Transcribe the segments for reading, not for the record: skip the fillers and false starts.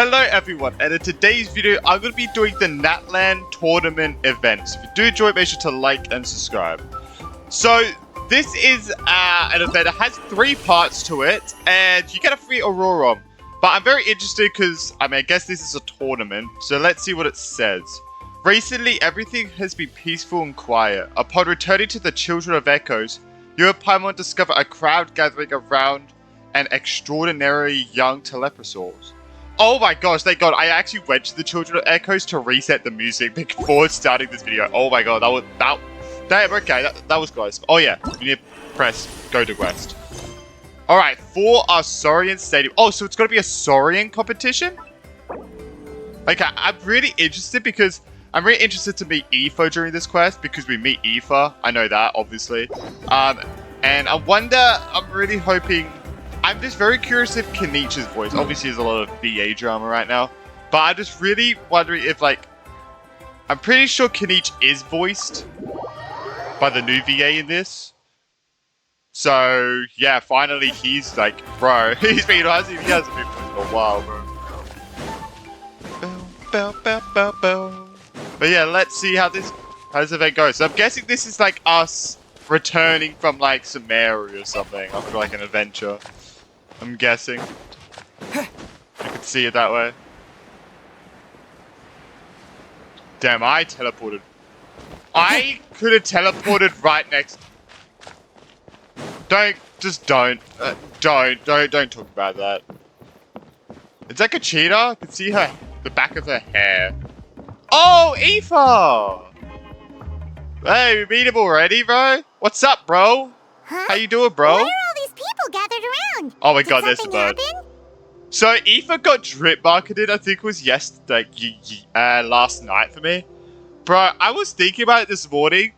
Hello everyone, and in today's video I'm going to be doing the Natlan tournament event. So if you do enjoy it, make sure to like and subscribe. So this is an event that has 3 parts to it, and you get a free Aurora. But I'm very interested because, I guess this is a tournament, so let's see what it says. Recently, everything has been peaceful and quiet. Upon returning to the Children of Echoes, you and Paimon discover a crowd gathering around an extraordinary young teleprosaurs. Oh my gosh, thank god, I actually went to the Children of Echoes to reset the music before starting this video. Oh my god, that was close. Oh yeah, you need to press go to West. Alright, for our SAURIAN Stadium. Oh, so it's going to be a SAURIAN competition? Okay, I'm really interested because I'm really interested to meet Aoife during this quest because we meet Aoife. I know that, obviously. And I wonder, I'm really hoping... I'm just very curious if Kenichi's voice... Obviously, there's a lot of VA drama right now. But I'm just really wondering if, like... I'm pretty sure Kenichi is voiced by the new VA in this. So, yeah, finally he's like, bro, he hasn't been voiced for a while, bro. But yeah, let's see how this event goes. So I'm guessing this is like us returning from like Samaria or something after like an adventure. I'm guessing. I could see it that way. Damn, I teleported. I could have teleported right next. Don't talk about that. It's like a cheetah. I can see the back of her hair. Oh, Aoife! Hey, we meet him already, bro? What's up, bro? Huh? How you doing, bro? Why are all these people gathered around? Oh my god, there's the bird. Happen? So, Aoife got drip marketed, I think it was yesterday, last night for me. Bro, I was thinking about it this morning.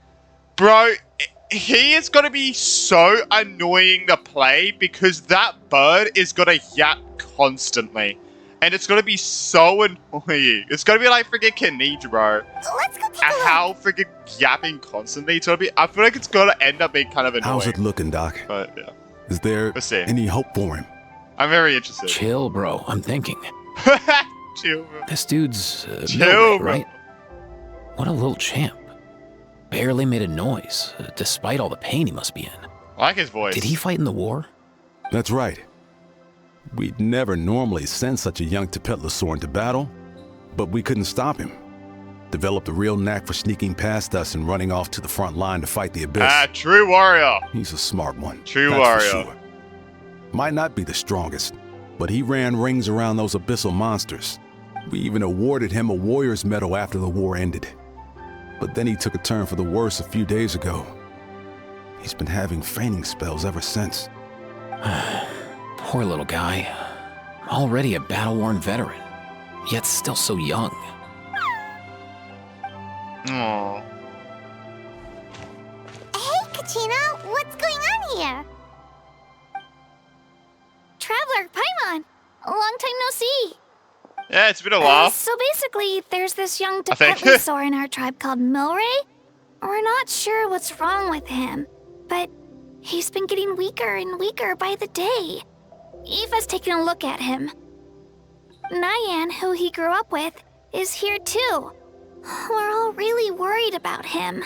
Bro, he is going to be so annoying to play because that bird is going to yap constantly. And it's going to be so annoying. It's going to be like freaking Kenichi, bro. Let's go take a look. How freaking yapping constantly. It's going to be, I feel like it's going to end up being kind of annoying. How's it looking, Doc? But, yeah. Is there any hope for him? I'm very interested. Chill, bro. I'm thinking. Chill, bro. This dude's Chill, bro. right? What a little champ. Barely made a noise, despite all the pain he must be in. I like his voice. Did he fight in the war? That's right. We'd never normally send such a young teleprosaur into battle, but we couldn't stop him. Developed a real knack for sneaking past us and running off to the front line to fight the Abyss. True warrior. He's a smart one. True that's warrior. for sure. Might not be the strongest, but he ran rings around those abyssal monsters. We even awarded him a warrior's medal after the war ended. But then he took a turn for the worse a few days ago. He's been having fainting spells ever since. Poor little guy. Already a battle-worn veteran, yet still so young. Aww. Hey, Kachina, what's going on here? Traveler, Paimon, a long time no see. Yeah, it's been a while. So basically, there's this young I think. teleprosaur in our tribe called Milray. We're not sure what's wrong with him, but he's been getting weaker and weaker by the day. Aoife's taking a look at him. Nyan, who he grew up with, is here too. We're all really worried about him.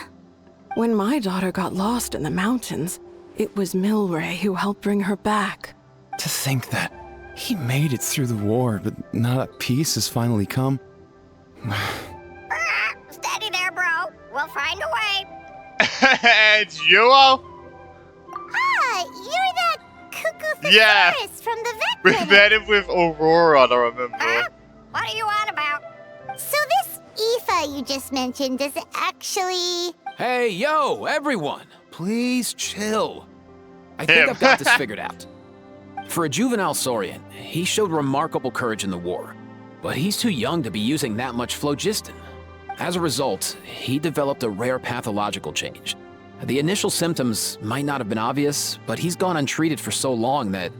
When my daughter got lost in the mountains, it was Milray who helped bring her back. To think that he made it through the war, but now that peace has finally come. Steady there, bro. We'll find a way. It's you all? Ah, you're that cuckoo Yeah. thesaurus from the vet We clinic. met him with Aurora, I remember. What are you on about? So this Aoife you just mentioned, does it actually... Hey, yo, everyone! Please chill. I think I've got this figured out. For a juvenile Saurian, he showed remarkable courage in the war, but he's too young to be using that much phlogiston. As a result, he developed a rare pathological change. The initial symptoms might not have been obvious, but he's gone untreated for so long that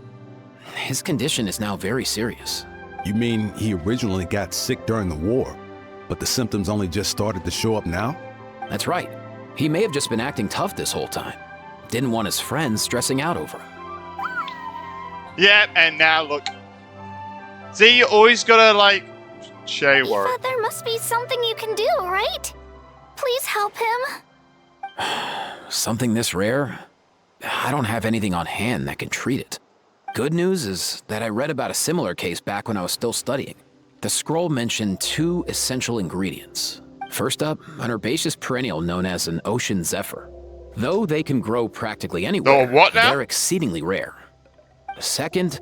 his condition is now very serious. You mean he originally got sick during the war, but the symptoms only just started to show up now? That's right. He may have just been acting tough this whole time. Didn't want his friends stressing out over him. Yeah, and now look. See, you always gotta, like, share your worry. Aoife, there must be something you can do, right? Please help him. Something this rare? I don't have anything on hand that can treat it. Good news is that I read about a similar case back when I was still studying. The scroll mentioned 2 essential ingredients. First up, an herbaceous perennial known as an ocean zephyr. Though they can grow practically anywhere, what now? they're exceedingly rare. Second,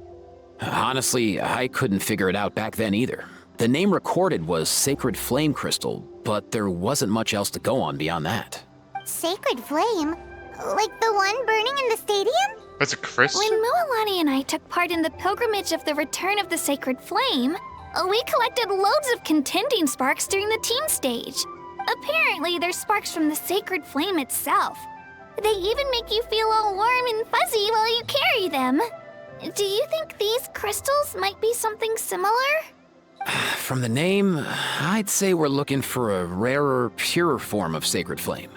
honestly, I couldn't figure it out back then either. The name recorded was Sacred Flame Crystal, but there wasn't much else to go on beyond that. Sacred flame? Like the one burning in the stadium? That's a crystal? When Mualani and I took part in the pilgrimage of the Return of the Sacred Flame, we collected loads of contending sparks during the team stage. Apparently, they're sparks from the Sacred Flame itself. They even make you feel all warm and fuzzy while you carry them. Do you think these crystals might be something similar? From the name, I'd say we're looking for a rarer, purer form of Sacred Flame.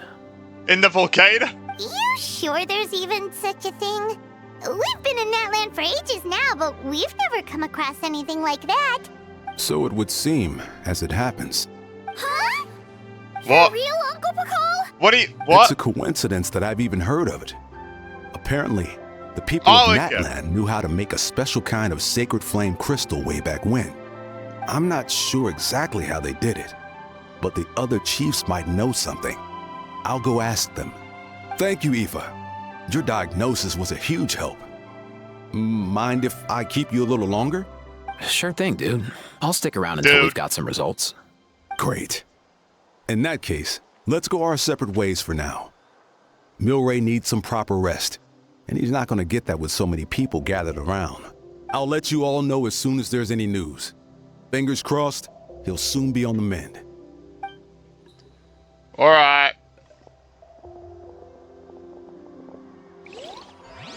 In the volcano? You sure there's even such a thing? We've been in that land for ages now, but we've never come across anything like that. So it would seem, as it happens. Huh? What? For real, Uncle Pakal? What? It's a coincidence that I've even heard of it. Apparently, the people of okay. Natland knew how to make a special kind of sacred flame crystal way back when. I'm not sure exactly how they did it, but the other chiefs might know something. I'll go ask them. Thank you, Aoife. Your diagnosis was a huge help. Mind if I keep you a little longer? Sure thing, dude. I'll stick around until we've got some results. Great. In that case, let's go our separate ways for now. Milray needs some proper rest, and he's not going to get that with so many people gathered around. I'll let you all know as soon as there's any news. Fingers crossed, he'll soon be on the mend. Alright.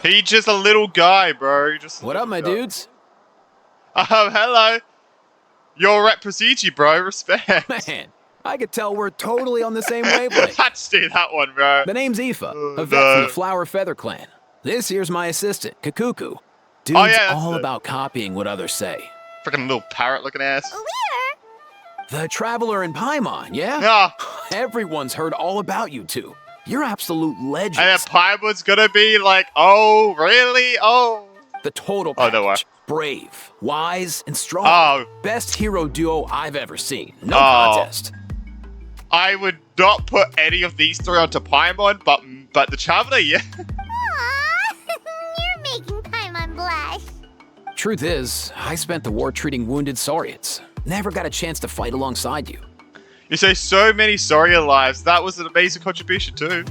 He's just a little guy, bro. What up, my dudes? Hello. You're Rep Precici, bro. Respect. Man, I could tell we're totally on the same wavelength. Let's do that one, bro. The name's Aoife, a vet from the Flower Feather Clan. This here's my assistant, Kakuku. Dude's all about copying what others say. Freaking little parrot-looking ass. We're The Traveler in Paimon, yeah? Yeah. Everyone's heard all about you two. You're absolute legends. And Paimon's gonna be like, oh, really? Oh. The total Oh, no way. package. Brave, wise, and strong. Oh. Best hero duo I've ever seen. No contest. I would not put any of these 3 onto Paimon, but the Traveler, yeah. Aww, you're making Paimon blush. Truth is, I spent the war treating wounded Saurians. Never got a chance to fight alongside you. You say so many Saurian lives. That was an amazing contribution too.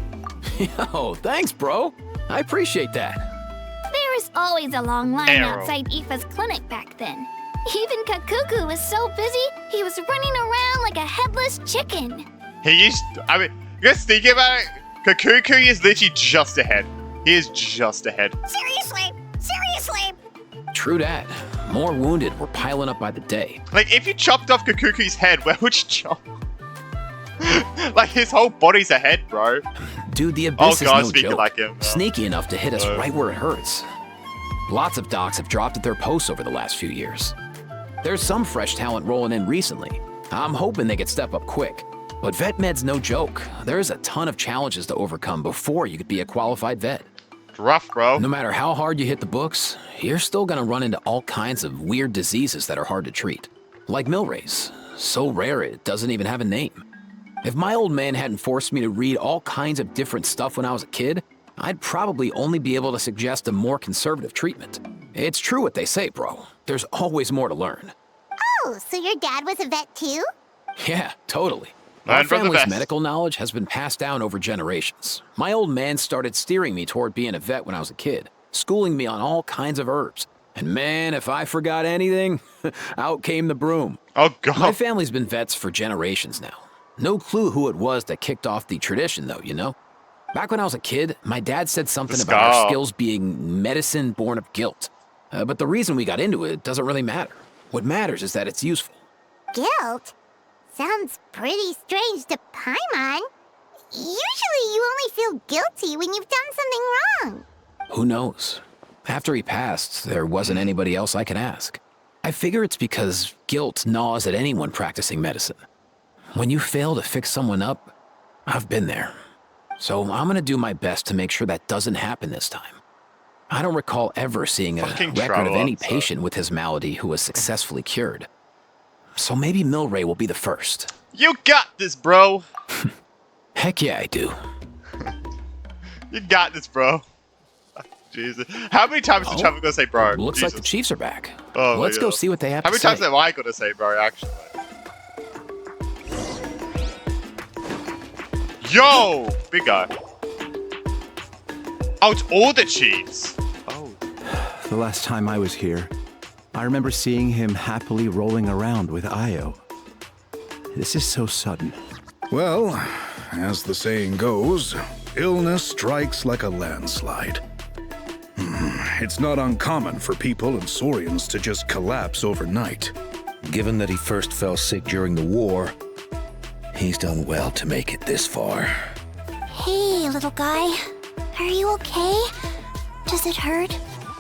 Yo, thanks, bro. I appreciate that. There was always a long line Arrow. outside Aoife's clinic back then. Even Kakuku was so busy, he was running around like a headless chicken. He used, I mean, you guys think about it, Kakuku is literally just ahead. He is just ahead. Seriously? Seriously? True that. More wounded were piling up by the day. Like, if you chopped off Kakuku's head, where would you chop? Like, his whole body's ahead, bro. Dude, the Abyss is no speaking joke. like him. Sneaky enough to hit us right where it hurts. Lots of docs have dropped at their posts over the last few years. There's some fresh talent rolling in recently. I'm hoping they could step up quick. But vet med's no joke. There's a ton of challenges to overcome before you could be a qualified vet. It's rough, bro. No matter how hard you hit the books, you're still gonna run into all kinds of weird diseases that are hard to treat. Like Milray's. So rare it doesn't even have a name. If my old man hadn't forced me to read all kinds of different stuff when I was a kid, I'd probably only be able to suggest a more conservative treatment. It's true what they say, bro. There's always more to learn. Oh, so your dad was a vet too? Yeah, totally. Learn Our from the family's best. medical knowledge has been passed down over generations. My old man started steering me toward being a vet when I was a kid, schooling me on all kinds of herbs. And man, if I forgot anything, out came the broom. Oh, God. My family's been vets for generations now. No clue who it was that kicked off the tradition, though, you know? Back when I was a kid, my dad said something The about our scar. skills being medicine born of guilt. But the reason we got into it doesn't really matter. What matters is that it's useful. Guilt? Sounds pretty strange to Paimon. Usually you only feel guilty when you've done something wrong. Who knows? After he passed, there wasn't anybody else I could ask. I figure it's because guilt gnaws at anyone practicing medicine. When you fail to fix someone up, I've been there. So I'm gonna do my best to make sure that doesn't happen this time. I don't recall ever seeing a Fucking record of any Charlotte. patient with his malady who was successfully cured. So maybe Milray will be the first. You got this, bro. Heck yeah, I do. You got this, bro. Jesus. How many times did Trevor gonna say bro? Looks like Jesus. the Chiefs are back. Oh my Let's go God. see what they have How to many say. times have I got to say bro, actually? Yo! Big guy. Oh, it's all the Chiefs. Oh. The last time I was here, I remember seeing him happily rolling around with Io. This is so sudden. Well, as the saying goes, illness strikes like a landslide. It's not uncommon for people and Saurians to just collapse overnight. Given that he first fell sick during the war, he's done well to make it this far. Hey, little guy. Are you okay? Does it hurt?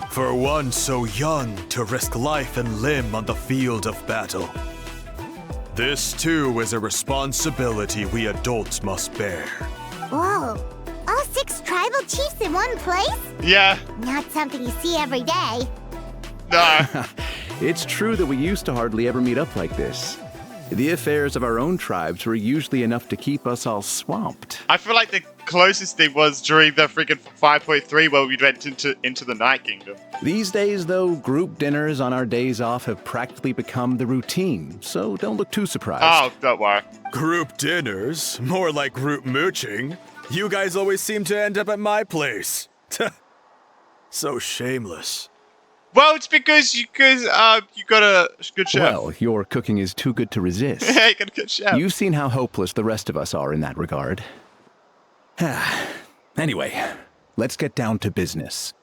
For one so young to risk life and limb on the field of battle. This too is a responsibility we adults must bear. Whoa. All 6 tribal chiefs in one place? Yeah. Not something you see every day. No. It's true that we used to hardly ever meet up like this. The affairs of our own tribes were usually enough to keep us all swamped. I feel like the closest thing was during the freaking 5.3 where we went into the Night Kingdom. These days, though, group dinners on our days off have practically become the routine, so don't look too surprised. Oh, don't worry. Group dinners? More like group mooching. You guys always seem to end up at my place. So shameless. Well, it's because you got a good chef. Well, your cooking is too good to resist. Yeah, you got a good chef. You've seen how hopeless the rest of us are in that regard. Anyway, let's get down to business.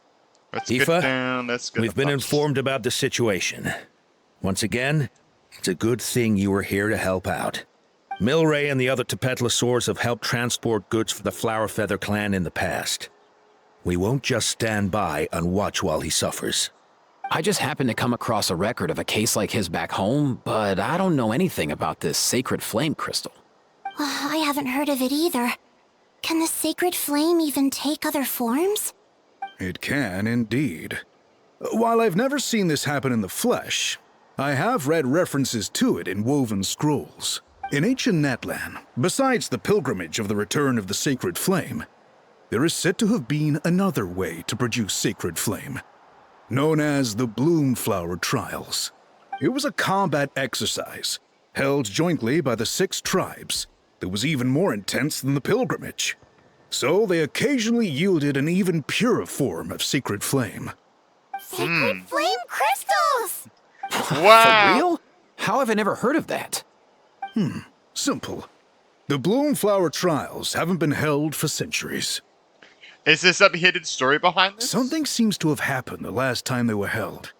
Let's Aoife, get down. Let's get We've been informed about the situation. Once again, it's a good thing you were here to help out. Milray and the other Tepetlosaurs have helped transport goods for the Flower Feather clan in the past. We won't just stand by and watch while he suffers. I just happened to come across a record of a case like his back home, but I don't know anything about this sacred flame crystal. I haven't heard of it either. Can the sacred flame even take other forms? It can indeed. While I've never seen this happen in the flesh, I have read references to it in woven scrolls. In ancient Natlan, besides the pilgrimage of the return of the sacred flame, there is said to have been another way to produce sacred flame, known as the Bloomflower Trials. It was a combat exercise, held jointly by the 6 tribes, that was even more intense than the pilgrimage. So they occasionally yielded an even purer form of sacred flame. Sacred flame crystals! Wow. For real? How have I never heard of that? Simple. The Bloomflower Trials haven't been held for centuries. Is there some hidden story behind this? Something seems to have happened the last time they were held.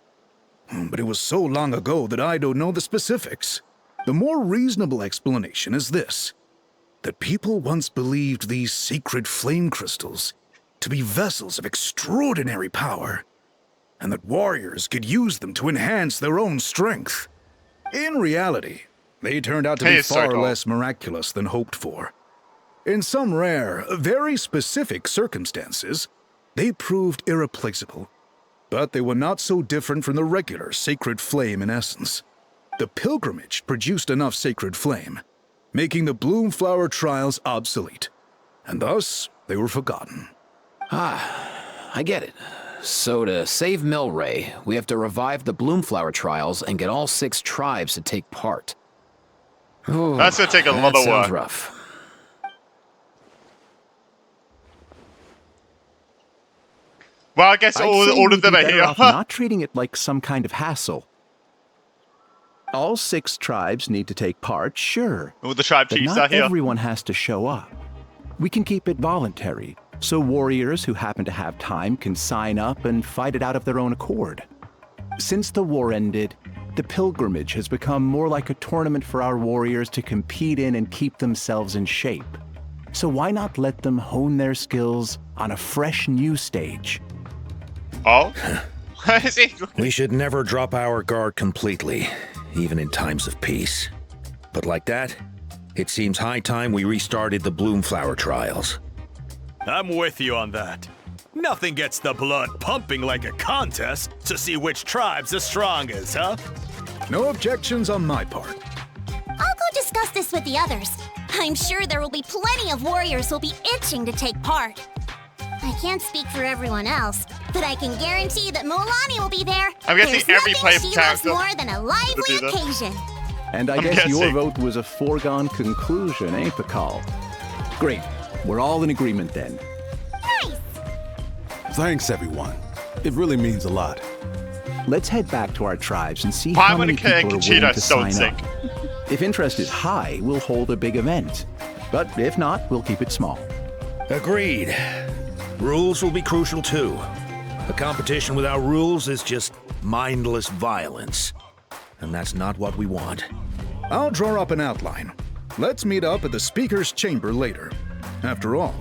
But it was so long ago that I don't know the specifics. The more reasonable explanation is this: that people once believed these sacred flame crystals to be vessels of extraordinary power, and that warriors could use them to enhance their own strength. In reality, they turned out to be far less miraculous than hoped for. In some rare, very specific circumstances, they proved irreplaceable, but they were not so different from the regular sacred flame in essence. The pilgrimage produced enough sacred flame, making the Bloomflower Trials obsolete, and thus they were forgotten. I get it. So to save Milray, we have to revive the Bloomflower Trials and get all 6 tribes to take part. Ooh, That's gonna take a lot of sounds work. rough. Well, I guess all of them are here. Not treating it like some kind of hassle. All 6 tribes need to take part, sure. All the tribe but chiefs not are here. everyone has to show up. We can keep it voluntary, so warriors who happen to have time can sign up and fight it out of their own accord. Since the war ended, the pilgrimage has become more like a tournament for our warriors to compete in and keep themselves in shape. So why not let them hone their skills on a fresh new stage? Oh? Why is he looking? We should never drop our guard completely, even in times of peace. But like that, it seems high time we restarted the Bloomflower trials. I'm with you on that. Nothing gets the blood pumping like a contest to see which tribe's the strongest, huh? No objections on my part. I'll go discuss this with the others. I'm sure there will be plenty of warriors who'll be itching to take part. I can't speak for everyone else, but I can guarantee that Mualani will be there. I'm guessing There's every nothing playable she loves character more than a lively will be there. occasion. And I I'm guess your guessing. vote was a foregone conclusion, eh, Pakal? Great. We're all in agreement then. Nice! Thanks, everyone. It really means a lot. Let's head back to our tribes and see how Paimon many and people are willing Conchita to so in sign up. sync. If interest is high, we'll hold a big event. But if not, we'll keep it small. Agreed. Rules will be crucial too. A competition without rules is just mindless violence. And that's not what we want. I'll draw up an outline. Let's meet up at the Speaker's Chamber later. After all,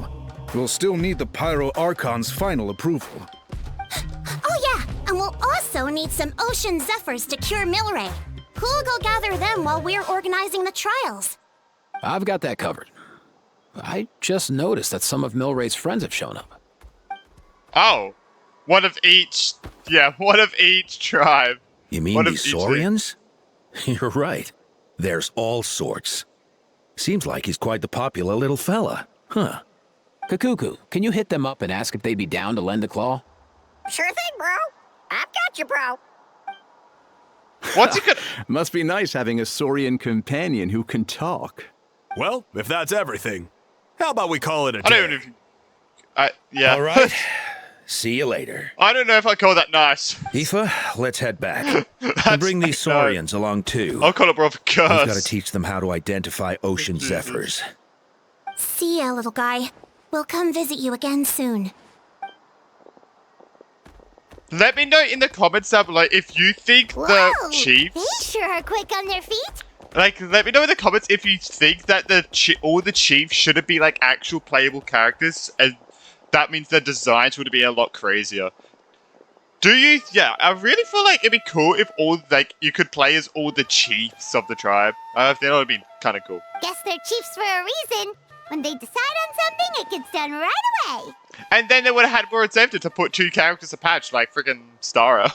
we'll still need the Pyro Archon's final approval. Oh yeah, and we'll also need some Ocean Zephyrs to cure Milray. Who'll go gather them while we're organizing the trials? I've got that covered. I just noticed that some of Milray's friends have shown up. Oh, one of each. Yeah, one of each tribe. You mean One of these each Saurians? You're right. There's all sorts. Seems like he's quite the popular little fella. Huh. Kakuku, can you hit them up and ask if they'd be down to lend a claw? Sure thing, bro. I've got you, bro. What's he gonna? Must be nice having a Saurian companion who can talk. Well, if that's everything, how about we call it a I don't day? even. Yeah. All right. See you later. I don't know if I call that nice. Aoife, let's head back. And That's- bring these no. Saurians along too. I'll call it Brother We've got to Curse. teach them how to identify ocean zephyrs. See ya, little guy. We'll come visit you again soon. Let me know in the comments down below if you think the Whoa, they chiefs. sure are quick on their feet. Like, let me know in the comments if you think that all the chiefs shouldn't be like actual playable characters, and that means their designs would be a lot crazier. Do you? Yeah, I really feel like it'd be cool if you could play as all the chiefs of the tribe. I think that would be kind of cool. Guess they're chiefs for a reason. When they decide on something, it gets done right away. And then they would have had more incentive to put 2 characters a patch, like friggin' Stara.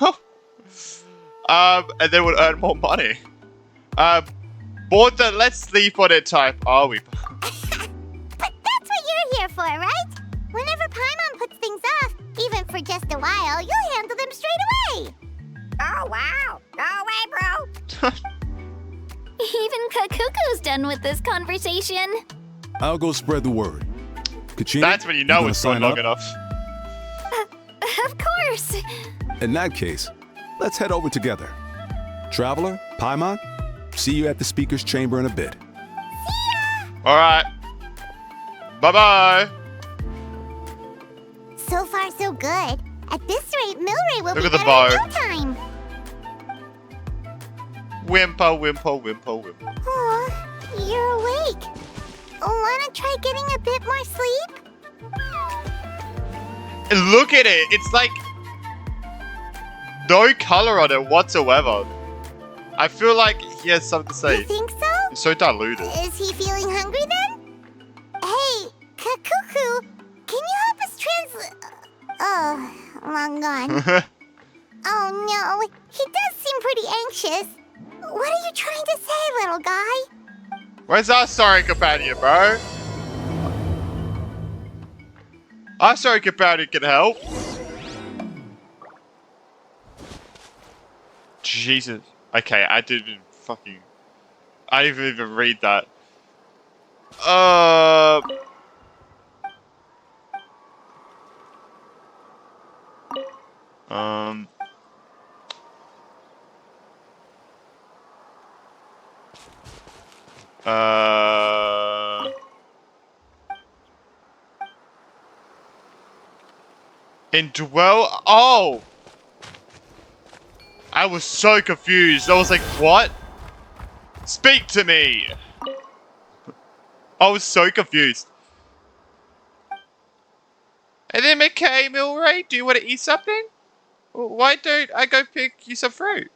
And they would earn more money. Border, let's sleep on it type, are we? But that's what you're here for, right? Whenever Paimon puts things off, even for just a while, you'll handle them straight away. Oh, wow. Go away, bro. Even Kakuku's done with this conversation. I'll go spread the word. Kachina, That's when you know gonna it's going sign long up? enough. Of course. In that case, let's head over together. Traveler, Paimon, see you at the Speaker's Chamber in a bit. Alright. Bye-bye. So far, so good. At this rate, Milray will Look be at the better bow. in no time. Whimper, whimper, whimper, whimper. Aw, you're awake. Wanna try getting a bit more sleep? And look at it. It's like no color on it whatsoever. I feel like he has something to say. You think so? He's so diluted. Is he feeling hungry then? Hey, Kakuku, can you help us Oh, long gone. Oh no, he does seem pretty anxious. What are you trying to say, little guy? Where's our sorry companion, bro? Our sorry companion can help. Jesus. Okay, I didn't even read that. Indwell. Oh! I was so confused. I was like, what? Speak to me! I was so confused. And then McKay, Milray, do you want to eat something? Why don't I go pick you some fruit?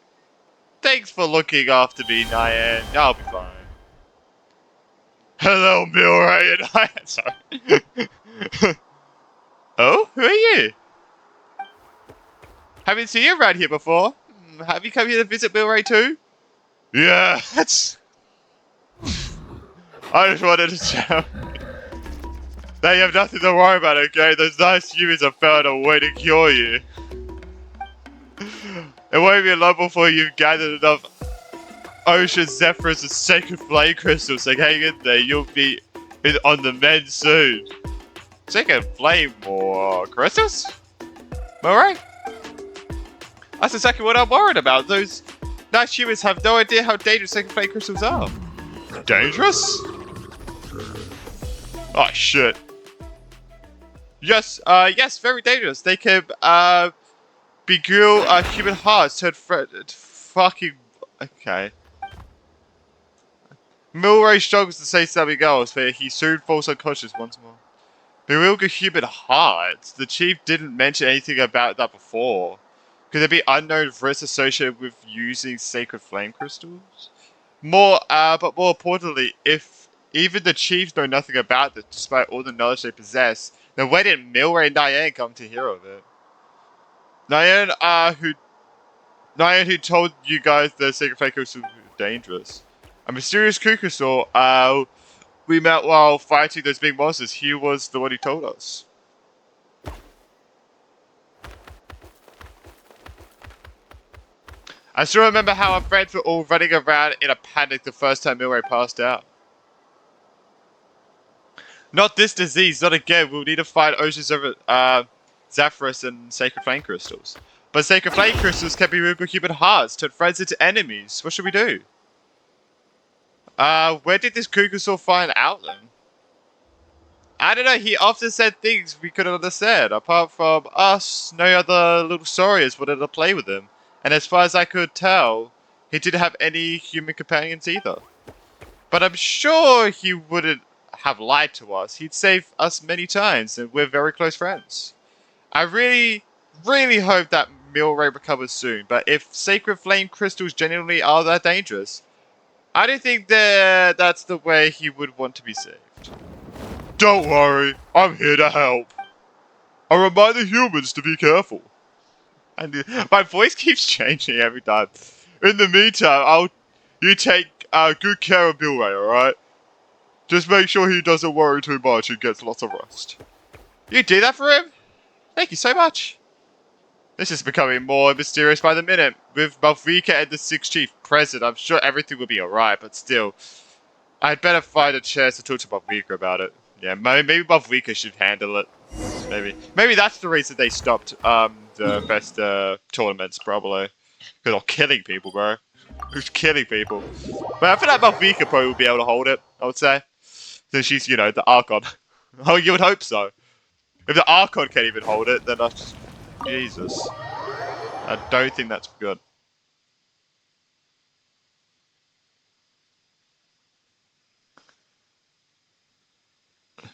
Thanks for looking after me, Nyan. I'll be fine. Hello, Milray and Nyan. Sorry. Oh, who are you? Haven't seen you around here before. Have you come here to visit Milray too? Yeah, that's... I just wanted to tell that you have nothing to worry about, okay? Those nice humans have found a way to cure you. It won't be long before you've gathered enough Ocean Zephyrs and Sacred Flame Crystals, so hang in there, you'll be on the mend soon. Sacred Flame or crystals? Alright. That's exactly what I'm worried about. Those nice humans have no idea how dangerous Sacred Flame Crystals are. Dangerous? Oh shit. Yes, yes, very dangerous. They can, beguile human hearts to fucking... Okay. Milray struggles to say something else, but he soon falls unconscious once more. Beguile human hearts? The chief didn't mention anything about that before. Could there be unknown risks associated with using sacred flame crystals? But more importantly, if even the chiefs know nothing about this, despite all the knowledge they possess, then where did Milray and Nyan come to hear of it? Nyan, who told you guys the sacred flame crystals were dangerous. A mysterious Kukusaur, we met while fighting those big monsters. He was the one who told us. I still remember how our friends were all running around in a panic the first time Milray passed out. Not this disease, not again. We'll need to find oceans of Zephyrus and Sacred Flame Crystals. But Sacred Flame Crystals can be removed with human hearts, turn friends into enemies. What should we do? Where did this Kukusaur find out then? I don't know, he often said things we couldn't understand. Apart from us, no other little saurians wanted to play with him. And as far as I could tell, he didn't have any human companions either. But I'm sure he wouldn't have lied to us. He'd saved us many times, and we're very close friends. I really, really hope that Milray recovers soon, but if Sacred Flame Crystals genuinely are that dangerous, I don't think that's the way he would want to be saved. Don't worry, I'm here to help. I remind the humans to be careful. And my voice keeps changing every time. In the meantime, you take good care of Milray, alright? Just make sure he doesn't worry too much and gets lots of rest. You do that for him? Thank you so much. This is becoming more mysterious by the minute. With Malvika and the 6th Chief present, I'm sure everything will be alright, but still. I'd better find a chance to talk to Malvika about it. Yeah, maybe Malvika should handle it. Maybe that's the reason they stopped the best tournaments, probably. Because they're killing people, bro. Who's killing people? But I feel like Malvika probably would be able to hold it, I would say. Since she's, you know, the Archon. Oh, you would hope so. If the Archon can't even hold it, then that's just... Jesus. I don't think that's good.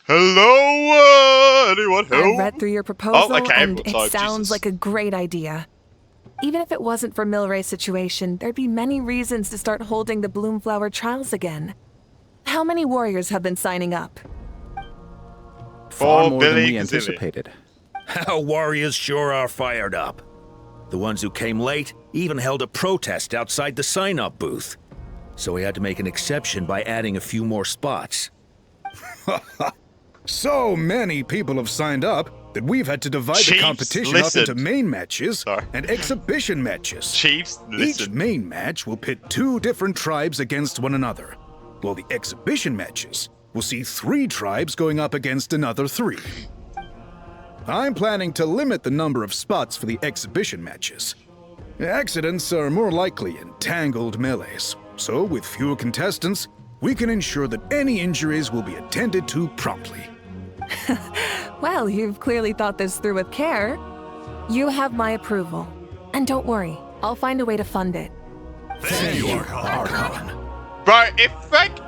Hello, anyone? Hello? I read through your proposal, and it sorry, sounds Jesus. like a great idea. Even if it wasn't for Milray's situation, there'd be many reasons to start holding the Bloomflower trials again. How many warriors have been signing up? Far more than we anticipated. Our warriors sure are fired up. The ones who came late even held a protest outside the sign-up booth. So we had to make an exception by adding a few more spots. So many people have signed up that we've had to divide the competition up into main matches and exhibition matches. Each main match will pit 2 different tribes against one another, while the exhibition matches will see 3 tribes going up against another 3. I'm planning to limit the number of spots for the exhibition matches. Accidents are more likely in tangled melees, so with fewer contestants, we can ensure that any injuries will be attended to promptly. Well, you've clearly thought this through with care. You have my approval. And don't worry, I'll find a way to fund it. Thank you, Archon. Bro,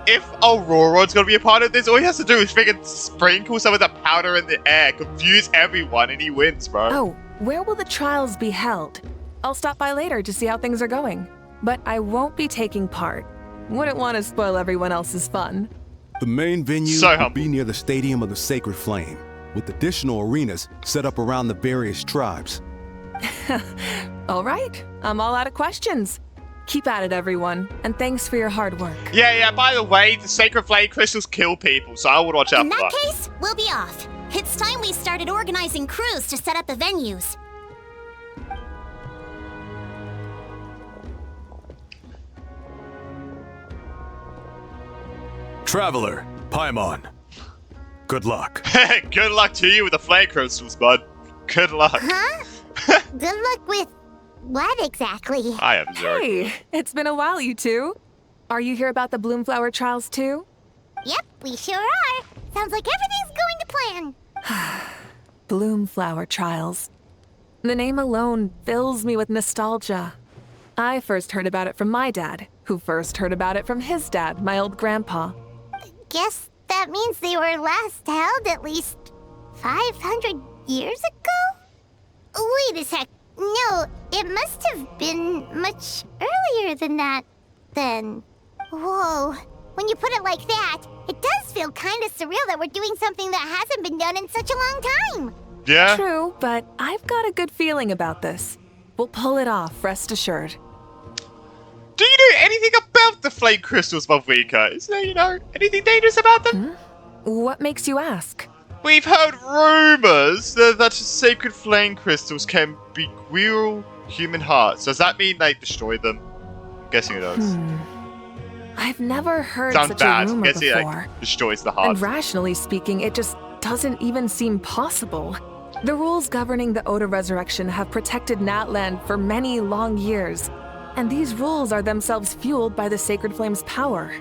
if Aurora's gonna be a part of this, all he has to do is freaking sprinkle some of that powder in the air, confuse everyone, and he wins, bro. Oh, Where will the trials be held? I'll stop by later to see how things are going. But I won't be taking part. Wouldn't want to spoil everyone else's fun. The main venue will be near the Stadium of the Sacred Flame, with additional arenas set up around the various tribes. All right, I'm all out of questions. Keep at it, everyone, and thanks for your hard work. Yeah, by the way, the Sacred Flame crystals kill people, so I would watch out In for that that. case, we'll be off. It's time we started organizing crews to set up the venues. Traveler, Paimon. Good luck. Good luck to you with the flame crystals, bud. Good luck. Huh? Good luck with what exactly? I am Zurg. Hey, it's been a while, you two. Are you here about the Bloomflower trials too? Yep, we sure are. Sounds like everything's going to plan. Bloomflower trials. The name alone fills me with nostalgia. I first heard about it from my dad, who first heard about it from his dad, my old grandpa. Guess that means they were last held at least 500 years ago? Wait a sec. No, it must have been much earlier than that, then. Whoa. When you put it like that, it does feel kind of surreal that we're doing something that hasn't been done in such a long time. Yeah? True, but I've got a good feeling about this. We'll pull it off, rest assured. Do you know anything about the flame crystals, Malvika? Is there, anything dangerous about them? What makes you ask? We've heard rumors that sacred flame crystals can beguile human hearts. Does that mean they destroy them? I'm guessing it does. I've never heard Sounds such bad. a rumor Guessing it before. destroys the heart. And rationally speaking, it just doesn't even seem possible. The rules governing the Oda resurrection have protected Natland for many long years, and these rules are themselves fueled by the Sacred Flame's power.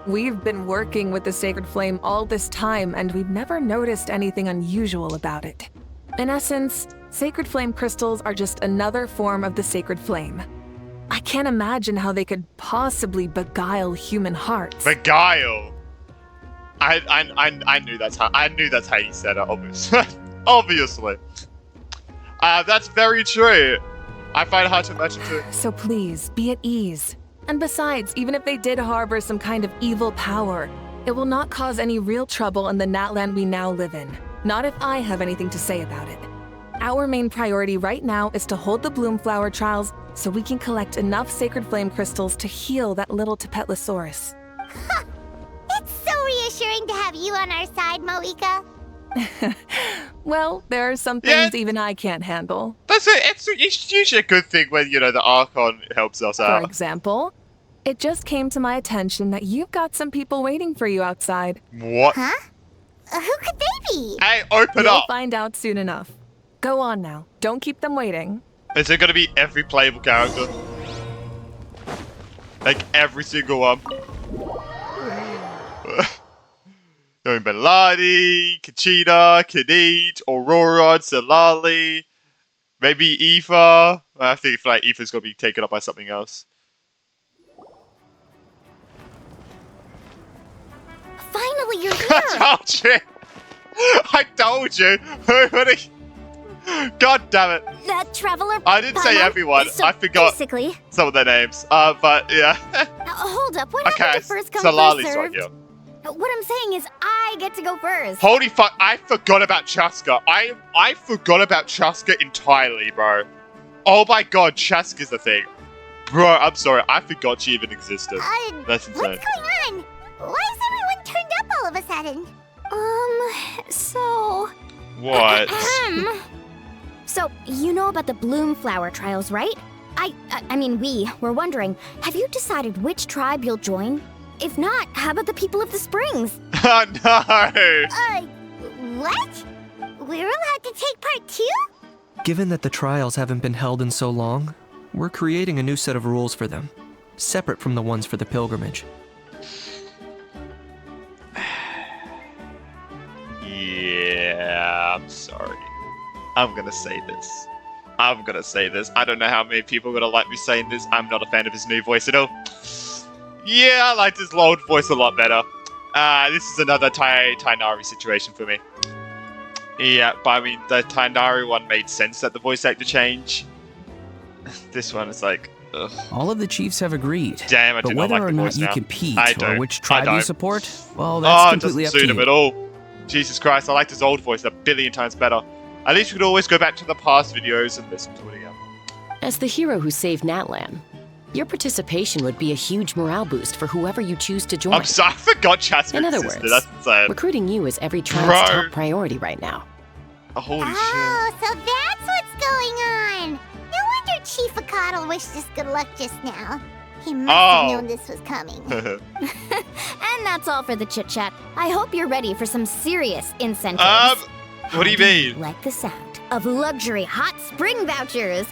We've been working with the Sacred Flame all this time, and we've never noticed anything unusual about it. In essence, Sacred Flame crystals are just another form of the Sacred Flame. I can't imagine how they could possibly beguile human hearts. Beguile. I knew that's how you said it. Obviously, obviously. That's very true. I find it hard to imagine too. So please, be at ease. And besides, even if they did harbor some kind of evil power, it will not cause any real trouble in the Natland we now live in. Not if I have anything to say about it. Our main priority right now is to hold the Bloomflower trials so we can collect enough Sacred Flame crystals to heal that little Tapetlosaurus. It's so reassuring to have you on our side, Moika. Well, there are some things even I can't handle. That's it. It's usually a good thing when, the Archon helps us out. For example, it just came to my attention that you've got some people waiting for you outside. What? Huh? Who could they be? Hey, open You'll up! find out soon enough. Go on now. Don't keep them waiting. Is it gonna be every playable character? Like, every single one? Beladi, Kachita, Kadid, Aurora, Celali, maybe Aoife. I think like Aoife's gonna be taken up by something else. Finally, you're here! I told you! I told you! God damn it! That traveler. I didn't say Paimon? everyone. So I forgot basically, some of their names. But yeah. hold up. What Okay, happened to first come, Celali's first right served? here. What I'm saying is, I get to go first. Holy fuck! I forgot about Chaska. I forgot about Chaska entirely, bro. Oh my god, Chaska's the thing. Bro, I'm sorry. I forgot she even existed. That's insane. What's going on? Why is everyone turned up all of a sudden? So... What? So, you know about the Bloomflower trials, right? I mean, we're wondering, have you decided which tribe you'll join? If not, how about the people of the Springs? Oh no! What? We're allowed to take part too? Given that the trials haven't been held in so long, we're creating a new set of rules for them, separate from the ones for the pilgrimage. Yeah, I'm sorry. I'm gonna say this. I don't know how many people are gonna like me saying this. I'm not a fan of his new voice at all. Yeah, I liked his old voice a lot better. This is another Tainari situation for me. Yeah, but I mean, the Tainari one made sense that the voice actor change. This one is like, ugh. All of the chiefs have agreed. Damn, I but do not whether like or the not voice you now. compete I or don't. which I tribe you don't. support, well, that's it completely doesn't up suit to him you. at all. Jesus Christ, I like his old voice a billion times better. At least you could always go back to the past videos and listen to it again. As the hero who saved Natlan, your participation would be a huge morale boost for whoever you choose to join. I'm sorry, I forgot Jasper In other existed. words, That's insane. recruiting you is every tribe's top priority right now. Holy shit. Oh, so that's what's going on. No wonder Chief Akatl wished us good luck just now. He must have known this was coming. And that's all for the chit-chat. I hope you're ready for some serious incentives. What do you mean? Like the sound of luxury hot spring vouchers.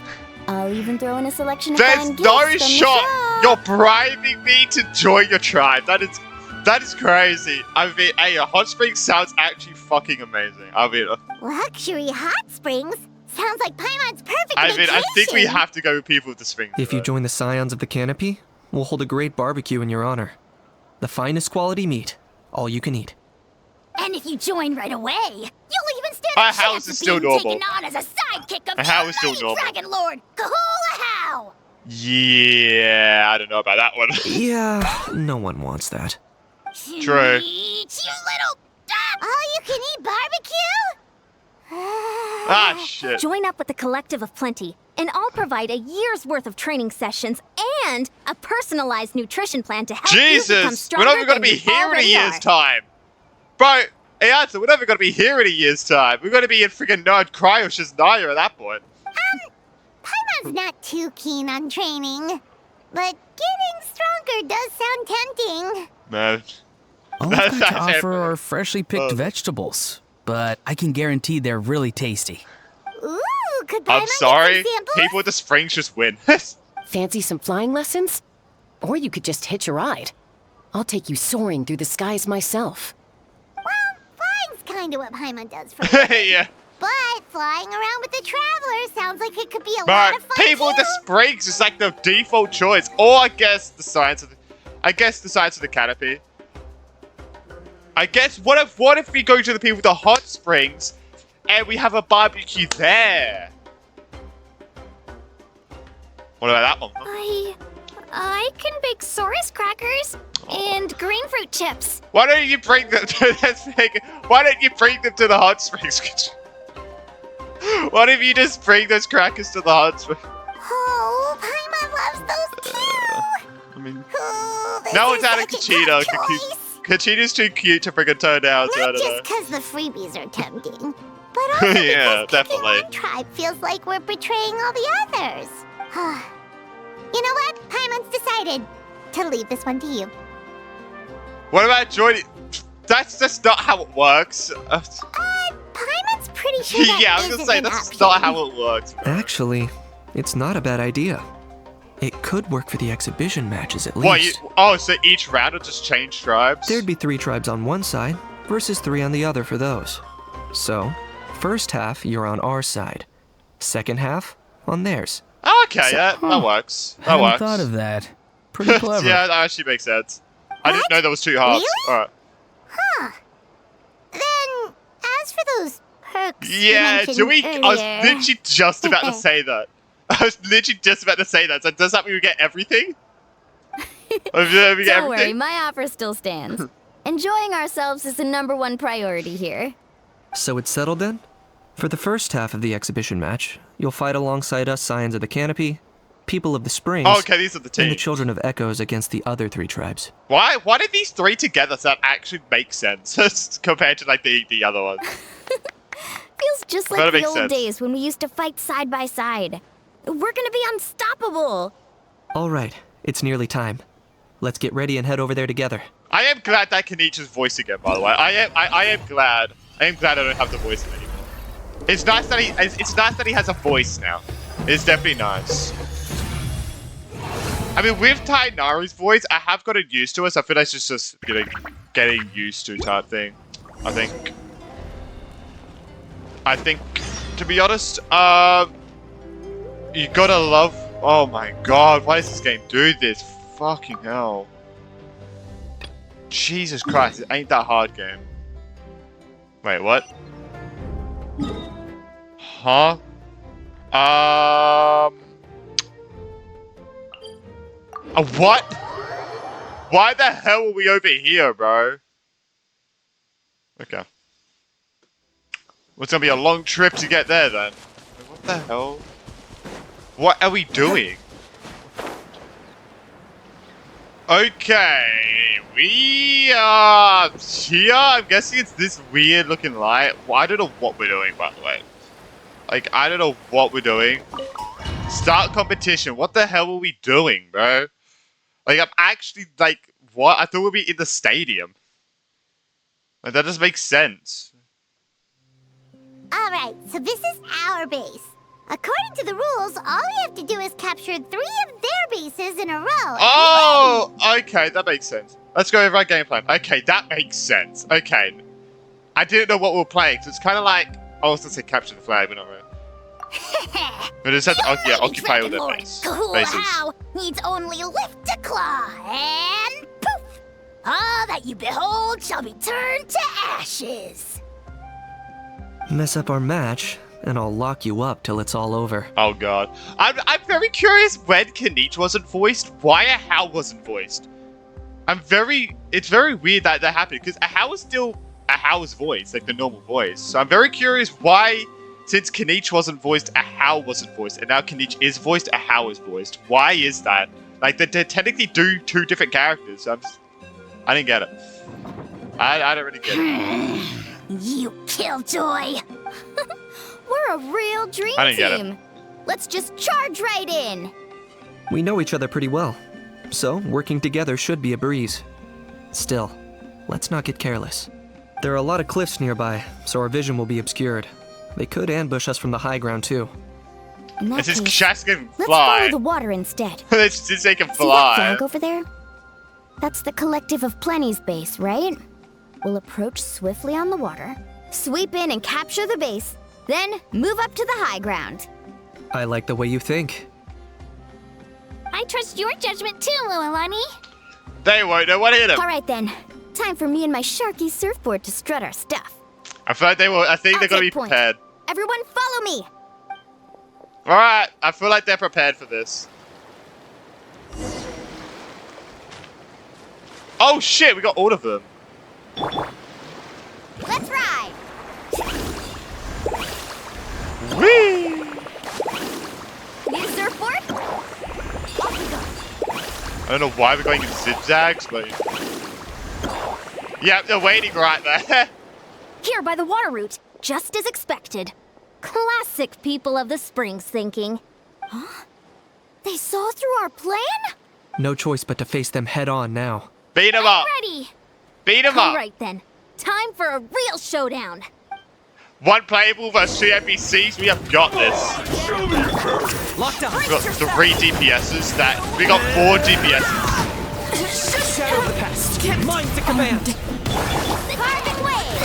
I'll even throw in a selection of There's fine gifts no from the shot. show. You're bribing me to join your tribe. That is crazy. I mean, hey, hot springs sounds actually fucking amazing. I mean, Luxury hot springs? Sounds like Paimon's perfect I vacation. think we have to go with people with the springs. If you join the Scions of the Canopy, we'll hold a great barbecue in your honor. The finest quality meat, all you can eat. And if you join right away, you'll even stand My a house chance is of still being normal. taken on as a sidekick of My the house is still mighty normal. Dragon Lord Kahula How. Yeah, I don't know about that one. Yeah, no one wants that. True. You little... All-you-can-eat barbecue? Ah, shit. Join up with the Collective of Plenty, and I'll provide a year's worth of training sessions and a personalized nutrition plan to help you become Jesus, we're stronger not even going to than be you here in a already year's are. time. Bro, hey, answer, we're never going to be here in a year's time. We're going to be in freaking Nerd Cryos's Naya at that point. Paimon's not too keen on training, but getting stronger does sound tempting. Man. All I've got to offer are freshly picked vegetables, but I can guarantee they're really tasty. Ooh, could Paimon I'm sorry, get some samples? people with the springs just win. Fancy some flying lessons? Or you could just hitch a ride. I'll take you soaring through the skies myself. Well, flying's kind of what Paimon does for a living. Yeah. But flying around with the Traveler sounds like it could be a Bro, lot of fun people with too. the springs is like the default choice. Or I guess the science of the canopy. I guess what if we go to the people with the hot springs and we have a barbecue there? What about that one? I can bake Saurus crackers and green fruit chips. Why don't you bring them to Why don't you bring them to the hot springs? What if you just bring those crackers to the hot springs? Oh, Paimon loves those too. I mean, Oh, this no is one's had a such Kachita. tough choice. Kachita's too cute to bring a toe down, so I Not don't know. just because the freebies are tempting, but also Yeah, because picking definitely. one tribe feels like we're betraying all the others. You know what? Paimon's decided to leave this one to you. What about joining? That's just not how it works. Paimon's pretty sure that Yeah, I was gonna isn't say an that's option. not how it works. Actually, it's not a bad idea. It could work for the exhibition matches at What? least. So each round will just change tribes? There'd be 3 tribes on one side versus 3 on the other for those. So, first half, you're on our side. Second half, on theirs. Oh, okay, that works. That Hadn't works. thought of that. Pretty clever. Yeah, that actually makes sense. I didn't know there was 2 halves. Really? Alright. Huh. Then, as for those perks you Yeah, mentioned do we? I was earlier- literally just about to say that. I was literally just about to say that. So does that mean we get everything? Or do we get Don't worry, everything? my offer still stands. Enjoying ourselves is the #1 priority here. So it's settled then? For the first half of the exhibition match, you'll fight alongside us Scions of the Canopy, People of the Springs, Oh, okay, these are the and the teams. Children of Echoes against the other 3 tribes. Why did these 3 together so that actually makes sense compared to like the other ones? Feels just That like the makes old sense. days when we used to fight side by side. We're gonna be unstoppable. All right, it's nearly time. Let's get ready and head over there together. I am glad that Kenichi's voice again, by the way. I am glad. I am glad I don't have the voice anymore. It's nice that he has a voice now. It's definitely nice. I mean, with Tainari's voice, I have gotten used to it, so I feel like it's just getting used to type thing. I think, to be honest, you gotta love. Oh my god, why does this game do this? Fucking hell. Jesus Christ, it ain't that hard game. Wait, what? Huh? What? Why the hell are we over here, bro? Okay. Well, it's gonna be a long trip to get there then. What the hell? What are we doing? Okay, we are here. I'm guessing it's this weird looking light. Well, I don't know what we're doing, by the way. Like, I don't know what we're doing. Start competition. What the hell are we doing, bro? Like, I'm actually, like, what? I thought we'd be in the stadium. Like, that doesn't make sense. Alright, so this is our base. According to the rules, all we have to do is capture 3 of their bases in a row. Oh, okay, that makes sense. Let's go over our game plan. Okay, that makes sense. Okay. I didn't know what we were playing, so it's kind of like... I was going to say capture the flag, but not really. We just have to occupy all their bases. How needs only lift a claw, and poof! All that you behold shall be turned to ashes. Mess up our match, and I'll lock you up till it's all over. Oh god. I'm very curious when Kanich wasn't voiced, why a Hal wasn't voiced. It's very weird that happened, because a Hal is still a Hal's voice, like the normal voice. So I'm very curious why, since Kanich wasn't voiced, a Hal wasn't voiced, and now Kanich is voiced, a Hal is voiced. Why is that? Like, they technically do 2 different characters. I didn't get it. I don't really get it. You killjoy! We're a real dream I didn't get it. team. Let's just charge right in. We know each other pretty well, so working together should be a breeze. Still, let's not get careless. There are a lot of cliffs nearby, so our vision will be obscured. They could ambush us from the high ground too. In that It's just case, Chas can let's fly. follow the water instead. It's just they can See that fly. flag over there? That's the Collective of Plenty's base, right? We'll approach swiftly on the water, sweep in and capture the base, then move up to the high ground. I like the way you think. I trust your judgment too, Lualani. They won't know what hit him. All right then, time for me and my Sharky surfboard to strut our stuff. I feel like I think they're gonna be point. prepared. Everyone follow me! Alright, I feel like they're prepared for this. Oh shit, we got all of them. Let's ride! Whee! Need a surfboard? Off we go. I don't know why we're going in zigzags, but... Yeah, they're waiting right there. Here by the water route, just as expected. Classic people of the Springs thinking. Huh? They saw through our plan? No choice but to face them head on now. Beat him up! Ready! Beat him up! Alright then, time for a real showdown. One playable versus 2 NPCs, we have got this. Lockdown. We got 3 DPSs, we got 4 DPSs. Shadow the past. Mind to command. Carbon wave!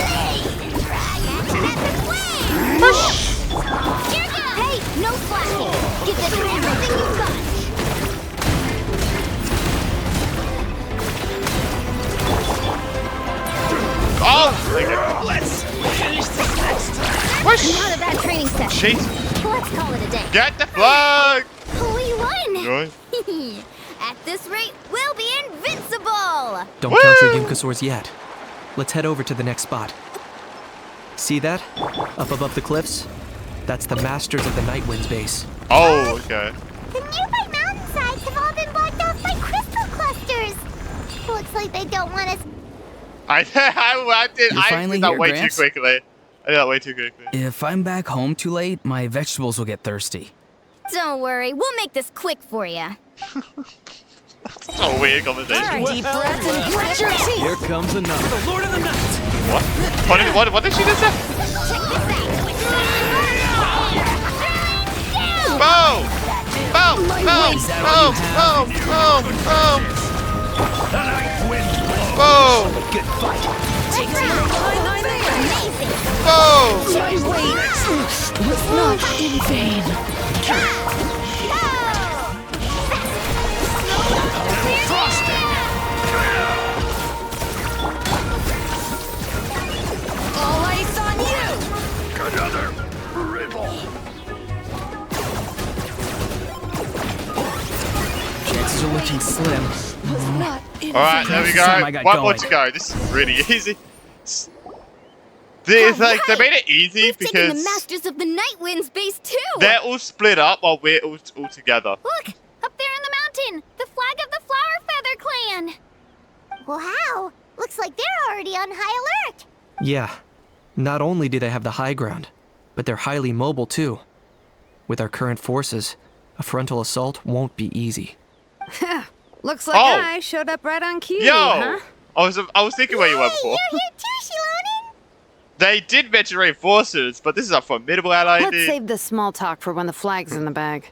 Dragon wave! Hey, no slacking! Give this everything you've got! Oh! Okay. Let's finish this next time! Whoosh! Out of that training session. Jeez. Let's call it a day. Get the flag! We won! Good. At this rate, we'll be invincible! Don't count your Yunkasaurs yet. Let's head over to the next spot. See that? Up above the cliffs? That's the Masters of the Nightwind's base. Oh, okay. The nearby mountainsides have all been blocked off by crystal clusters. Looks like they don't want us. I did finally that here, way Gramps? too quickly. I did that way too quickly. If I'm back home too late, my vegetables will get thirsty. Don't worry, we'll make this quick for you. Such a weird conversation. Deep breath and grit your teeth. Here comes another. The Lord of the Night. What did she just say? Boom! Boom! Boom! Boom! Boom! Boom! Boom! Good fight. Boom! Was not in vain. All ice on you! Another riddle. slim. Alright, there we Time I go. got One more going. to go. This is really easy. It's like, they made it easy Taking the because Masters of the Night Wind's base too! they're all split up while we're all together. Look! Up there in the mountain! The flag of the Flower Feather Clan! Wow! Looks like they're already on high alert! Yeah. Not only do they have the high ground, but they're highly mobile too. With our current forces, a frontal assault won't be easy. Looks like Oh. I showed up right on cue, Yo! huh? I was thinking where you were before. You're here too, Shilonen! They did mention reinforcements, but this is a formidable ally. Let's dude. save the small talk for when the flag's in the bag.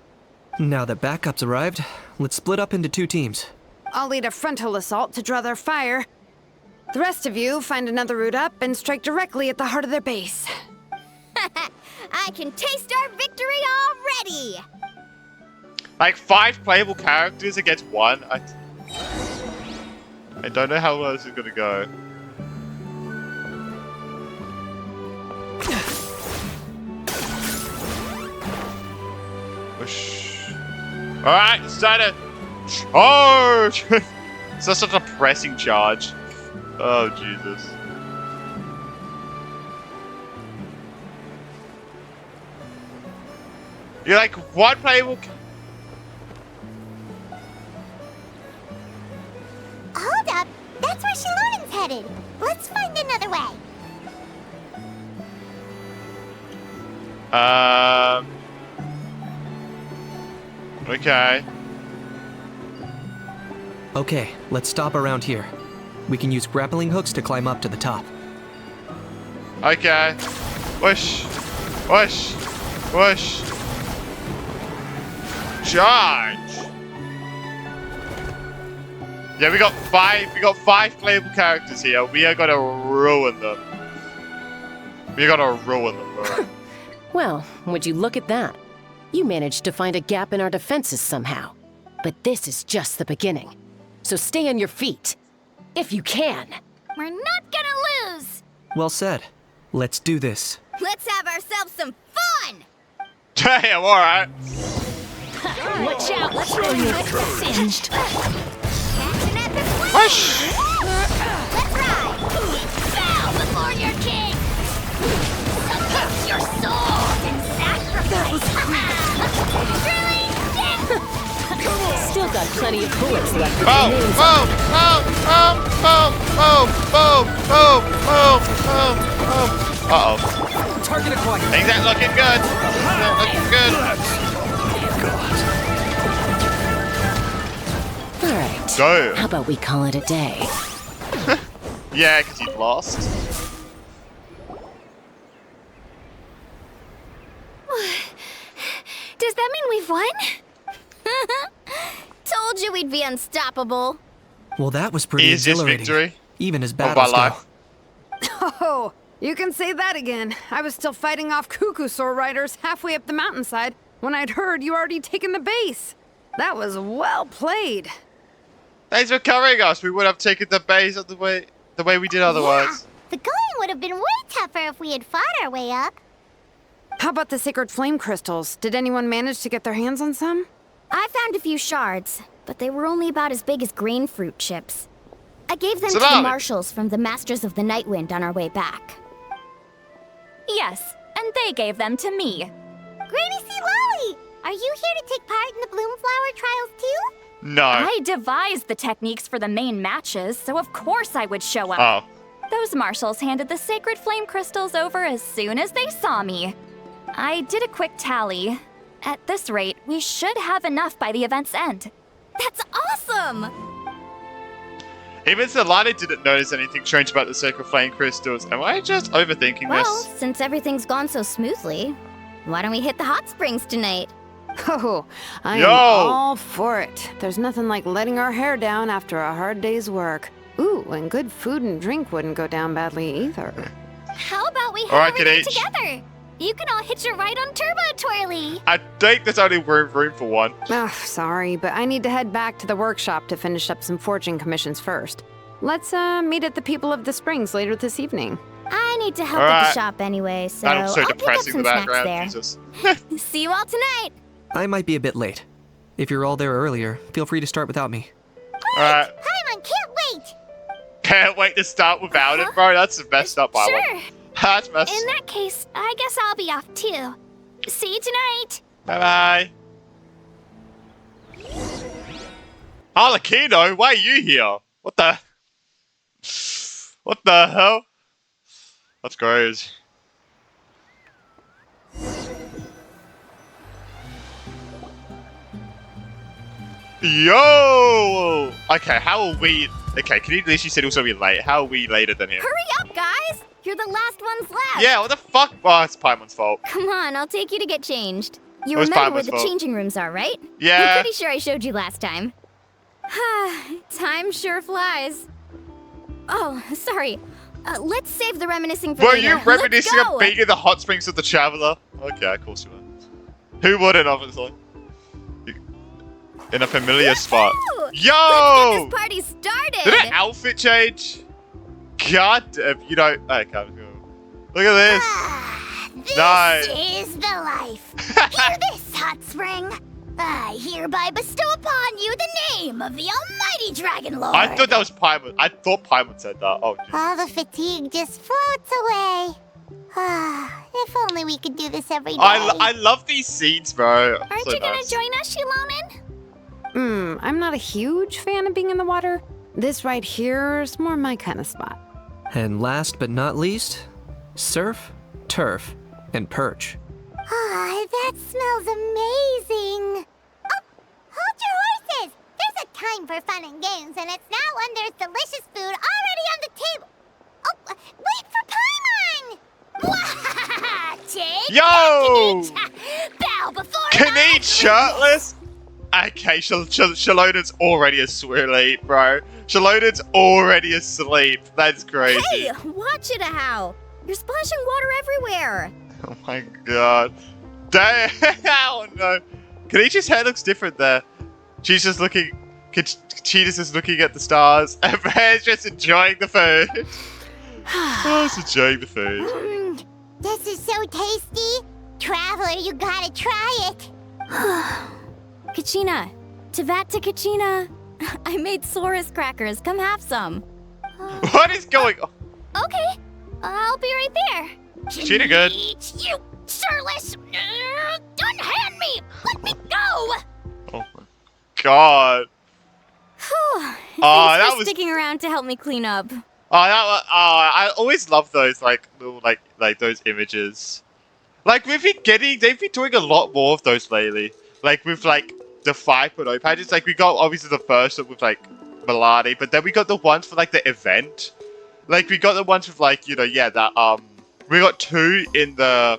Now that backup's arrived, let's split up into 2 teams. I'll lead a frontal assault to draw their fire. The rest of you find another route up and strike directly at the heart of their base. I can taste our victory already! Like 5 playable characters against 1. I don't know how well this is gonna go. Alright, it's time to charge! It's not such a pressing charge. Oh, Jesus. You're like, one playable... Hold up! That's where Shilonen's headed! Let's find another way! Okay. Okay, let's stop around here. We can use grappling hooks to climb up to the top. Okay. Whoosh. Whoosh. Whoosh. Charge! Yeah, we got 5 playable characters here. We are gonna ruin them. We're gonna ruin them, bro. Well, would you look at that? You managed to find a gap in our defenses somehow. But this is just the beginning. So stay on your feet. If you can. We're not gonna lose! Well said. Let's do this. Let's have ourselves some fun! Damn, alright. Watch out! Let's roll your singed. Action at the flame! Whoosh! Let's ride! Bow before your king! Submit your soul and sacrifice! Really? Still got plenty of bullets left. with Boom! your names Boom! Boom! Boom! Boom! Boom! Boom! Boom! Boom! Boom! Uh-oh. Target acquired. Things ain't looking good. Things ain't looking good. All right. Go. How about we call it a day? Yeah, because you lost. Does that mean we've won? Told you we'd be unstoppable. Well, that was pretty Easiest exhilarating. victory Even as of my battles go. life. Oh, you can say that again. I was still fighting off Cuckoosaur riders halfway up the mountainside when I'd heard you already taken the base. That was well played. Thanks for covering us. We would have taken the base of the way we did otherwise. The going would have been way tougher if we had fought our way up. How about the sacred flame crystals? Did anyone manage to get their hands on some? I found a few shards, but they were only about as big as green fruit chips. I gave them to Salami. the marshals from the Masters of the Night Wind on our way back. Yes, and they gave them to me. Granny C. Lolly! Are you here to take part in the Bloomflower trials too? No. I devised the techniques for the main matches, so of course I would show up. Oh. Those marshals handed the sacred flame crystals over as soon as they saw me. I did a quick tally. At this rate, we should have enough by the event's end. That's awesome! Even Solani didn't notice anything strange about the sacred flame crystals. Am I just overthinking Well, this? since everything's gone so smoothly, why don't we hit the hot springs tonight? Oh, I Yo! am all for it. There's nothing like letting our hair down after a hard day's work. Ooh, and good food and drink wouldn't go down badly either. How about we All right, have everything Kid H. together? You can all hitch a ride on Turbo Twirly. I think there's only room for one. Oh, sorry, but I need to head back to the workshop to finish up some forging commissions first. Let's meet at the People of the Springs later this evening. I need to help All at right. the shop anyway, so That was so I'll pick up depressing in some the snacks background. there. Jesus. See you all tonight! I might be a bit late. If you're all there earlier, feel free to start without me. Alright. Paimon, can't wait! Can't wait to start without it, bro. That's messed up, Paimon. Sure. That's messed In that case, I guess I'll be off too. See you tonight. Bye-bye. Harlequino, why are you here? What the hell? That's gross. Yo! Okay, how are we... Okay, can you at least you said also be late. How are we later than him? Hurry up, guys! You're the last ones left! Yeah, what the fuck? Oh, it's Paimon's fault. Come on, I'll take you to get changed. You It was remember where Paimon's the fault. changing rooms are, right? Yeah. I'm pretty sure I showed you last time. Time sure flies. Oh, sorry. Let's save the reminiscing for Were later. you Let's reminiscing go. of being in the hot springs of the Traveler? Okay, of course you were. Who wouldn't, obviously? In a familiar spot. Yo! Let's get this party started! Did her outfit change? God damn, you know... Okay, cool. Look at this. This Nice. is the life. Hear this, hot spring. I hereby bestow upon you the name of the almighty Dragon Lord. I thought that was Paimon. I thought Paimon said that. Oh, geez. All the fatigue just floats away. If only we could do this every day. I love these scenes, bro. Aren't So you gonna nice. join us, Shilonen? I'm not a huge fan of being in the water. This right here is more my kind of spot. And last but not least, surf, turf, and perch. That smells amazing. Oh, hold your horses. There's a time for fun and games, and it's now when there's delicious food already on the table. Oh, wait for Paimon! Take Yo! bow before Canede shirtless? Okay, Shalonen's already asleep, bro. Shalonen's already asleep. That's crazy. Hey, watch it, how? You're splashing water everywhere. Oh my god. Damn! Oh no. Kanisha's hair looks different there. She's just looking... Cheetah's just looking at the stars. And Bear's just enjoying the food. Oh, just enjoying the food. This is so tasty. Traveler, you gotta try it. Kachina, Tevat to Kachina. I made Saurus crackers. Come have some. What is going on? Okay, I'll be right there. Cheetah good. You, sirless! Unhand me! Let me go! Oh my god. Thanks that for was... sticking around to help me clean up. I always love those like little like those images. Like they've been doing a lot more of those lately. Like with like the 5.0 pages. Like we got obviously the first one with like Milani, but then we got the ones for like the event. Like we got the ones with like, you know, yeah, that we got 2 in the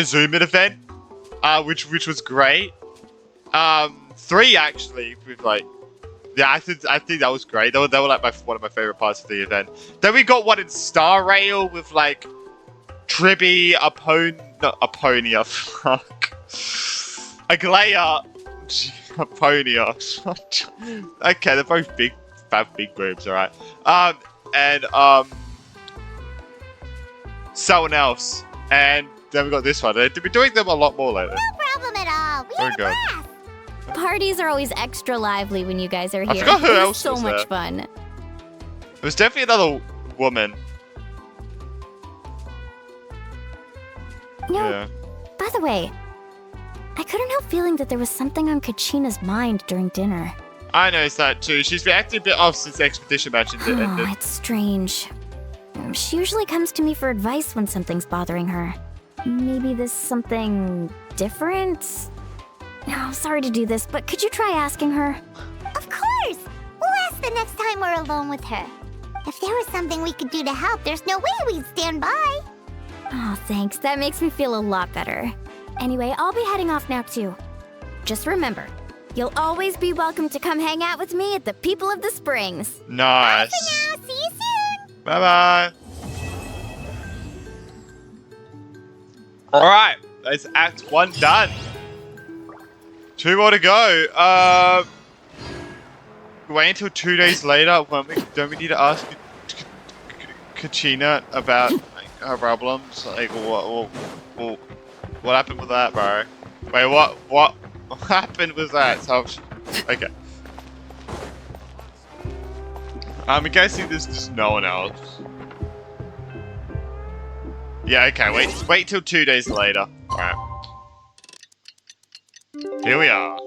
Zoom In event, which was great. 3 actually with like, yeah, I think that was great. They were like one of my favorite parts of the event. Then we got one in Star Rail with like Tribby, Aponia, fuck, Aglaya, Aponia. Okay, they're both big groups, alright. And someone else, and then we got this one. They've been doing them a lot more lately. No problem at all. We Very had a good. blast. Parties are always extra lively when you guys are here. I forgot who It was else so was much there. fun. It was definitely another woman. No, Yeah. by the way, I couldn't help feeling that there was something on Kachina's mind during dinner. I noticed that too. She's been acting a bit off since the expedition match ended. Oh, it's strange. She usually comes to me for advice when something's bothering her. Maybe this something different? No, sorry to do this, but could you try asking her? Of course. We'll ask the next time we're alone with her. If there was something we could do to help, there's no way we'd stand by. Oh, thanks. That makes me feel a lot better. Anyway, I'll be heading off now too. Just remember, you'll always be welcome to come hang out with me at the People of the Springs. Nice. See you soon. Bye bye. Alright, that's Act 1 done. 2 more to go. Wait until 2 days later when don't we need to ask Kachina about like, her problems? Like what happened with that, bro? Wait, what happened with that? So, okay. I'm guessing there's just no one else. Yeah, okay, wait till 2 days later. Alright. Here we are.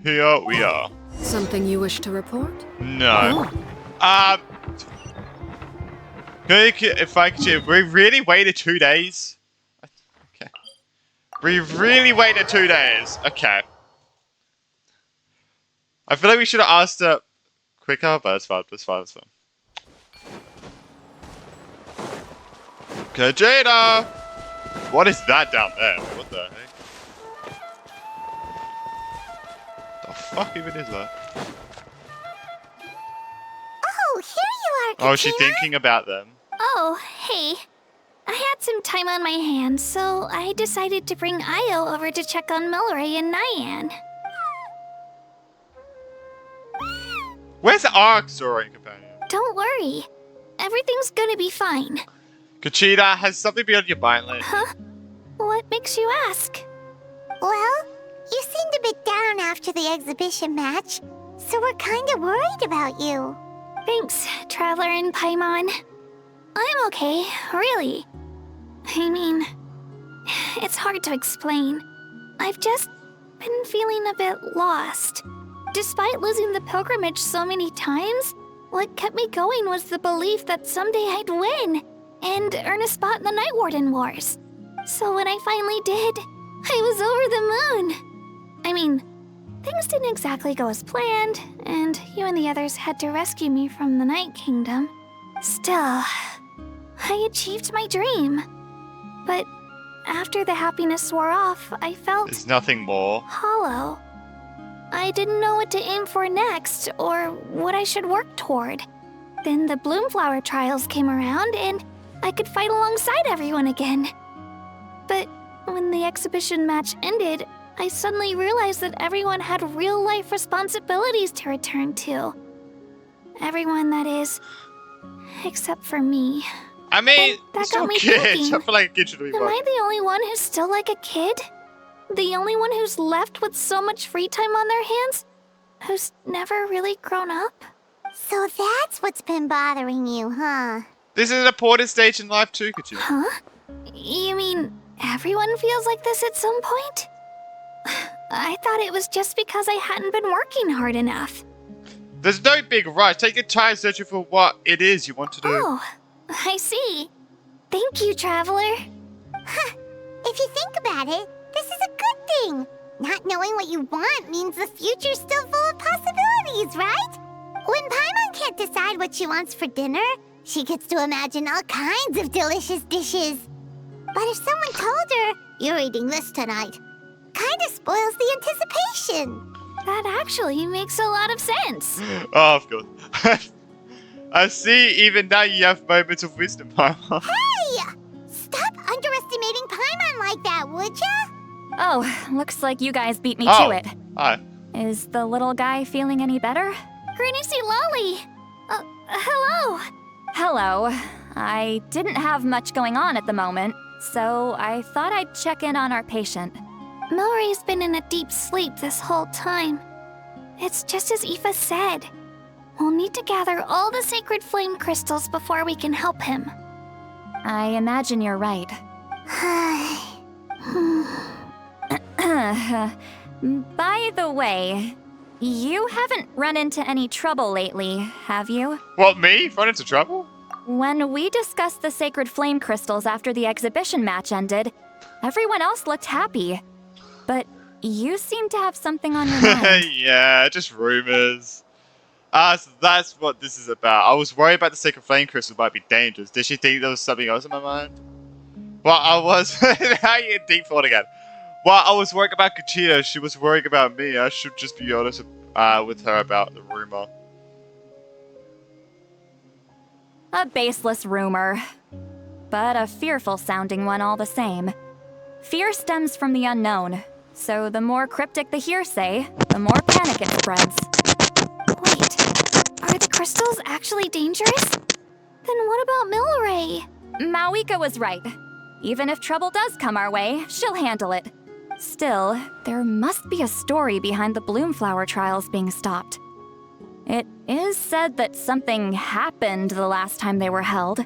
Here we are. Something you wish to report? No. If I could, we really waited 2 days? Okay. We really waited 2 days. Okay. I feel like we should have asked her quicker, but it's fine, it's fine, it's fine. Kajada! What is that down there? What the heck? The fuck even is that? Oh, here you are, Oh, is she thinking about them? Oh, hey. I had some time on my hands, so I decided to bring Io over to check on Milray and Nyan. Where's our Saurian companion? Don't worry. Everything's gonna be fine. Kachida, has something been on your mind lately? Huh? What makes you ask? Well, you seemed a bit down after the exhibition match, so we're kinda worried about you. Thanks, Traveler and Paimon. I'm okay, really. I mean, it's hard to explain. I've just been feeling a bit lost. Despite losing the pilgrimage so many times, what kept me going was the belief that someday I'd win and earn a spot in the Night Warden Wars. So when I finally did, I was over the moon. I mean, things didn't exactly go as planned, and you and the others had to rescue me from the Night Kingdom. Still, I achieved my dream. But after the happiness wore off, I felt There's nothing more. hollow. I didn't know what to aim for next, or what I should work toward. Then the Bloomflower trials came around, and I could fight alongside everyone again. But when the exhibition match ended, I suddenly realized that everyone had real-life responsibilities to return to. Everyone, that is, except for me. I mean, That still got me kids. thinking. I feel like a kid should be Am I the only one who's still like a kid? The only one who's left with so much free time on their hands? Who's never really grown up? So that's what's been bothering you, huh? This is an important stage in life too, Kachida. Huh? You mean everyone feels like this at some point? I thought it was just because I hadn't been working hard enough. There's no big rush. Take your time searching for what it is you want to do. Oh, I see. Thank you, Traveler. Huh. If you think about it, this is a good thing. Not knowing what you want means the future's still full of possibilities, right? When Paimon can't decide what she wants for dinner, she gets to imagine all kinds of delicious dishes. But if someone told her, you're eating this tonight, kinda spoils the anticipation. That actually makes a lot of sense. Oh, of course. I see, even now you have moments of wisdom, Paimon. Hey! Stop underestimating Paimon like that, would ya? Oh, looks like you guys beat me Oh, to it. Hi. Is the little guy feeling any better? Granny Lolly! Hello! Hello. I didn't have much going on at the moment, so I thought I'd check in on our patient. Milray's been in a deep sleep this whole time. It's just as Aoife said. We'll need to gather all the sacred flame crystals before we can help him. I imagine you're right. By the way, you haven't run into any trouble lately, have you? What, me? Run into trouble? When we discussed the sacred flame crystals after the exhibition match ended, everyone else looked happy. But you seem to have something on your mind. Yeah, just rumors. So that's what this is about. I was worried about the sacred flame crystal might be dangerous. Did she think there was something else in my mind? Well, I was... Now you get deep thought again. Well, I was worried about Kachida. She was worrying about me. I should just be honest with her about the rumor. A baseless rumor, but a fearful-sounding one all the same. Fear stems from the unknown, so the more cryptic the hearsay, the more panic it spreads. Wait, are the crystals actually dangerous? Then what about Milray? Mawika was right. Even if trouble does come our way, she'll handle it. Still, there must be a story behind the Bloomflower trials being stopped. It is said that something happened the last time they were held.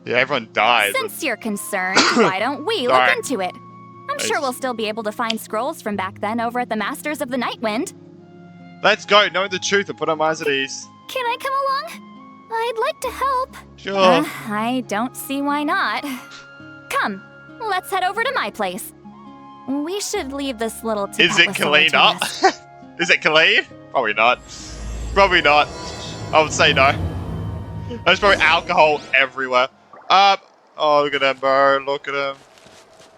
Yeah, everyone died. Since you're concerned, why don't we look Sorry. into it? I'm sure we'll still be able to find scrolls from back then over at the Masters of the Nightwind. Let's go, know the truth and put our minds at ease. Can I come along? I'd like to help. Sure. I don't see why not. Come, let's head over to my place. We should leave this little Is it clean up? Is it clean? Probably not. Probably not. I would say no. There's probably alcohol everywhere. Oh, look at him, bro. Look at him.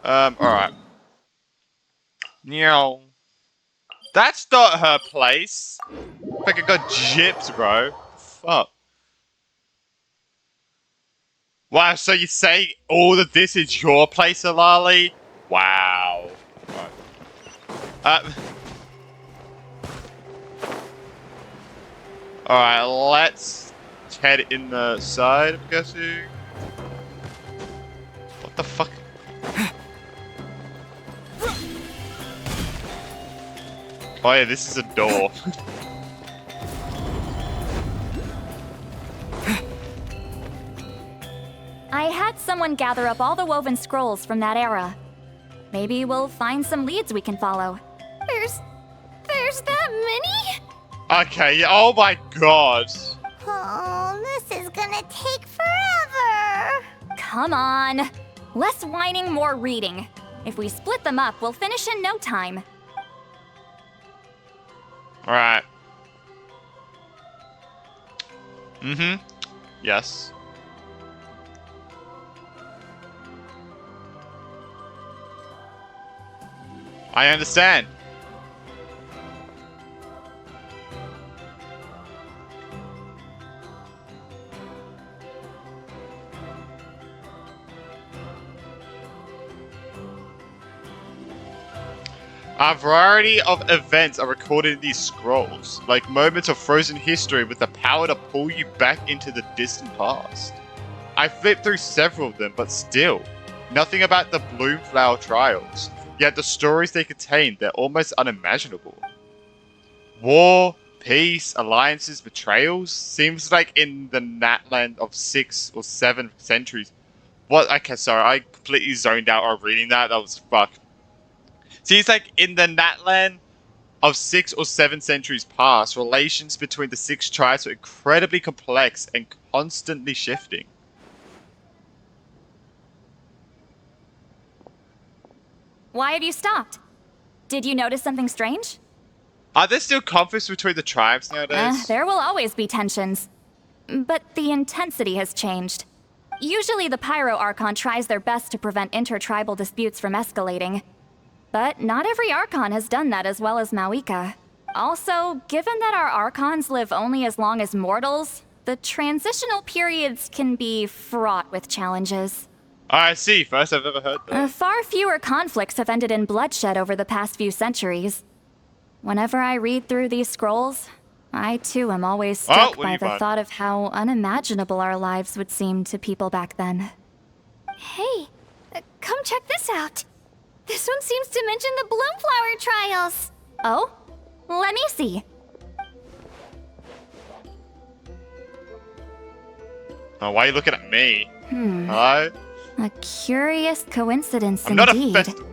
Alright. Meow. That's not her place. Like I got gypped, bro. Fuck. Wow, so you say all of this is your place, Alali? Wow. Alright, let's head in the side, I'm guessing. What the fuck? Oh yeah, this is a door. I had someone gather up all the woven scrolls from that era. Maybe we'll find some leads we can follow. There's that many? Okay, yeah, oh my god. Oh, this is gonna take forever. Come on. Less whining, more reading. If we split them up, we'll finish in no time. Alright. Mm-hmm. Yes. I understand. A variety of events are recorded in these scrolls, like moments of frozen history with the power to pull you back into the distant past. I flipped through several of them, but still, nothing about the Bloomflower trials, yet the stories they contain, they're almost unimaginable. War, peace, alliances, betrayals, seems like in the Natland of 6 or 7 centuries. What? Okay, sorry, I completely zoned out while reading that, that was fuck. See, it's like in the Natland of 6 or 7 centuries past, relations between the 6 tribes were incredibly complex and constantly shifting. Why have you stopped? Did you notice something strange? Are there still conflicts between the tribes nowadays? There will always be tensions. But the intensity has changed. Usually the Pyro Archon tries their best to prevent intertribal disputes from escalating. But not every Archon has done that as well as Mawika. Also, given that our Archons live only as long as mortals, the transitional periods can be fraught with challenges. I see, first I've ever heard that. Far fewer conflicts have ended in bloodshed over the past few centuries. Whenever I read through these scrolls, I too am always struck by the thought of how unimaginable our lives would seem to people back then. Hey, come check this out. This one seems to mention the Bloomflower trials. Oh? Let me see. Oh, why are you looking at me? Hello? A curious coincidence I'm not indeed. offended.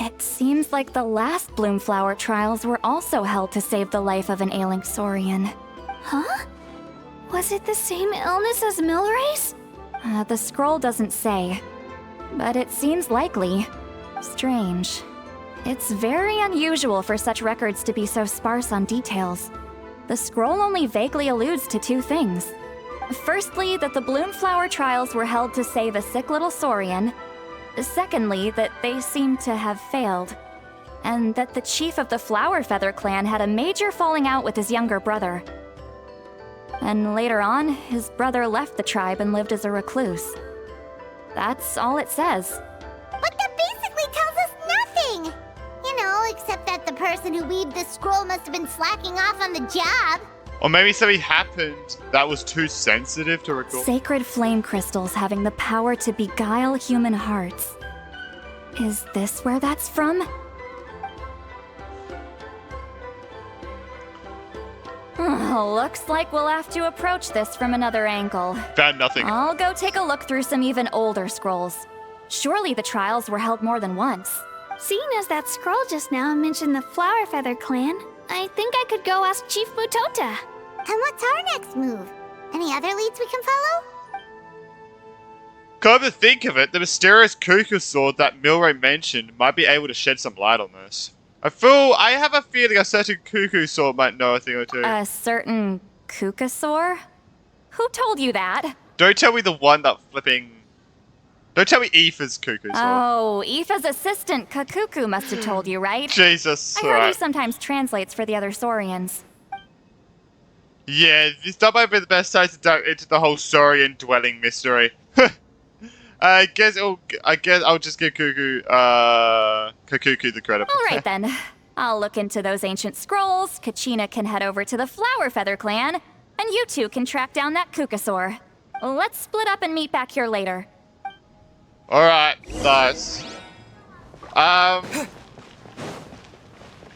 It seems like the last Bloomflower trials were also held to save the life of an ailing Saurian. Huh? Was it the same illness as Milray's? The scroll doesn't say, but it seems likely. Strange. It's very unusual for such records to be so sparse on details. The scroll only vaguely alludes to 2 things. Firstly, that the Bloomflower trials were held to save a sick little Saurian. Secondly, that they seem to have failed. And that the chief of the Flower Feather clan had a major falling out with his younger brother. And later on, his brother left the tribe and lived as a recluse. That's all it says. But that basically tells us nothing! You know, except that the person who weaved this scroll must have been slacking off on the job. Or maybe something happened that was too sensitive to record. Sacred flame crystals having the power to beguile human hearts. Is this where that's from? Looks like we'll have to approach this from another angle. Found nothing. I'll go take a look through some even older scrolls. Surely the trials were held more than once. Seeing as that scroll just now mentioned the Flower Feather clan, I think I could go ask Chief Mutota. And what's our next move? Any other leads we can follow? Come to think of it, the mysterious cuckoo sword that Milray mentioned might be able to shed some light on this. I have a feeling a certain cuckoo sword might know a thing or two. A certain Kukasaur? Who told you that? Don't tell me the one that flipping... Don't tell me Aoife's cuckoo sword. Oh, Aoife's assistant, Kakuku, must have told you, right? Jesus, I heard he sometimes translates for the other Saurians. Yeah, that might be the best time to dive into the whole Saurian dwelling mystery. I guess I'll just give Kakuku the credit. All right then. I'll look into those ancient scrolls. Kachina can head over to the Flower Feather clan, and you two can track down that Kukasaur. Let's split up and meet back here later. All right, nice.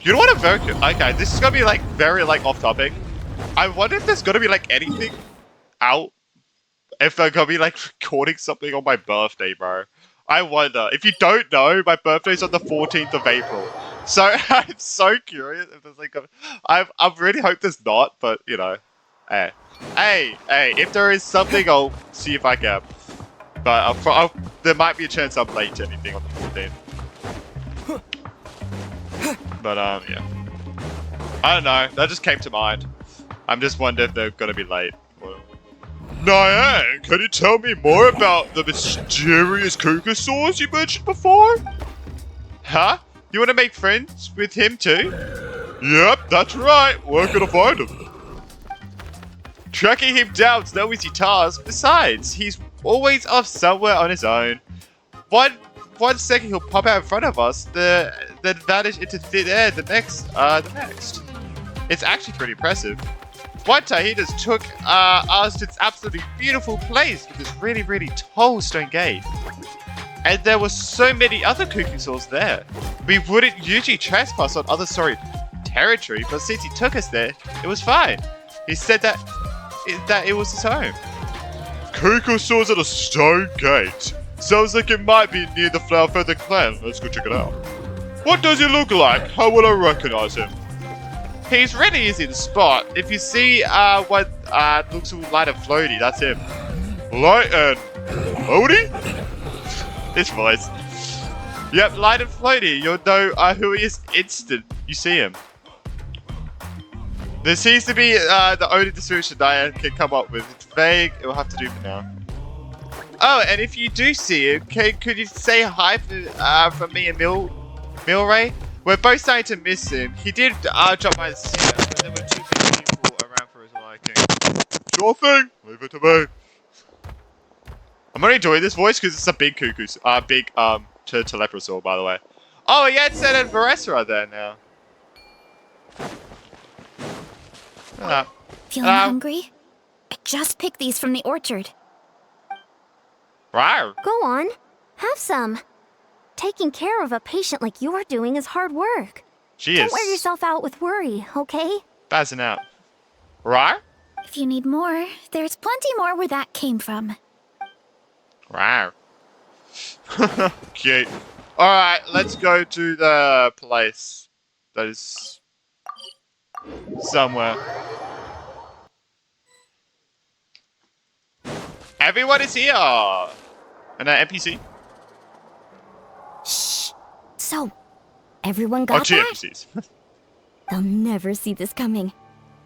You know what I'm very okay. This is gonna be like very like off topic. I wonder if there's gonna be like anything out. If they're gonna be like recording something on my birthday, bro. I wonder. If you don't know, my birthday's on the 14th of April. So I'm so curious if there's like I really hope there's not, but you know. Hey, if there is something, I'll see if I can. But there might be a chance I'm late to anything on the 14th. But yeah. I don't know. That just came to mind. I'm just wondering if they're gonna be late. Nyan, can you tell me more about the mysterious Kukasaurs you mentioned before? Huh? You want to make friends with him too? Yep, that's right. We're gonna find him. Tracking him down's no easy task. Besides, he's always off somewhere on his own. One second he'll pop out in front of us, then vanish into thin air the next. It's actually pretty impressive. One time he just took us to this absolutely beautiful place with this really, really tall stone gate. And there were so many other Kukusaurs there. We wouldn't usually trespass on other Saurian territory, but since he took us there, it was fine. He said that it was his home. Kukusaurs at a stone gate. Sounds like it might be near the Flower Feather clan. Let's go check it out. What does he look like? How will I recognize him? He's really easy to spot. If you see what looks light and floaty, that's him. Light and floaty? This voice. Yep, light and floaty. You'll know who he is instant you see him. There seems to be the only description Diane can come up with. It's vague. It will have to do for now. Oh, and if you do see him, could you say hi from me and Milray? We're both starting to miss him. He did drop by the scene, but there were too many people around for his liking. Sure thing. Leave it to me. I'm only enjoying this voice because it's a big Teleprosaur, by the way. Oh, yeah, it's Ed and Varessa are there now. Feeling hungry? I just picked these from the orchard. Wow. Go on, have some. Taking care of a patient like you're doing is hard work. Don't wear yourself out with worry, okay? Spazzing out. Right? If you need more, there's plenty more where that came from. Wow. Cute. Alright, let's go to the place that is somewhere. Everyone is here! And an NPC? Shh. So, everyone got that? NPCs. They'll never see this coming.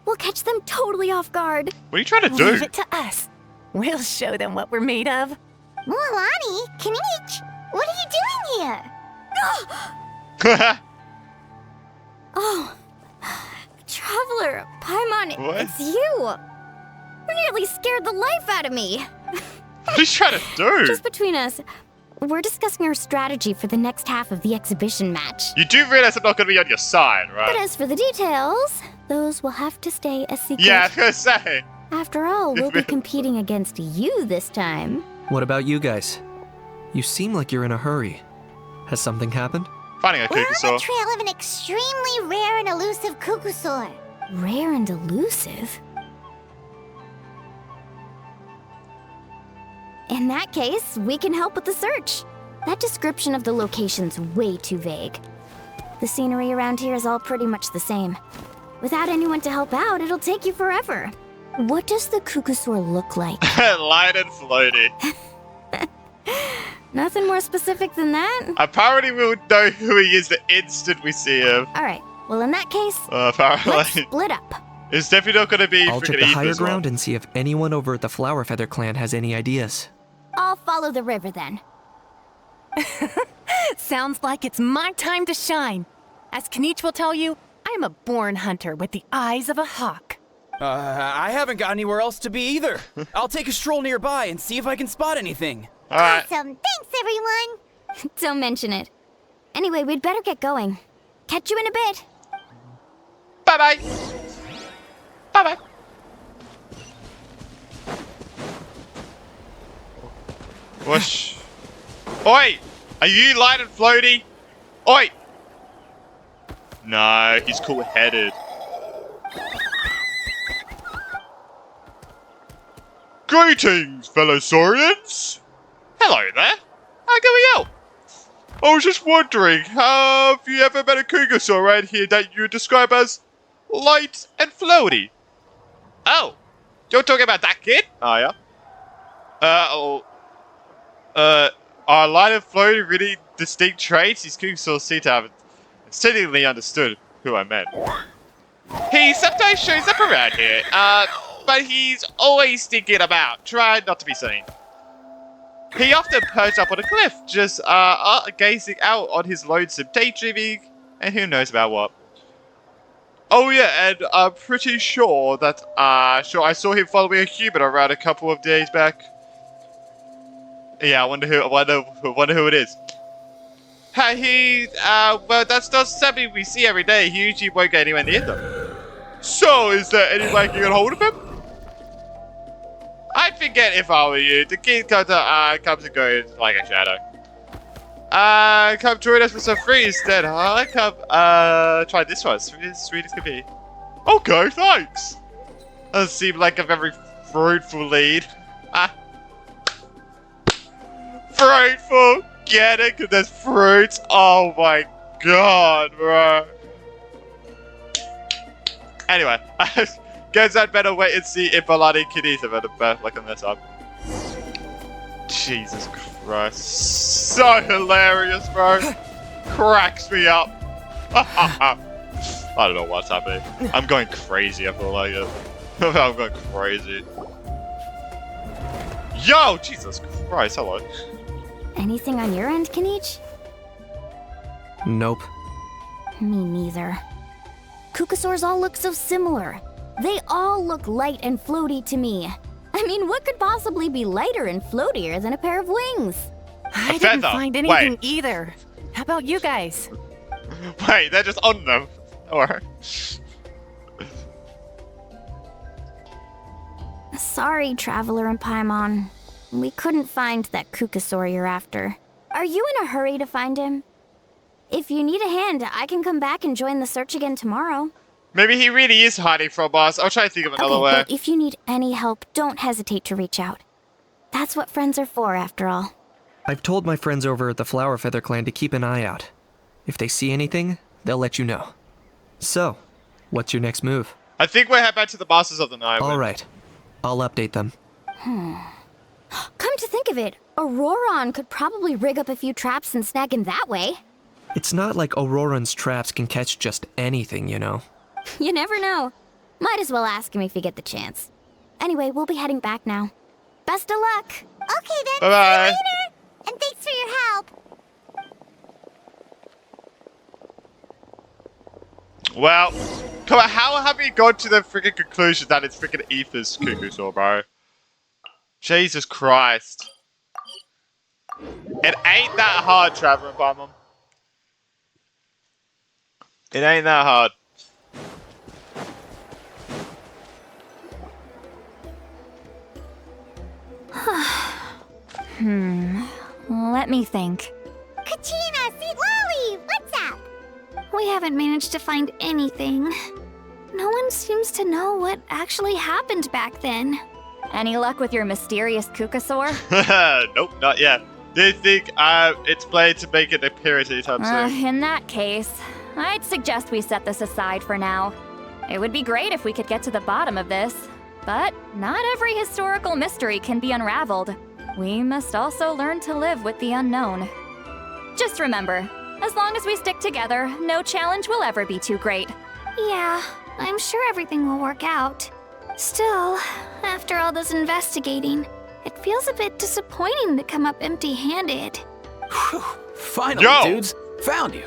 We'll catch them totally off guard. What are you trying to do? Leave it to us. We'll show them what we're made of. Mualani, Kanich, what are you doing here? Oh, Traveler, Paimon, What? it's you. You nearly scared the life out of me. What are you trying to do? Just between us, we're discussing our strategy for the next half of the exhibition match. You do realize I'm not going to be on your side, right? But as for the details, those will have to stay a secret. Yeah, I was going to say. After all, we'll be competing against you this time. What about you guys? You seem like you're in a hurry. Has something happened? Finding a We're on Kukusaur. the trail of an extremely rare and elusive Kukusaur. Rare and elusive? In that case, we can help with the search. That description of the location's way too vague. The scenery around here is all pretty much the same. Without anyone to help out, it'll take you forever. What does the Kukusaur look like? Light and floaty. Nothing more specific than that? Apparently we'll know who he is the instant we see him. Alright, well in that case, apparently. let's split up. It's definitely not going to be I'll check the higher ground and see if anyone over at the Flower Feather clan has any ideas. I'll follow the river then. Sounds like it's my time to shine. As Knight will tell you, I'm a born hunter with the eyes of a hawk. I haven't got anywhere else to be either. I'll take a stroll nearby and see if I can spot anything. Alright. Awesome. Thanks, everyone. Don't mention it. Anyway, we'd better get going. Catch you in a bit. Bye-bye. Bye-bye. Whoosh. Oi! Are you light and floaty? Oi! No, he's cool-headed. Greetings, fellow Saurians! Hello there. How can we help? I was just wondering, have you ever met a Kukusaur around here that you would describe as light and floaty? Oh, you're talking about that kid? Oh, yeah. Are light and floaty really distinct traits? These Kukusaurs seem to have steadily understood who I meant. He sometimes shows up around here, but he's always sneaking about, trying not to be seen. He often perched up on a cliff, just gazing out on his lonesome, daydreaming, and who knows about what. Oh yeah, and I'm pretty sure that I saw him following a human around a couple of days back. Yeah, I wonder who it is. Well, that's not something we see every day. He usually won't get anywhere near them. So, is there any way you can get hold of him? I'd forget if I were you. The kid comes and goes like a shadow. Come join us for some free instead, huh? Come, try this one. Sweet as can be. Okay, thanks. Doesn't seem like a very fruitful lead. Fruitful? Get it? Because there's fruits? Oh my god, bro. Anyway, guess I'd better wait and see if Alani Kitties have had a birth like on this up. Jesus Christ. So hilarious, bro. Cracks me up. I don't know what's happening. I'm going crazy, I feel like it. I'm going crazy. Yo, Jesus Christ, hello. Anything on your end, Knight? Nope. Me neither. Kukusaurs all look so similar. They all look light and floaty to me. I mean, what could possibly be lighter and floatier than a pair of wings? I didn't find anything either. How about you guys? Wait, they're just on them. Or... Sorry, Traveler and Paimon. We couldn't find that Kukusaur you're after. Are you in a hurry to find him? If you need a hand, I can come back and join the search again tomorrow. Maybe he really is hiding from us. I'll try to think of another way. But if you need any help, don't hesitate to reach out. That's what friends are for, after all. I've told my friends over at the Flower Feather clan to keep an eye out. If they see anything, they'll let you know. So, what's your next move? I think we'll head back to the Masters of the Night. Alright, I'll update them. Come to think of it, Auroron could probably rig up a few traps and snag him that way. It's not like Auroran's traps can catch just anything, you know. You never know. Might as well ask him if you get the chance. Anyway, we'll be heading back now. Best of luck! Okay then, Bye-bye. see you later! And thanks for your help! Well, come on, how have we got to the freaking conclusion that it's freaking Aether's Kukusaur, bro? Jesus Christ. It ain't that hard, Traveler and Paimon. It ain't that hard. Let me think. Kachina, Sweet Lolly, what's up? We haven't managed to find anything. no one seems to know what actually happened back then. Any luck with your mysterious Kukasaur? Nope, not yet. Do you think it's planned to make an appearance anytime soon? In that case, I'd suggest we set this aside for now. It would be great if we could get to the bottom of this, but not every historical mystery can be unraveled. We must also learn to live with the unknown. Just remember, as long as we stick together, no challenge will ever be too great. Yeah, I'm sure everything will work out. Still, after all this investigating, it feels a bit disappointing to come up empty-handed. Finally, dudes. Found you.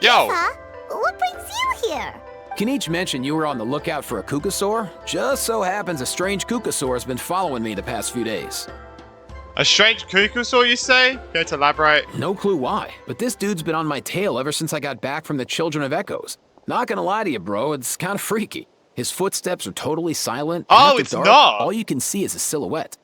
Yo! Huh? What brings you here? Kenichi mentioned you were on the lookout for a Kukasaur. Just so happens a strange Kukasaur has been following me the past few days. A strange Kukasaur, you say? Care to elaborate? No clue why, but this dude's been on my tail ever since I got back from the Children of Echoes. Not gonna lie to you, bro, it's kind of freaky. His footsteps are totally silent. Oh, and it's dark, not. All you can see is a silhouette.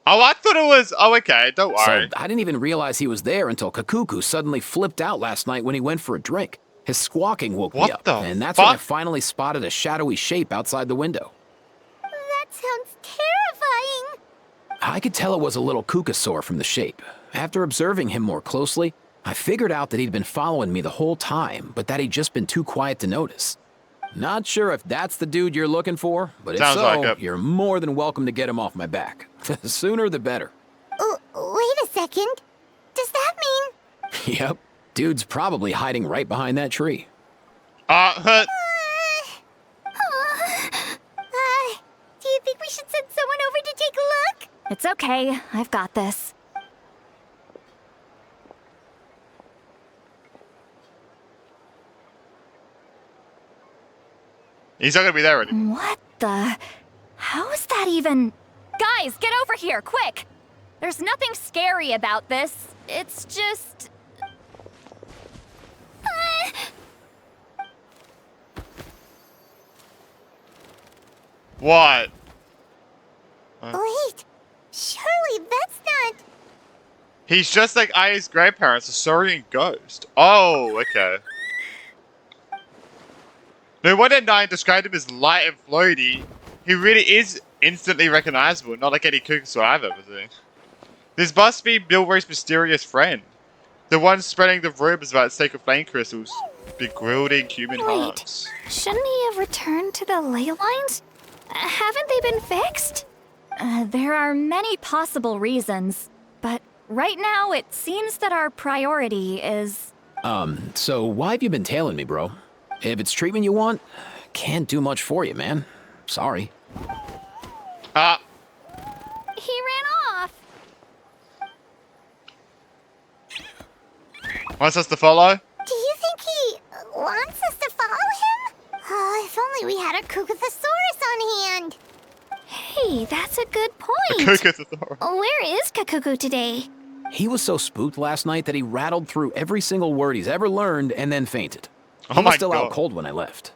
Oh, I thought it was. Oh, okay, don't worry. So I didn't even realize he was there until Kakuku suddenly flipped out last night when he went for a drink. His squawking woke me up, and that's when I finally spotted a shadowy shape outside the window. That sounds terrifying. I could tell it was a little Kukasaur from the shape. After observing him more closely, I figured out that he'd been following me the whole time, but that he'd just been too quiet to notice. Not sure if that's the dude you're looking for, but if so, you're more than welcome to get him off my back. The sooner the better. Wait a second. Does that mean... Yep. Dude's probably hiding right behind that tree. Do you think we should send someone over to take a look? It's okay, I've got this. He's not gonna be there anymore. What the? How is that even? Guys, get over here, quick! There's nothing scary about this. It's just... What? Wait, surely that's not... He's just like Aya's grandparents, a Saurian ghost. Oh, okay. No wonder Nine described him as light and floaty. He really is instantly recognizable, not like any Kukasaur I've ever seen. This must be Milray's mysterious friend. The one spreading the rumors about sacred flame crystals, bewildering human hearts. Shouldn't he have returned to the ley lines? Haven't they been fixed? There are many possible reasons, but right now it seems that our priority is... So why have you been tailing me, bro? If it's treatment you want, can't do much for you, man. Sorry. He ran off. Wants us to follow? Do you think he wants us to follow him? Oh, if only we had a Kukasaurus on hand. Hey, that's a good point. A Kukasaurus. Where is Kakuku today? He was so spooked last night that he rattled through every single word he's ever learned and then fainted. Oh He my was still God. out cold when I left.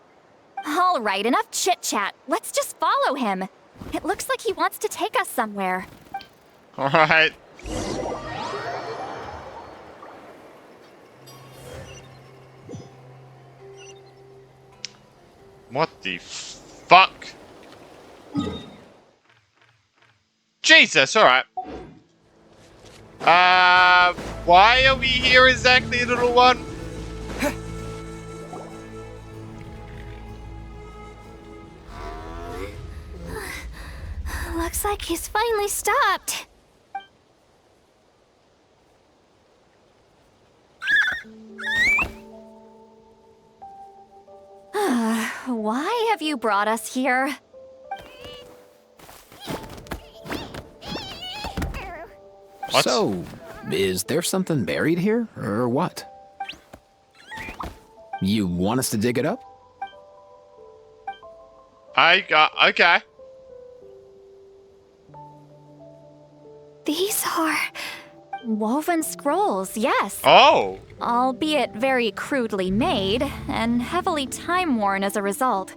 All right, enough chit-chat. Let's just follow him. It looks like he wants to take us somewhere. Alright. What the fuck? Jesus, alright. Why are we here exactly, little one? Looks like he's finally stopped. Why have you brought us here? What? So, is there something buried here, or what? You want us to dig it up? Okay. These are... Woven scrolls, yes. Oh! Albeit very crudely made, and heavily time-worn as a result.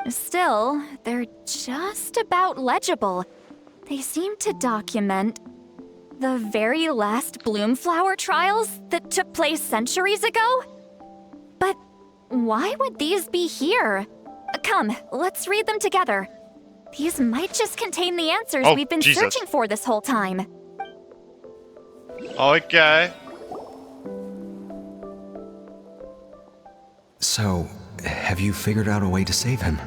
Still, they're just about legible. They seem to document the very last bloomflower trials that took place centuries ago. But Why would these be here? Come, let's read them together. These might just contain the answers we've been searching for this whole time. Okay. So, have you figured out a way to save him?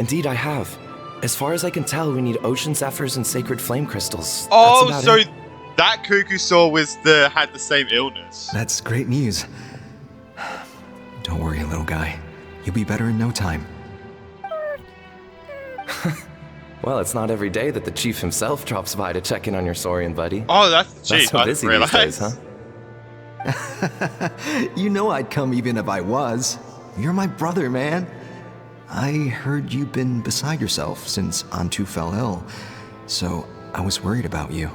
Indeed, I have. As far as I can tell, we need ocean zephyrs and sacred flame crystals. Oh, That's so about it. that cuckoo saw had the same illness. That's great news. Don't worry, little guy. You'll be better in no time. Well, it's not every day that the chief himself drops by to check in on your Saurian buddy. Oh, that's the chief. So I busy didn't these days, realize. huh? You know I'd come even if I was. You're my brother, man. I heard you've been beside yourself since Antu fell ill, so I was worried about you.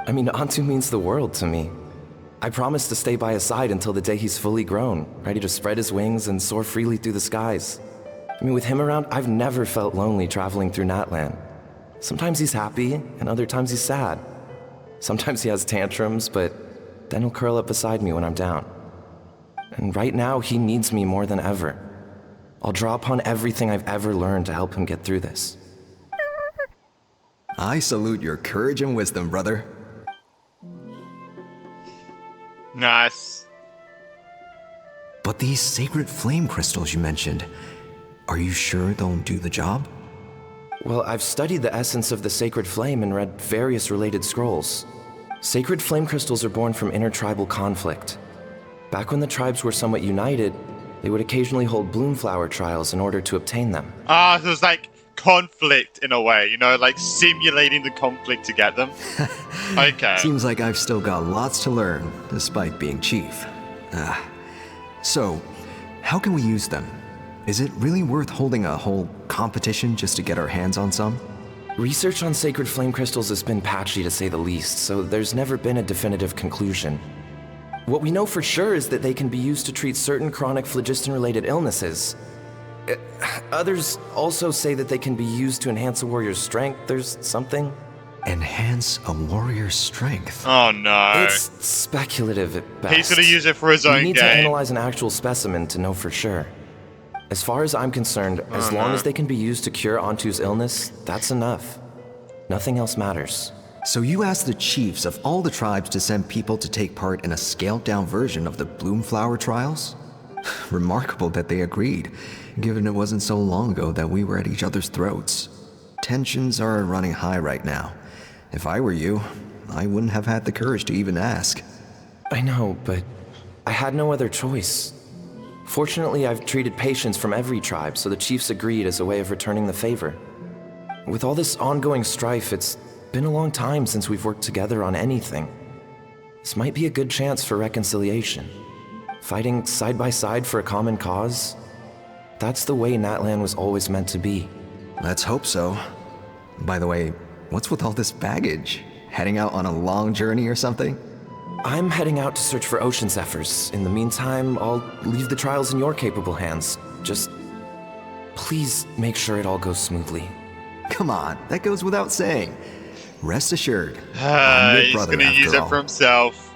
I mean, Antu means the world to me. I promised to stay by his side until the day he's fully grown, ready to spread his wings and soar freely through the skies. I mean, with him around, I've never felt lonely traveling through Natlan. Sometimes he's happy, and other times he's sad. Sometimes he has tantrums, but then he'll curl up beside me when I'm down. And right now, he needs me more than ever. I'll draw upon everything I've ever learned to help him get through this. I salute your courage and wisdom, brother. Nice. But these sacred flame crystals you mentioned, are you sure they'll do the job? Well, I've studied the essence of the sacred flame and read various related scrolls. Sacred flame crystals are born from intertribal conflict. Back when the tribes were somewhat united, they would occasionally hold bloomflower trials in order to obtain them. Ah, so it's like conflict in a way, you know, like simulating the conflict to get them. Okay. Seems like I've still got lots to learn, despite being chief. So, how can we use them? Is it really worth holding a whole competition just to get our hands on some? Research on sacred flame crystals has been patchy to say the least, so there's never been a definitive conclusion. What we know for sure is that they can be used to treat certain chronic phlogiston-related illnesses. Others also say that they can be used to enhance a warrior's strength. There's something. Enhance a warrior's strength? Oh no. It's speculative at best. He's gonna use it for his own We need game. to analyze an actual specimen to know for sure. As far as I'm concerned, as long as they can be used to cure Antu's illness, that's enough. Nothing else matters. So you asked the chiefs of all the tribes to send people to take part in a scaled-down version of the Bloomflower trials? Remarkable that they agreed, given it wasn't so long ago that we were at each other's throats. Tensions are running high right now. If I were you, I wouldn't have had the courage to even ask. I know, but I had no other choice. Fortunately, I've treated patients from every tribe, so the chiefs agreed as a way of returning the favor. With all this ongoing strife, it's been a long time since we've worked together on anything. This might be a good chance for reconciliation. Fighting side by side for a common cause? That's the way Natlan was always meant to be. Let's hope so. By the way, what's with all this baggage? Heading out on a long journey or something? I'm heading out to search for ocean zephyrs. In the meantime, I'll leave the trials in your capable hands. Just please make sure it all goes smoothly. Come on, that goes without saying. Rest assured, I'm your He's brother gonna use after it all. for himself.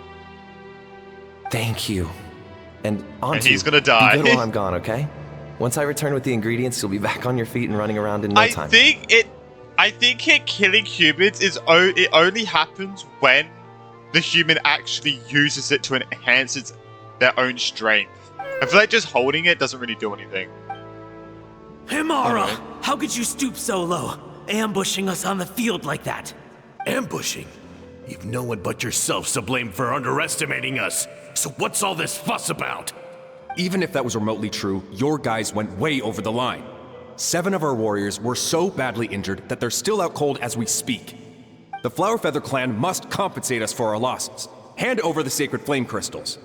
Thank you. And Antu, he's gonna die. Be good while I'm gone, okay? Once I return with the ingredients, you'll be back on your feet and running around in no time. I think it killing humans it only happens when the human actually uses it to enhance their own strength. I feel like just holding it doesn't really do anything. Himara, how could you stoop so low, ambushing us on the field like that? Ambushing? You've no one but yourself to blame for underestimating us. So what's all this fuss about? Even if that was remotely true, your guys went way over the line. 7 of our warriors were so badly injured that they're still out cold as we speak. The Flowerfeather clan must compensate us for our losses. Hand over the sacred flame crystals.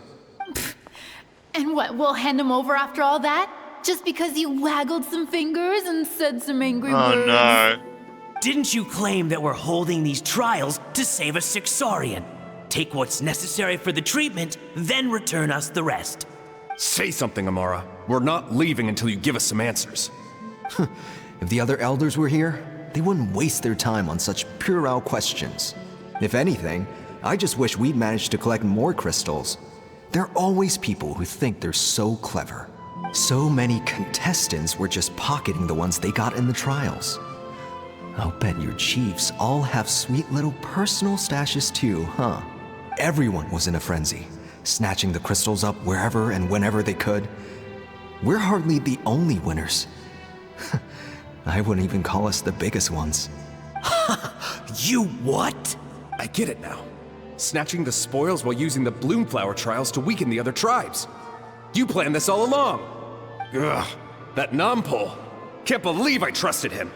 And what, we'll hand him over after all that? Just because you waggled some fingers and said some angry words? Oh no. Didn't you claim that we're holding these trials to save a sick Saurian? Take what's necessary for the treatment, then return us the rest. Say something, Amara. We're not leaving until you give us some answers. If the other elders were here, they wouldn't waste their time on such puerile questions. If anything, I just wish we'd managed to collect more crystals. There are always people who think they're so clever. So many contestants were just pocketing the ones they got in the trials. I'll bet your chiefs all have sweet little personal stashes too, huh? Everyone was in a frenzy, snatching the crystals up wherever and whenever they could. We're hardly the only winners. I wouldn't even call us the biggest ones. You what? I get it now. Snatching the spoils while using the Bloomflower trials to weaken the other tribes. You planned this all along. Ugh, that Nompole. Can't believe I trusted him.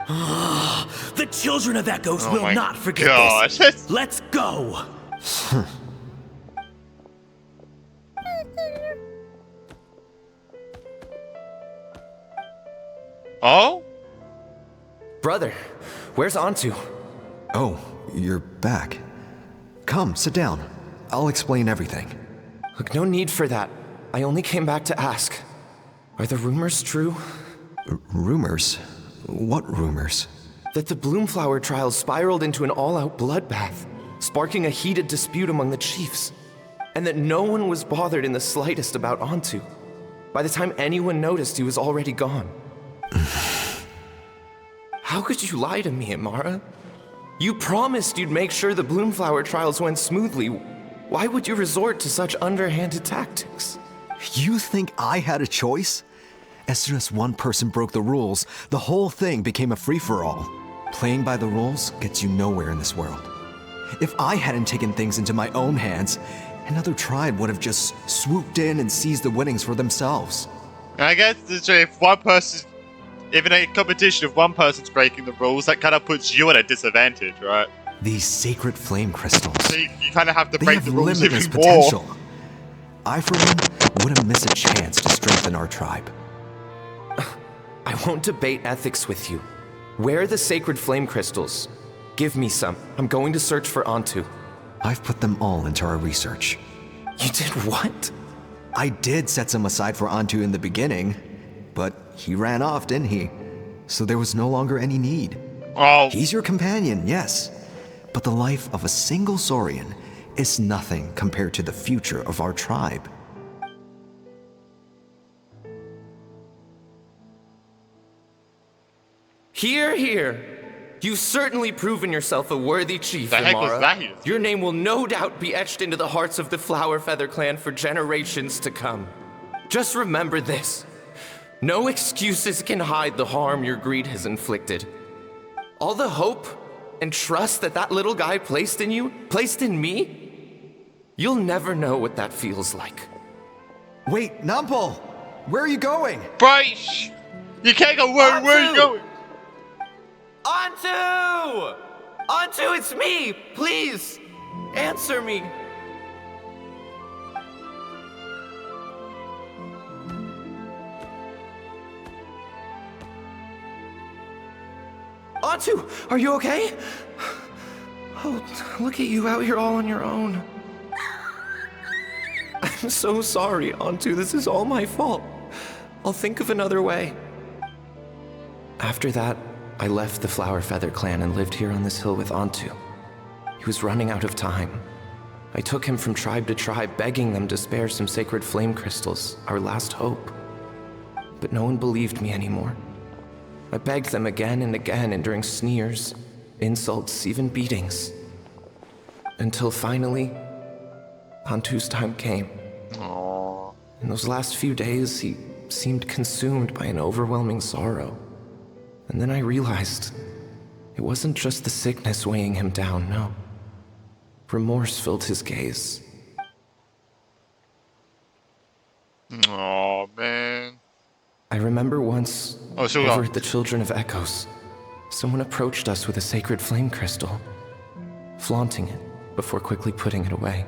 The children of Echoes Oh will my not forget gosh. this. Let's go. Oh? Brother, where's Antu? Oh, you're back. Come, sit down. I'll explain everything. Look, no need for that. I only came back to ask. Are the rumors true? Rumors? What rumors? That the Bloomflower trials spiraled into an all-out bloodbath, sparking a heated dispute among the chiefs. And that no one was bothered in the slightest about Antu. By the time anyone noticed, he was already gone. How could you lie to me, Amara? You promised you'd make sure the Bloomflower trials went smoothly. Why would you resort to such underhanded tactics? You think I had a choice? As soon as one person broke the rules, the whole thing became a free-for-all. Playing by the rules gets you nowhere in this world. If I hadn't taken things into my own hands, another tribe would have just swooped in and seized the winnings for themselves. I guess if in a competition, if one person's breaking the rules, that kind of puts you at a disadvantage, right? These sacred flame crystals. So you kind of have to They break have the rules limitless even more. potential. I, for one, wouldn't miss a chance to strengthen our tribe. I won't debate ethics with you. Where are the sacred flame crystals? Give me some. I'm going to search for Antu. I've put them all into our research. You did what? I did set some aside for Antu in the beginning, but he ran off, didn't he? So there was no longer any need. Oh. He's your companion, yes. But the life of a single Saurian is nothing compared to the future of our tribe. Hear, hear. You've certainly proven yourself a worthy chief, The heck was Amara. that? Your name will no doubt be etched into the hearts of the Flower Feather clan for generations to come. Just remember this. No excuses can hide the harm your greed has inflicted. All the hope and trust that little guy placed in you, placed in me, you'll never know what that feels like. Wait, Nompole! Where are you going? Bryce! You can't go where are you going? Antu! Antu, it's me! Please, answer me. Antu, are you okay? Oh, look at you out here all on your own. I'm so sorry, Antu. This is all my fault. I'll think of another way. After that, I left the Flower Feather clan and lived here on this hill with Antu. He was running out of time. I took him from tribe to tribe, begging them to spare some sacred flame crystals, our last hope. But no one believed me anymore. I begged them again and again, enduring sneers, insults, even beatings. Until finally, Antu's time came. Aww. In those last few days, he seemed consumed by an overwhelming sorrow. And then I realized it wasn't just the sickness weighing him down, no. Remorse filled his gaze. Oh man. I remember once, so over at the Children of Echoes, someone approached us with a sacred flame crystal, flaunting it before quickly putting it away.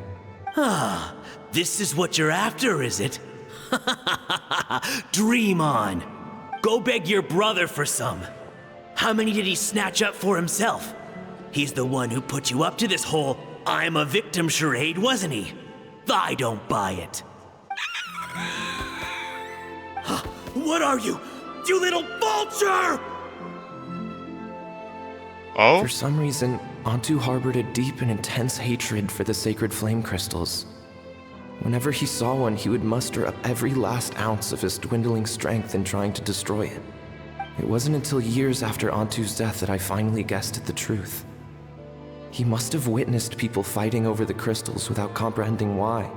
Ah, this is what you're after, is it? Dream on. Go beg your brother for some. How many did he snatch up for himself? He's the one who put you up to this whole I'm a victim charade, wasn't he? I don't buy it. What are you? You little vulture! Oh? For some reason, Antu harbored a deep and intense hatred for the sacred flame crystals. Whenever he saw one, he would muster up every last ounce of his dwindling strength in trying to destroy it. It wasn't until years after Antu's death that I finally guessed at the truth. He must have witnessed people fighting over the crystals without comprehending why.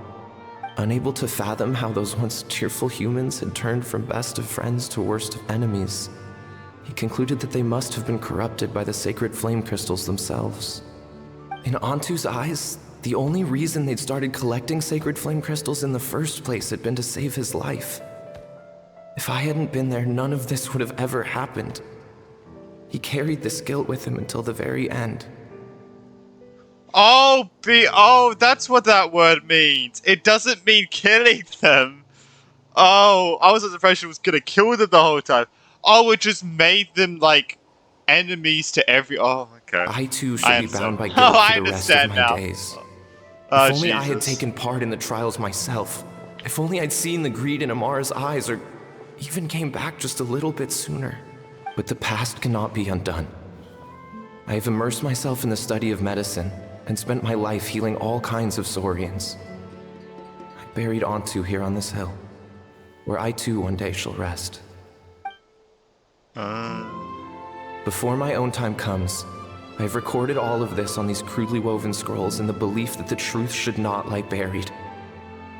Unable to fathom how those once cheerful humans had turned from best of friends to worst of enemies, he concluded that they must have been corrupted by the sacred flame crystals themselves. In Antu's eyes, the only reason they'd started collecting sacred flame crystals in the first place had been to save his life. If I hadn't been there, none of this would have ever happened. He carried this guilt with him until the very end. Oh, that's what that word means. It doesn't mean killing them. Oh, I was under the impression it was gonna kill them the whole time. Oh, it just made them, like, enemies to every... Oh, okay. I too should be bound by guilt for the rest of my days. Oh, if only I had taken part in the trials myself. If only I'd seen the greed in Amara's eyes, or even came back just a little bit sooner. But the past cannot be undone. I have immersed myself in the study of medicine, and spent my life healing all kinds of Saurians. I buried Antu here on this hill, where I too one day shall rest. Before my own time comes, I have recorded all of this on these crudely woven scrolls in the belief that the truth should not lie buried.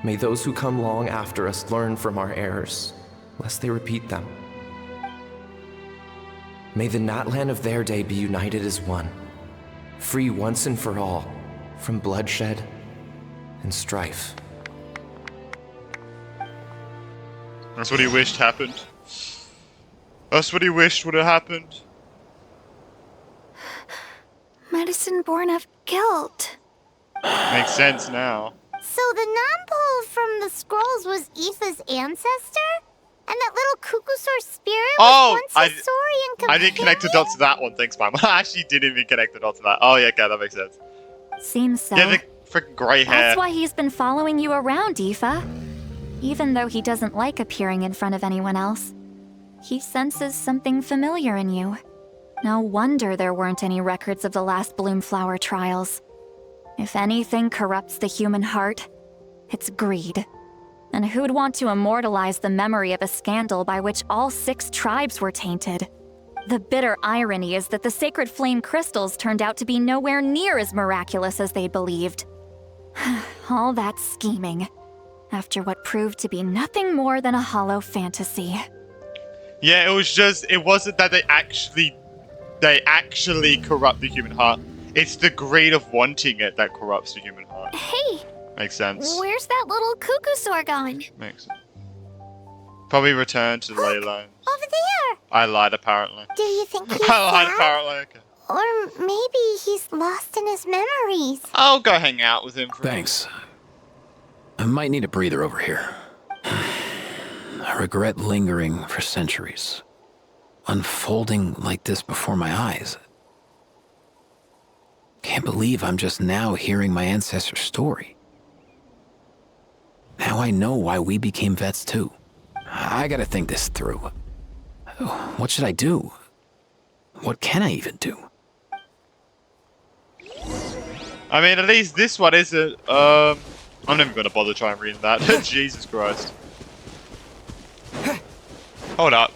May those who come long after us learn from our errors, lest they repeat them. May the Natlan of their day be united as one, free once and for all from bloodshed and strife. That's what he wished happened. That's what he wished would have happened. Medicine born of guilt. Makes sense now. So the non-pole from the scrolls was Aoife's ancestor? And that little Cuckoosaur spirit was once a Saurian companion? I didn't connect the dots to that one, thanks, Mom. I actually didn't even connect the dots to that. Oh, yeah, okay, that makes sense. Seems so. Yeah, the freaking grey hair. That's why he's been following you around, Aoife. Even though he doesn't like appearing in front of anyone else, he senses something familiar in you. No wonder there weren't any records of the last Bloomflower trials. If anything corrupts the human heart, it's greed. And who'd want to immortalize the memory of a scandal by which all 6 tribes were tainted? The bitter irony is that the sacred flame crystals turned out to be nowhere near as miraculous as they believed. All that scheming, after what proved to be nothing more than a hollow fantasy. Yeah, it wasn't that they actually corrupt the human heart. It's the greed of wanting it that corrupts the human heart. Hey! Makes sense. Where's that little Cuckoosaur going? Makes sense. Probably return to the ley lines. Over there! I lied, apparently. Do you think he's I lied, sad? apparently. Okay. Or maybe he's lost in his memories. I'll go hang out with him for Thanks. I might need a breather over here. I regret lingering for centuries, unfolding like this before my eyes. Can't believe I'm just now hearing my ancestor's story. Now I know why we became vets too. I gotta think this through. What should I do? What can I even do? I mean, at least this one isn't, I'm never gonna bother trying reading that. Jesus Christ. Hold up.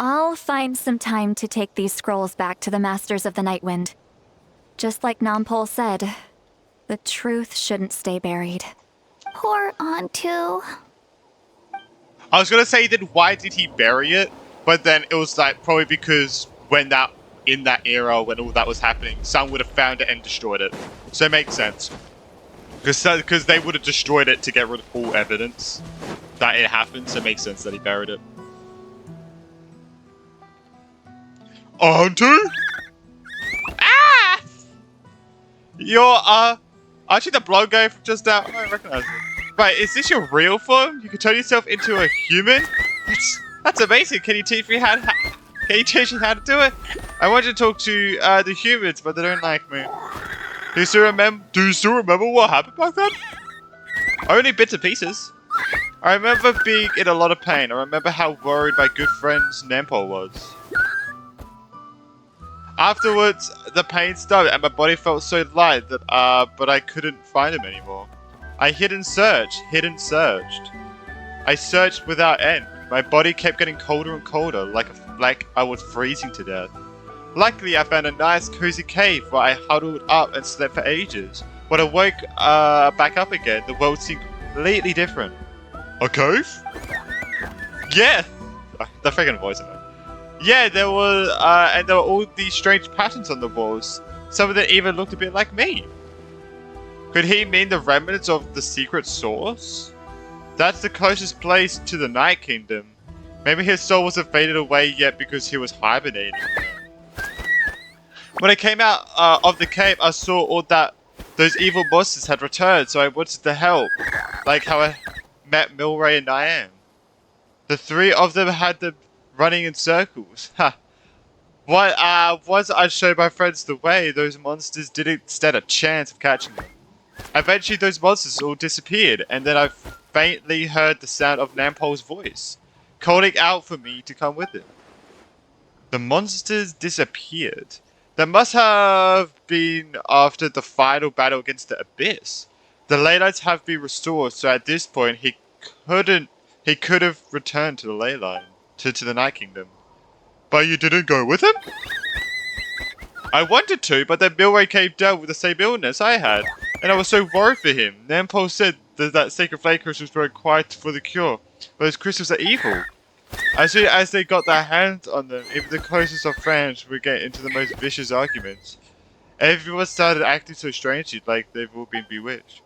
I'll find some time to take these scrolls back to the Masters of the Nightwind. Just like Nampol said, the truth shouldn't stay buried. Poor Antu. I was gonna say then why did he bury it? But then it was like probably because when in that era when all that was happening, someone would have found it and destroyed it. So it makes sense. Because they would have destroyed it to get rid of all evidence that it happened, so it makes sense that he buried it. Antu? Ah! You're, actually the blonde guy from just now, I don't recognize it. Wait, is this your real form? You can turn yourself into a human? That's amazing. Can you teach me how to do it? I want to talk to the humans, but they don't like me. Do you still remember what happened back then? Only bits and pieces. I remember being in a lot of pain. I remember how worried my good friend Nampol was. Afterwards, the pain stopped and my body felt so light that, but I couldn't find him anymore. I hid and searched. I searched without end. My body kept getting colder and colder, like I was freezing to death. Luckily, I found a nice, cozy cave where I huddled up and slept for ages. When I woke back up again, the world seemed completely different. A cave? Yeah! The friggin' voice of it. Yeah, there were all these strange patterns on the walls. Some of them even looked a bit like me. Could he mean the remnants of the secret source? That's the closest place to the Night Kingdom. Maybe his soul wasn't faded away yet because he was hibernating. When I came out of the cave, I saw all that those evil monsters had returned, so I wanted to help. Like how I met Milray and Niam. The three of them had them running in circles. Ha! Once I showed my friends the way, those monsters didn't stand a chance of catching them. Eventually, those monsters all disappeared, and then I faintly heard the sound of Nampol's voice, calling out for me to come with him. The monsters disappeared. That must have been after the final battle against the Abyss. The ley lines have been restored, so at this point he could have returned to the ley line, to the Night Kingdom. But you didn't go with him? I wanted to, but then Milray came down with the same illness I had, and I was so worried for him. Nampol said that sacred flame crystals were required for the cure. Those crystals are evil. As soon as they got their hands on them, even the closest of friends would get into the most vicious arguments. Everyone started acting so strangely, like they've all been bewitched.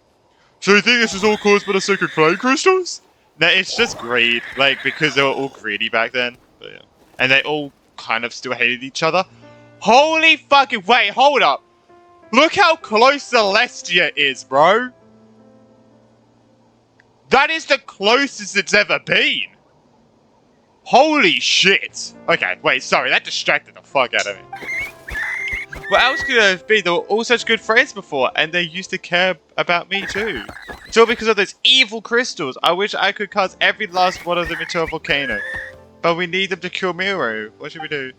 So you think this is all caused by the sacred flame crystals? No, it's just greed, because they were all greedy back then. But yeah. And they all kind of still hated each other. Holy fucking wait, hold up! Look how close Celestia is, bro! That is the closest it's ever been! Holy shit! Okay, wait, sorry, that distracted the fuck out of me. What else could it have been? They were all such good friends before, and they used to care about me too. It's all because of those evil crystals. I wish I could cast every last one of them into a volcano. But we need them to kill Miro. What should we do?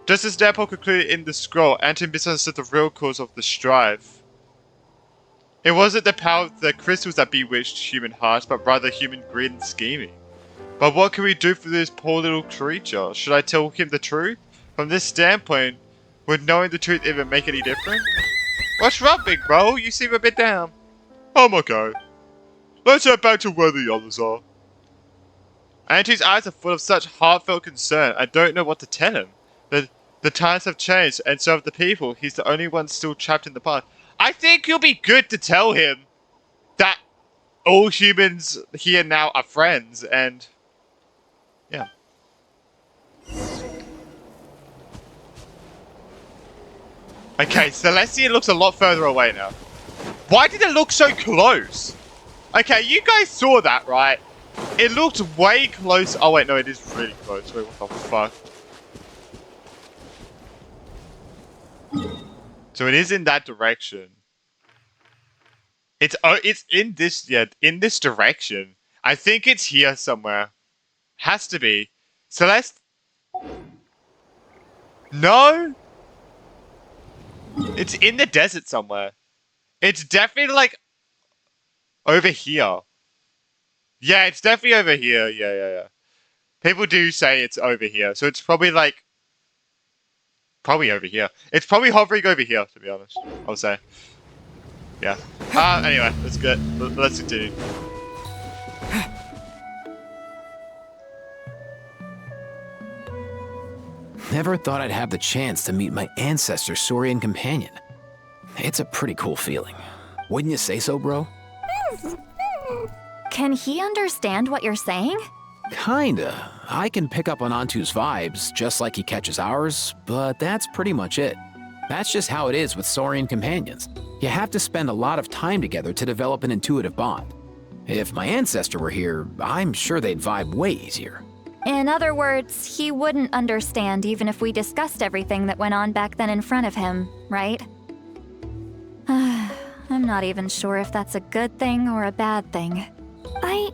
Just as Nampol concluded in the scroll, Anton misunderstood the real cause of the strife. It wasn't the power of the crystals that bewitched human hearts, but rather human greed and scheming. But what can we do for this poor little creature? Should I tell him the truth? From this standpoint, would knowing the truth even make any difference? What's wrong, big bro? You seem a bit down. I'm okay. Let's head back to where the others are. Anton's eyes are full of such heartfelt concern. I don't know what to tell him. The times have changed, and so have the people. He's the only one still trapped in the past. I think you'll be good to tell him that all humans here now are friends, and yeah. Okay, Celestia looks a lot further away now. Why did it look so close? Okay, you guys saw that, right? It looked way close. Oh wait, no, it is really close. Wait, what the fuck? So it is in that direction. It's in this, yeah, in this direction. I think it's here somewhere. Has to be. Celeste? No? It's in the desert somewhere. It's definitely like over here. Yeah, it's definitely over here. Yeah. People do say it's over here. So it's probably like probably over here. It's probably hovering over here, to be honest. I'll say. Yeah. Anyway, that's good. Let's continue. Never thought I'd have the chance to meet my ancestor's Saurian companion. It's a pretty cool feeling. Wouldn't you say so, bro? Can he understand what you're saying? Kinda. I can pick up on Antu's vibes, just like he catches ours, but that's pretty much it. That's just how it is with Saurian companions. You have to spend a lot of time together to develop an intuitive bond. If my ancestor were here, I'm sure they'd vibe way easier. In other words, he wouldn't understand even if we discussed everything that went on back then in front of him, right? I'm not even sure if that's a good thing or a bad thing. I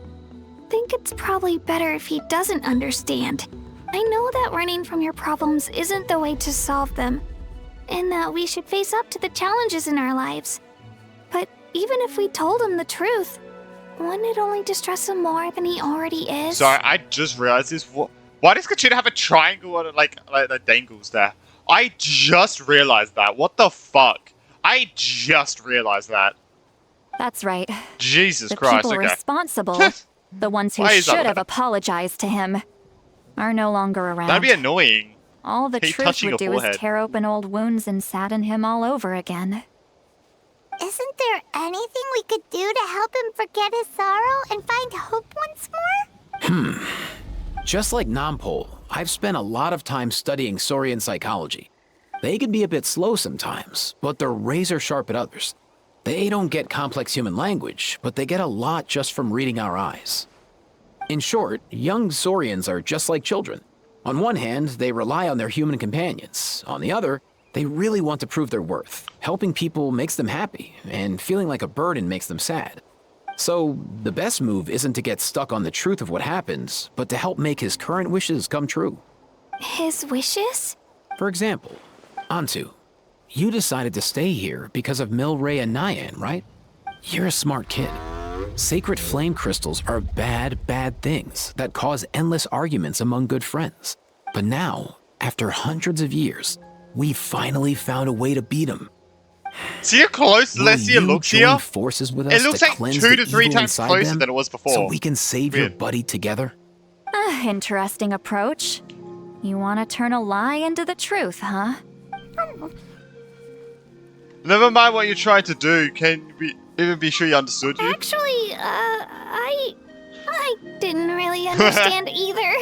think it's probably better if he doesn't understand. I know that running from your problems isn't the way to solve them, and that we should face up to the challenges in our lives. But even if we told him the truth, wouldn't it only distress him more than he already is? Sorry, I just realized this. Why does Katrina have a triangle on it, like the dangles there? I just realized that. What the fuck? I just realized that. That's right. Jesus the Christ, people okay. responsible, the ones who Why is that should have bad? apologized to him, are no longer around. That'd be annoying. All the Keep truth touching would your do forehead. is tear open old wounds and sadden him all over again. Isn't there anything we could do to help him forget his sorrow and find hope once more? Just like Nampol, I've spent a lot of time studying Saurian psychology. They can be a bit slow sometimes, but they're razor sharp at others. They don't get complex human language, but they get a lot just from reading our eyes. In short, young Saurians are just like children. On one hand, they rely on their human companions. On the other, they really want to prove their worth. Helping people makes them happy, and feeling like a burden makes them sad. So, the best move isn't to get stuck on the truth of what happened, but to help make his current wishes come true. His wishes? For example, Antu, you decided to stay here because of Milray and Nyan, right? You're a smart kid. Sacred flame crystals are bad, bad things that cause endless arguments among good friends. But now, after hundreds of years, we finally found a way to beat them. See how close Lessia looks here? Forces with us It looks to like cleanse 2 the to 3 evil times inside closer them, than it was before. so we can save your buddy together. Interesting approach. You want to turn a lie into the truth, huh? Never mind what you tried to do. Can we even be sure you understood you? Actually, I didn't really understand either.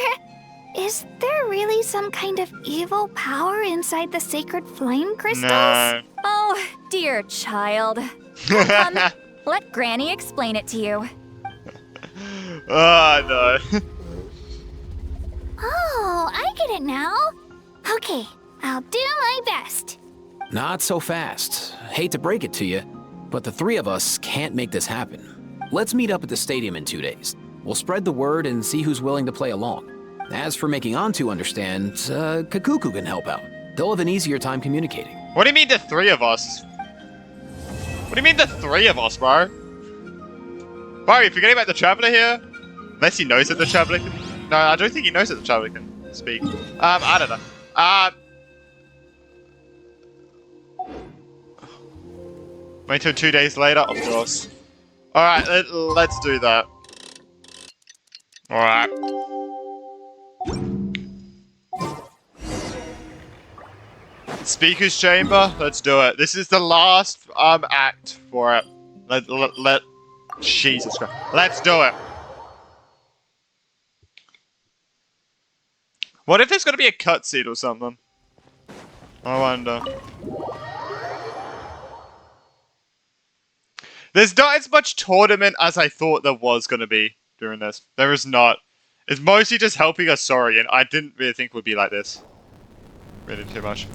Is there really some kind of evil power inside the sacred flame crystals? No. Oh, dear child. Come, let Granny explain it to you. Oh, no. Oh, I get it now. Okay, I'll do my best. Not so fast. Hate to break it to you, but the three of us can't make this happen. Let's meet up at the stadium in 2 days. We'll spread the word and see who's willing to play along. As for making Antu understand, Kakuku can help out. They'll have an easier time communicating. What do you mean the 3 of us? What do you mean the 3 of us, bro? Bro, you forgetting about the Traveler here? Unless he knows that the Traveler can... No, I don't think he knows that the Traveler can speak. I don't know. Wait till 2 days later, of course. Alright, let's do that. Alright. Speaker's Chamber, let's do it. This is the last act for it. Let Jesus Christ. Let's do it. What if there's gonna be a cutscene or something? I wonder. There's not as much tournament as I thought there was gonna be during this. There is not. It's mostly just helping us Saurian. I didn't really think it would be like this. Really too much.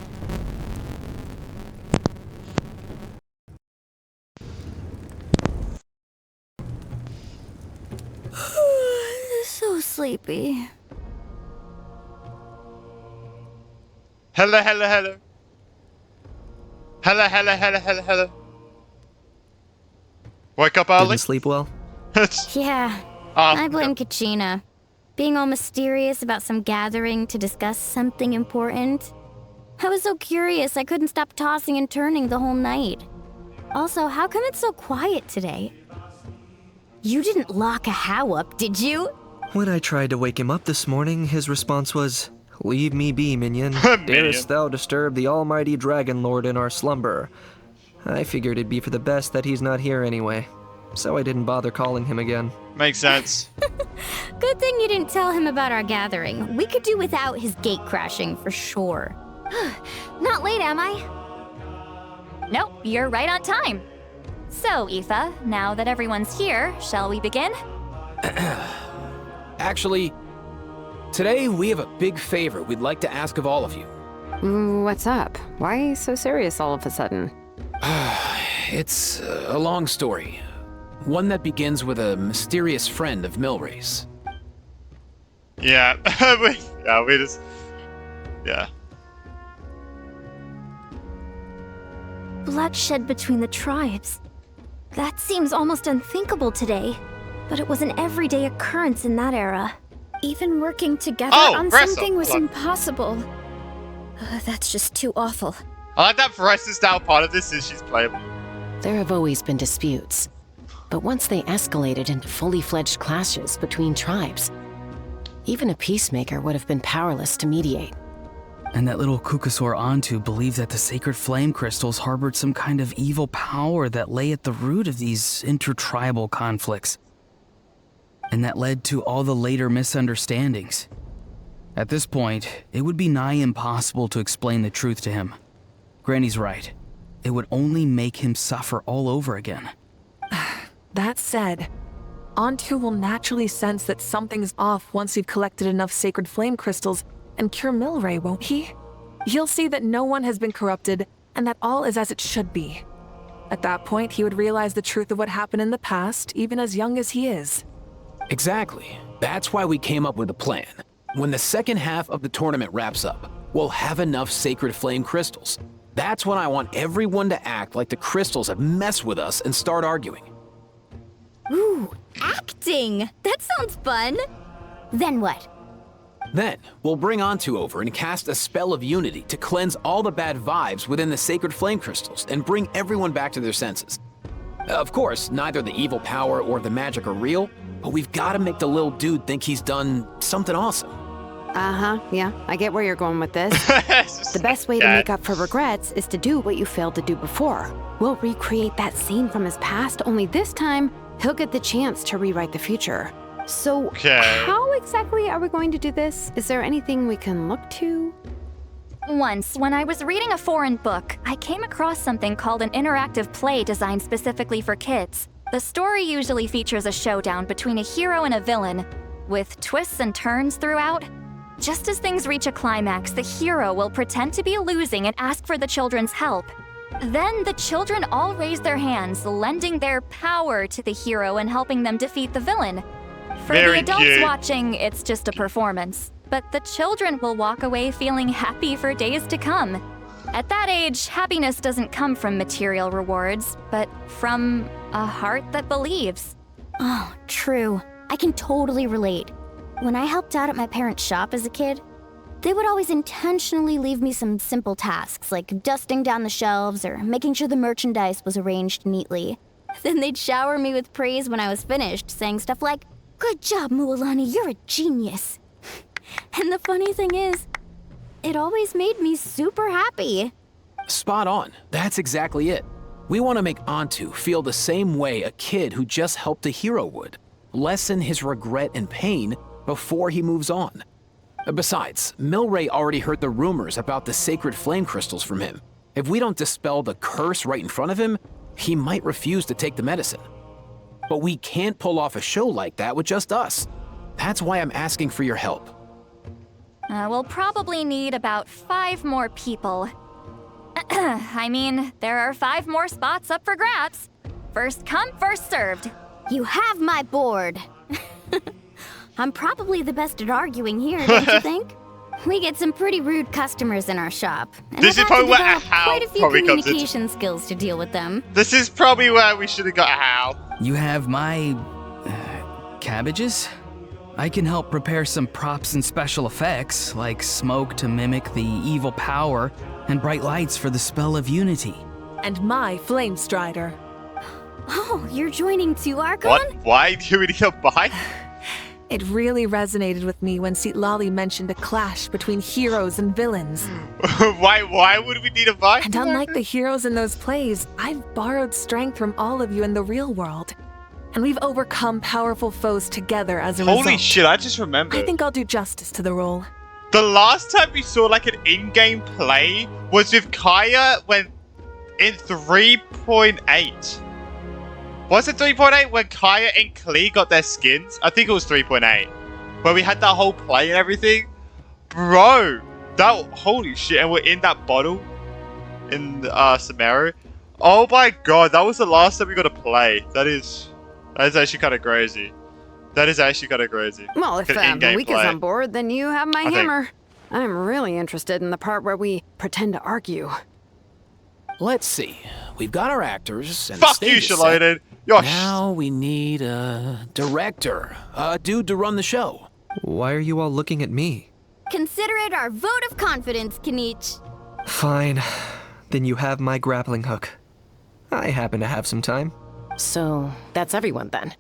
So sleepy. Hello, hello, hello. Hello, hello, hello, hello, hello. Wake up early? Didn't sleep well? Yeah, I blame Kachina. Being all mysterious about some gathering to discuss something important. I was so curious I couldn't stop tossing and turning the whole night. Also, how come it's so quiet today? You didn't lock a How up, did you? When I tried to wake him up this morning, his response was, "Leave me be, minion. Darest thou disturb the almighty Dragon Lord in our slumber?" I figured it'd be for the best that he's not here anyway, so I didn't bother calling him again. Makes sense. Good thing you didn't tell him about our gathering. We could do without his gate crashing for sure. Not late, am I? Nope, you're right on time. So, Aoife, now that everyone's here, shall we begin? Actually, today we have a big favor we'd like to ask of all of you. What's up? Why so serious all of a sudden? It's a long story. One that begins with a mysterious friend of Milray's. Yeah, Yeah, we just... Yeah. Bloodshed between the tribes. That seems almost unthinkable today, but it was an everyday occurrence in that era. Even working together on something was impossible. That's just too awful. I like that Veresa's now part of this is she's playable. There have always been disputes, but once they escalated into fully fledged clashes between tribes, even a peacemaker would have been powerless to mediate. And that little Kukusaur Antu believed that the sacred flame crystals harbored some kind of evil power that lay at the root of these intertribal conflicts. And that led to all the later misunderstandings. At this point, it would be nigh impossible to explain the truth to him. Granny's right. It would only make him suffer all over again. That said, Antu will naturally sense that something's off once you've collected enough sacred flame crystals and cure Milray, won't he? He'll see that no one has been corrupted and that all is as it should be. At that point, he would realize the truth of what happened in the past, even as young as he is. Exactly. That's why we came up with a plan. When the second half of the tournament wraps up, we'll have enough sacred flame crystals. That's when I want everyone to act like the crystals have messed with us and start arguing. Ooh, acting! That sounds fun! Then what? Then, we'll bring Antu over and cast a spell of unity to cleanse all the bad vibes within the sacred flame crystals and bring everyone back to their senses. Of course, neither the evil power or the magic are real, but we've got to make the little dude think he's done something awesome. Uh-huh, yeah, I get where you're going with this. The best way to make up for regrets is to do what you failed to do before. We'll recreate that scene from his past, only this time, he'll get the chance to rewrite the future. So, how exactly are we going to do this? Is there anything we can look to? Once, when I was reading a foreign book, I came across something called an interactive play designed specifically for kids. The story usually features a showdown between a hero and a villain, with twists and turns throughout. Just as things reach a climax, the hero will pretend to be losing and ask for the children's help. Then the children all raise their hands, lending their power to the hero and helping them defeat the villain. For the adults watching, it's just a performance. But the children will walk away feeling happy for days to come. At that age, happiness doesn't come from material rewards, but from a heart that believes. Oh, true. I can totally relate. When I helped out at my parents' shop as a kid, they would always intentionally leave me some simple tasks, like dusting down the shelves or making sure the merchandise was arranged neatly. Then they'd shower me with praise when I was finished, saying stuff like, "Good job, Mualani, you're a genius." And the funny thing is, it always made me super happy. Spot on. That's exactly it. We want to make Antu feel the same way a kid who just helped a hero would. Lessen his regret and pain before he moves on. Besides, Milray already heard the rumors about the sacred flame crystals from him. If we don't dispel the curse right in front of him, he might refuse to take the medicine. But we can't pull off a show like that with just us. That's why I'm asking for your help. We'll probably need about 5 more people. I mean, there are 5 more spots up for grabs. First come, first served. You have my board. I'm probably the best at arguing here, don't you think? We get some pretty rude customers in our shop. And This is I've had probably to where develop Hal quite a few probably comes in. communication skills to deal with them. This is probably where we should have got Hal. You have my... cabbages? I can help prepare some props and special effects, like smoke to mimic the evil power, and bright lights for the spell of unity. And my flame strider. Oh, you're joining too, Archon? What? Why do we need a buy? It really resonated with me when Lali mentioned a clash between heroes and villains. Why would we need a buy? And unlike the heroes in those plays, I've borrowed strength from all of you in the real world. And we've overcome powerful foes together as a result. Holy shit, I just remembered. I think I'll do justice to the role. The last time we saw like an in-game play was with Kaya when in 3.8. Was it 3.8 when Kaya and Klee got their skins? I think it was 3.8. Where we had that whole play and everything. Bro, that holy shit, and we're in that bottle in Sumeru. Oh my god, that was the last time we got to play. That is actually kind of crazy. That is actually kind of crazy. Well, if Good in-game Malik is play. on board, then you have my I think. hammer. I'm really interested in the part where we pretend to argue. Let's see. We've got our actors and Fuck the you, stage is set. Shaloded. You're Now we need a director, a dude to run the show. Why are you all looking at me? Consider it our vote of confidence, Kanich. Fine. Then you have my grappling hook. I happen to have some time. So, that's everyone then.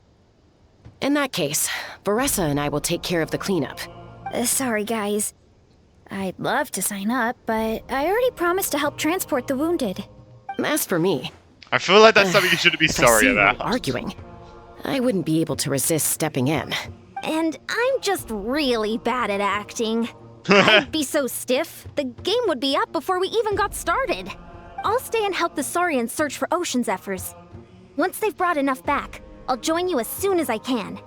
In that case, Varessa and I will take care of the cleanup. Sorry, guys. I'd love to sign up, but I already promised to help transport the wounded. As for me, I feel like that's something you shouldn't be if I sorry see you about. arguing, I wouldn't be able to resist stepping in. And I'm just really bad at acting. I'd be so stiff, the game would be up before we even got started. I'll stay and help the Saurians search for ocean zephyrs. Once they've brought enough back, I'll join you as soon as I can.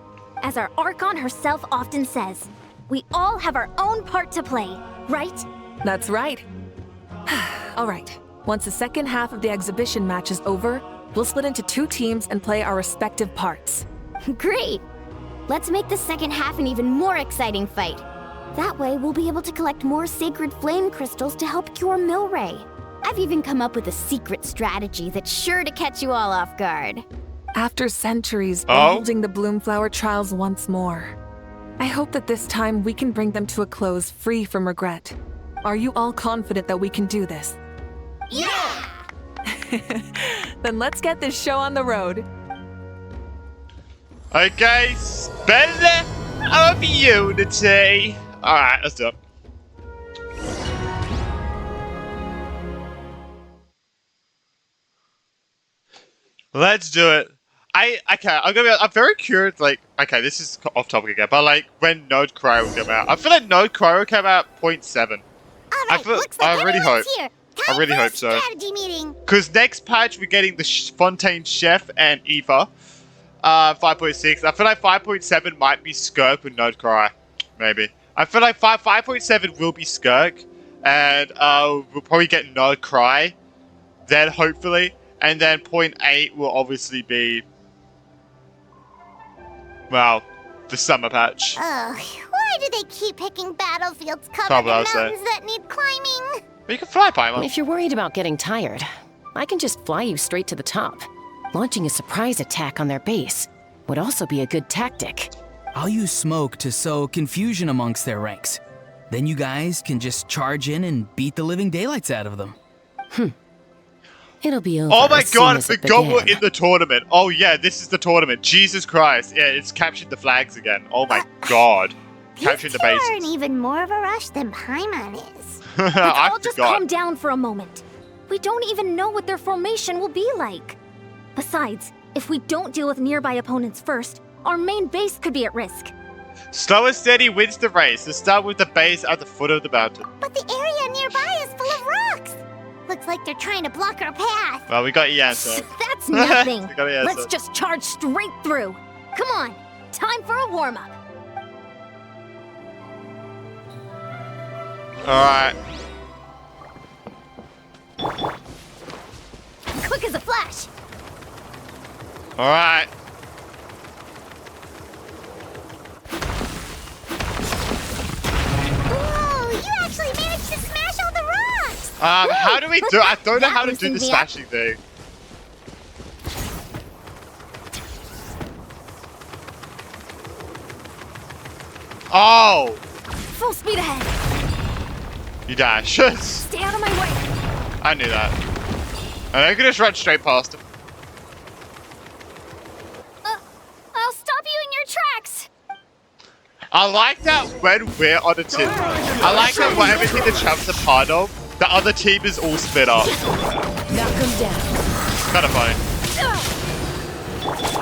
As our Archon herself often says, we all have our own part to play, right? That's right. All right. Once the second half of the exhibition match is over, we'll split into 2 teams and play our respective parts. Great! Let's make the second half an even more exciting fight. That way, we'll be able to collect more sacred flame crystals to help cure Milray. I've even come up with a secret strategy that's sure to catch you all off guard. After centuries, we're holding the Bloomflower trials once more. I hope that this time we can bring them to a close free from regret. Are you all confident that we can do this? Yeah! Then let's get this show on the road. Okay, spell of unity. Alright, let's do it. Let's do it. I'm very curious, like, okay, this is off topic again, but like, when Node Cryo will come out. I feel like Node Cryo came out 0.7. I really hope. I really hope so. Strategy meeting. Because next patch, we're getting the Fontaine Chef and Eva. 5.6. I feel like 5.7 might be Skirk with Node Cry. Maybe. I feel like 5.7 will be Skirk. And we'll probably get Node Cry. Then, hopefully. And then 0.8 will obviously be... well, the summer patch. Ugh, why do they keep picking battlefields covered Probably in I would say. mountains that need climbing? But you can fly, Paimon. If you're worried about getting tired, I can just fly you straight to the top. Launching a surprise attack on their base would also be a good tactic. I'll use smoke to sow confusion amongst their ranks. Then you guys can just charge in and beat the living daylights out of them. It'll be over. Oh my as soon god, I as it forgot we're began. in the tournament. Oh yeah, this is the tournament. Jesus Christ. Yeah, it's captured the flags again. Oh my god. Capturing the You are in bases. even more of a rush than Paimon is. I I'll just forgot. calm down for a moment. We don't even know what their formation will be like. Besides, if we don't deal with nearby opponents first, our main base could be at risk. Slow and steady wins the race. Let's start with the base at the foot of the mountain. But the area nearby is full of rocks. Looks like they're trying to block our path. Well, we got your answer. That's nothing. We got your answer. Let's just charge straight through. Come on, time for a warm-up. Alright. Quick as a flash. Alright. Whoa, you actually managed to smash all the rocks. How do we do? I don't know how to do loosened the me up. smashing thing. Oh! Full speed ahead. You dash. Stay out of my way. I knew that. And I could just run straight past him. I'll stop you in your tracks. I like that when we're on a team. I like that when everything the champs are part of, the other team is all split up. Knock him down. Kind of funny.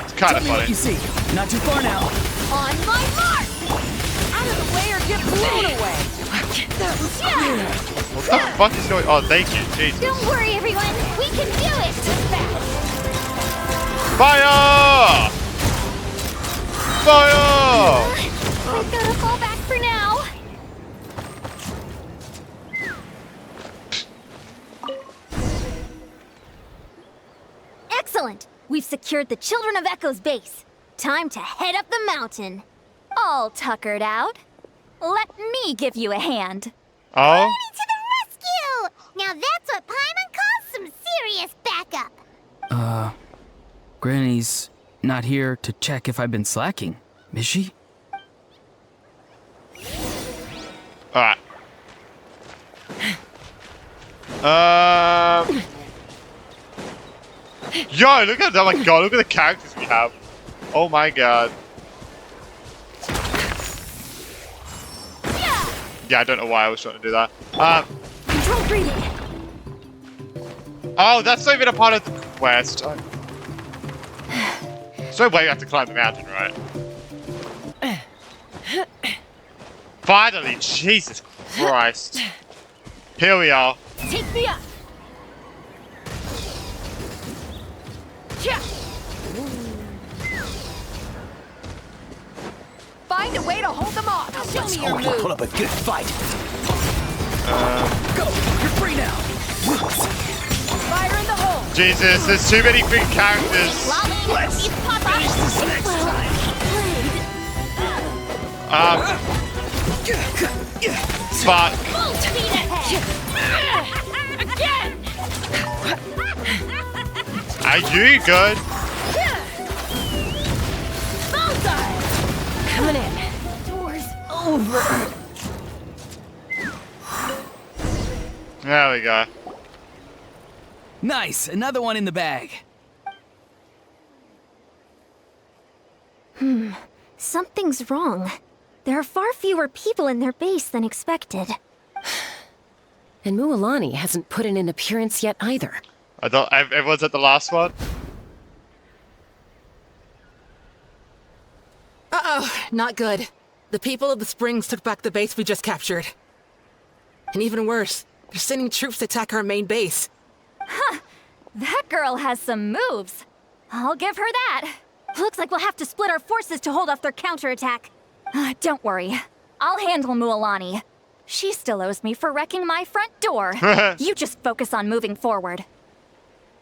It's kind of funny. You see, not too far now. On my mark. Out of the way or get blown away. What the fuck is going on? Oh, thank you, Jesus. Don't worry, everyone. We can do it. Fire! Fire! I've got to fall back for now. Excellent. We've secured the Children of Echo's base. Time to head up the mountain. All tuckered out. Let me give you a hand. Oh? Granny to the rescue! Now that's what Paimon calls some serious backup. Granny's not here to check if I've been slacking, is she? Alright. Yo, look at that. Oh my god, look at the characters we have. Oh my god. Yeah, I don't know why I was trying to do that. Control breathing. Oh, that's not even a part of the quest. So no way you have to climb the mountain, right? Finally, Jesus Christ. Here we are. Take me up. Yeah. Find a way to hold them off. Show me your move. Put up a good fight. Go. You're free now. Fire in the hole. Jesus, there's too many big characters. Let's finish this next time. But Full speed ahead. Again. are you good? Bullseye. Coming in. Door's over. There we go. Nice, another one in the bag. Something's wrong. There are far fewer people in their base than expected. And Mualani hasn't put in an appearance yet either. I thought everyone's at the last one. Uh-oh, not good. The people of the Springs took back the base we just captured. And even worse, they're sending troops to attack our main base. Huh. That girl has some moves. I'll give her that. Looks like we'll have to split our forces to hold off their counterattack. Don't worry. I'll handle Mualani. She still owes me for wrecking my front door. You just focus on moving forward.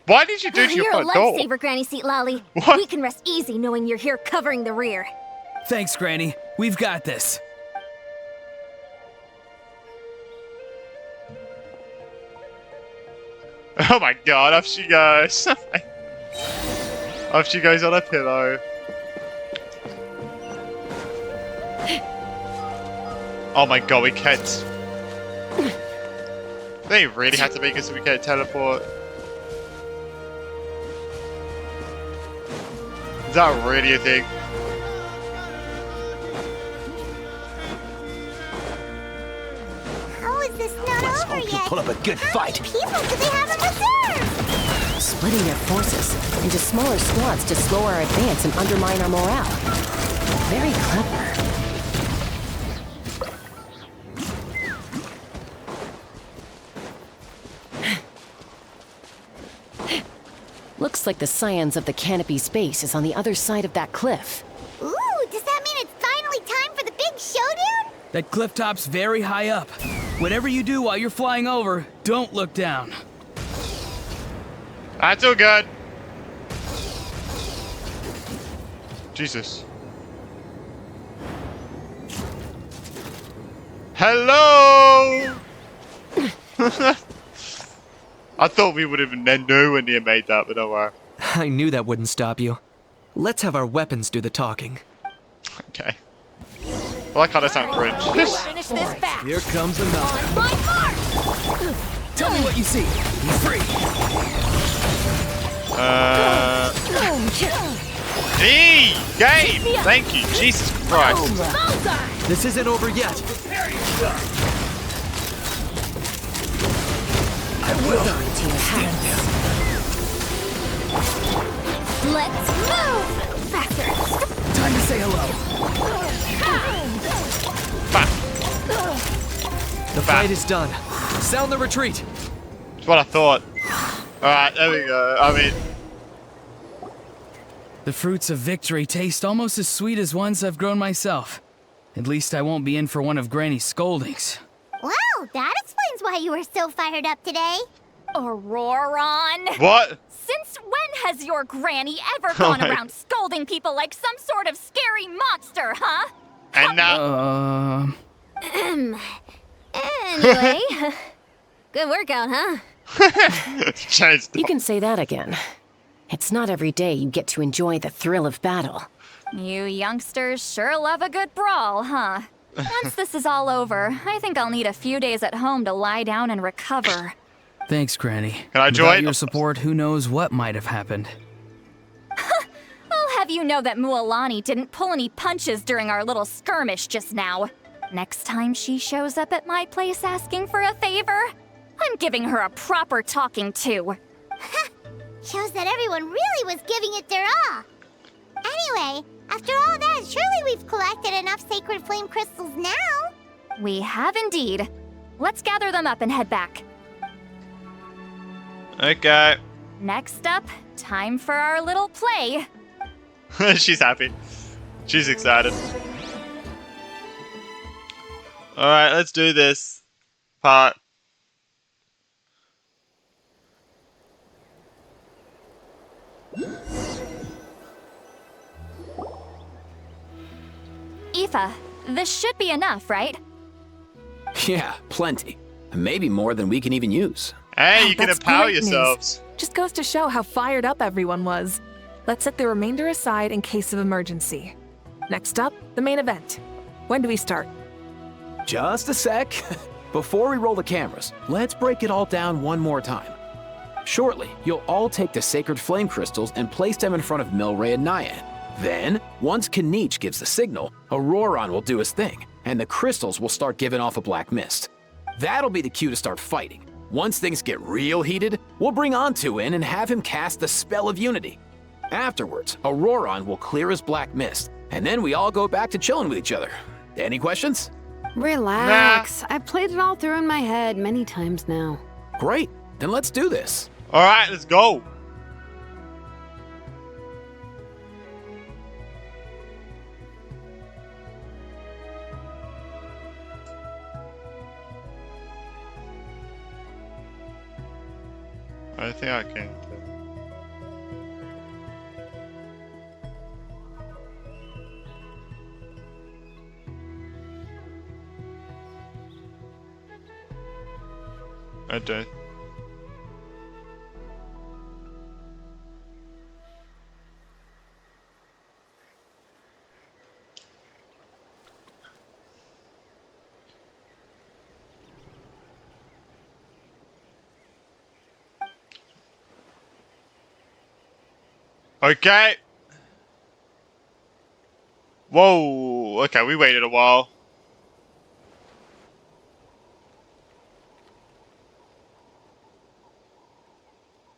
Why did you do it to your You're front a door? lifesaver, Granny Seat Lolly. What? We can rest easy knowing you're here covering the rear. Thanks, Granny. We've got this. Oh my god, off she goes. Off she goes on a pillow. Oh my god, we can't. They really have to make it so we can't teleport. Is that really a thing? How is this not over yet? Put up a good fight. People do they have in reserve? Splitting their forces into smaller squads to slow our advance and undermine our morale. Very clever. Looks like the scions of the Canopy's base is on the other side of that cliff. Ooh, does that mean it's finally time for the big showdown? That cliff top's very high up. Whatever you do while you're flying over, don't look down. That's all good. Jesus. Hello! I thought we would have known when you made that, but don't worry. I knew that wouldn't stop you. Let's have our weapons do the talking. Okay. I like how that sounds cringe. Finish this fast. Here comes another. On my mark. Tell me what you see. He's free. Game! Thank you, Jesus Christ. This isn't over yet. I will. Let's move! Faster! Time to say hello. The fight is done. Sound the retreat. That's what I thought. Alright, there we go. I mean... The fruits of victory taste almost as sweet as ones I've grown myself. At least I won't be in for one of Granny's scoldings. Well, that explains why you were so fired up today. Auroron! What? Since when has your granny ever gone my- around scolding people like some sort of scary monster, huh? And now. Anyway, good workout, huh? You can say that again. It's not every day you get to enjoy the thrill of battle. You youngsters sure love a good brawl, huh? Once this is all over, I think I'll need a few days at home to lie down and recover. Thanks, Granny. Can I join? Without your support, who knows what might have happened. I'll have you know that Mualani didn't pull any punches during our little skirmish just now. Next time she shows up at my place asking for a favor, I'm giving her a proper talking to. Shows that everyone really was giving it their all. Anyway, after all that, surely we've collected enough sacred flame crystals now. We have indeed. Let's gather them up and head back. Okay. Next up, time for our little play. She's happy. She's excited. Alright, let's do this part. Aoife, this should be enough, right? Yeah, plenty. Maybe more than we can even use. Hey, you can That's empower great news. yourselves. Just goes to show how fired up everyone was. Let's set the remainder aside in case of emergency. Next up, the main event. When do we start? Just a sec. Before we roll the cameras, let's break it all down one more time. Shortly, you'll all take the sacred flame crystals and place them in front of Milray and Nyan. Then, once Kanich gives the signal, Auroran will do his thing, and the crystals will start giving off a black mist. That'll be the cue to start fighting. Once things get real heated, we'll bring Antu in and have him cast the Spell of Unity. Afterwards, Auroran will clear his black mist, and then we all go back to chilling with each other. Any questions? Relax. I've played it all through in my head many times now. Great, then let's do this. Alright, let's go. I think I can. I don't. Okay. Whoa. Okay, we waited a while.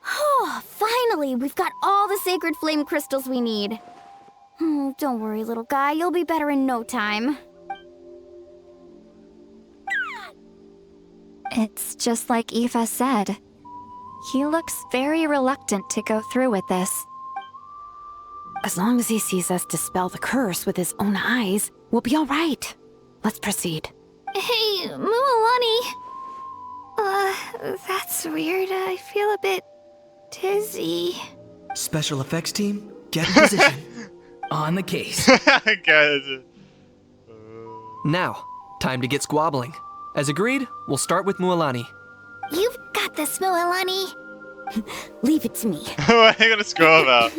Oh, finally, we've got all the sacred flame crystals we need. Don't worry, little guy, you'll be better in no time. It's just like Aoife said. He looks very reluctant to go through with this. As long as he sees us dispel the curse with his own eyes, we'll be all right. Let's proceed. Hey, Mualani. That's weird. I feel a bit dizzy. Special effects team, get in position. On the case. Okay. Now, time to get squabbling. As agreed, we'll start with Mualani. You've got this, Mualani. Leave it to me. What are you gonna scroll about?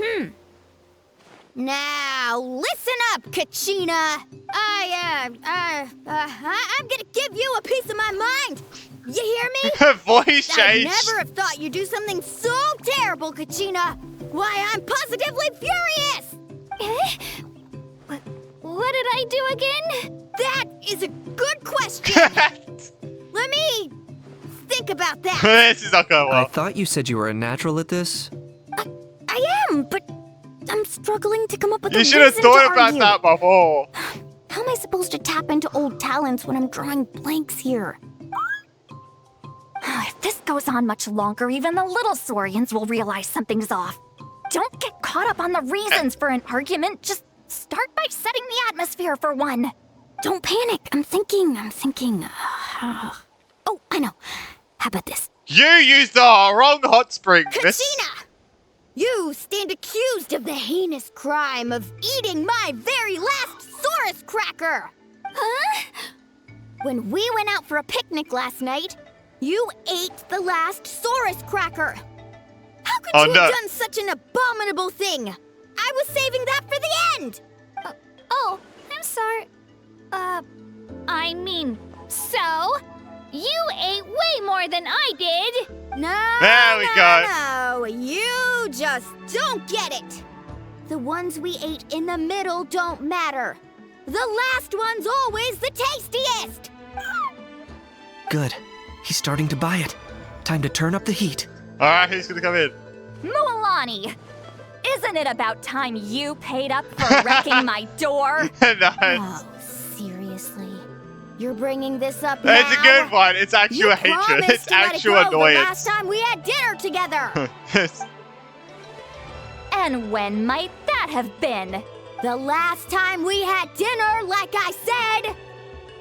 Now, listen up, Kachina. I'm gonna give you a piece of my mind. You hear me? Her voice I changed. never have thought you'd do something so terrible, Kachina. Why, I'm positively furious. What did I do again? That is a good question. Let me think about that. This is not going well. I thought you said you were a natural at this. I am, but I'm struggling to come up with a You reason should have thought to about argue. that before. How am I supposed to tap into old talents when I'm drawing blanks here? If this goes on much longer, even the little Saurians will realize something's off. Don't get caught up on the reasons for an argument. Just start by setting the atmosphere for one. Don't panic. I'm thinking. Oh, I know. How about this? You used the wrong hot spring. Kachina, You stand accused of the heinous crime of eating my very last Saurus cracker! Huh? When we went out for a picnic last night, you ate the last Saurus cracker! How could you have done such an abominable thing? I was saving that for the end! Oh, I'm sorry. I mean, so? You ate way more than I did! No, you just don't get it! The ones we ate in the middle don't matter. The last one's always the tastiest! Good. He's starting to buy it. Time to turn up the heat. Alright, who's gonna come in? Mualani! Isn't it about time you paid up for wrecking my door? Nice. Oh, seriously? You're bringing this up now? It's a good one. It's actual hatred. It's actual annoyance. The last time we had dinner together. And when might that have been? The last time we had dinner, like I said.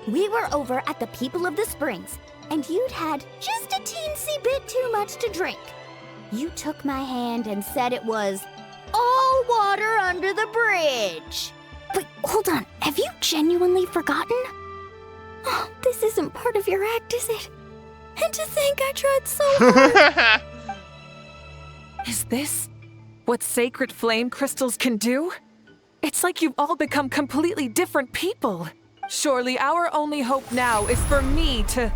We were over at the People of the Springs, and you'd had just a teensy bit too much to drink. You took my hand and said it was all water under the bridge. Wait, hold on. Have you genuinely forgotten? Oh, this isn't part of your act, is it? And to think I tried so hard. Is this what sacred flame crystals can do? It's like you've all become completely different people. Surely our only hope now is for me to...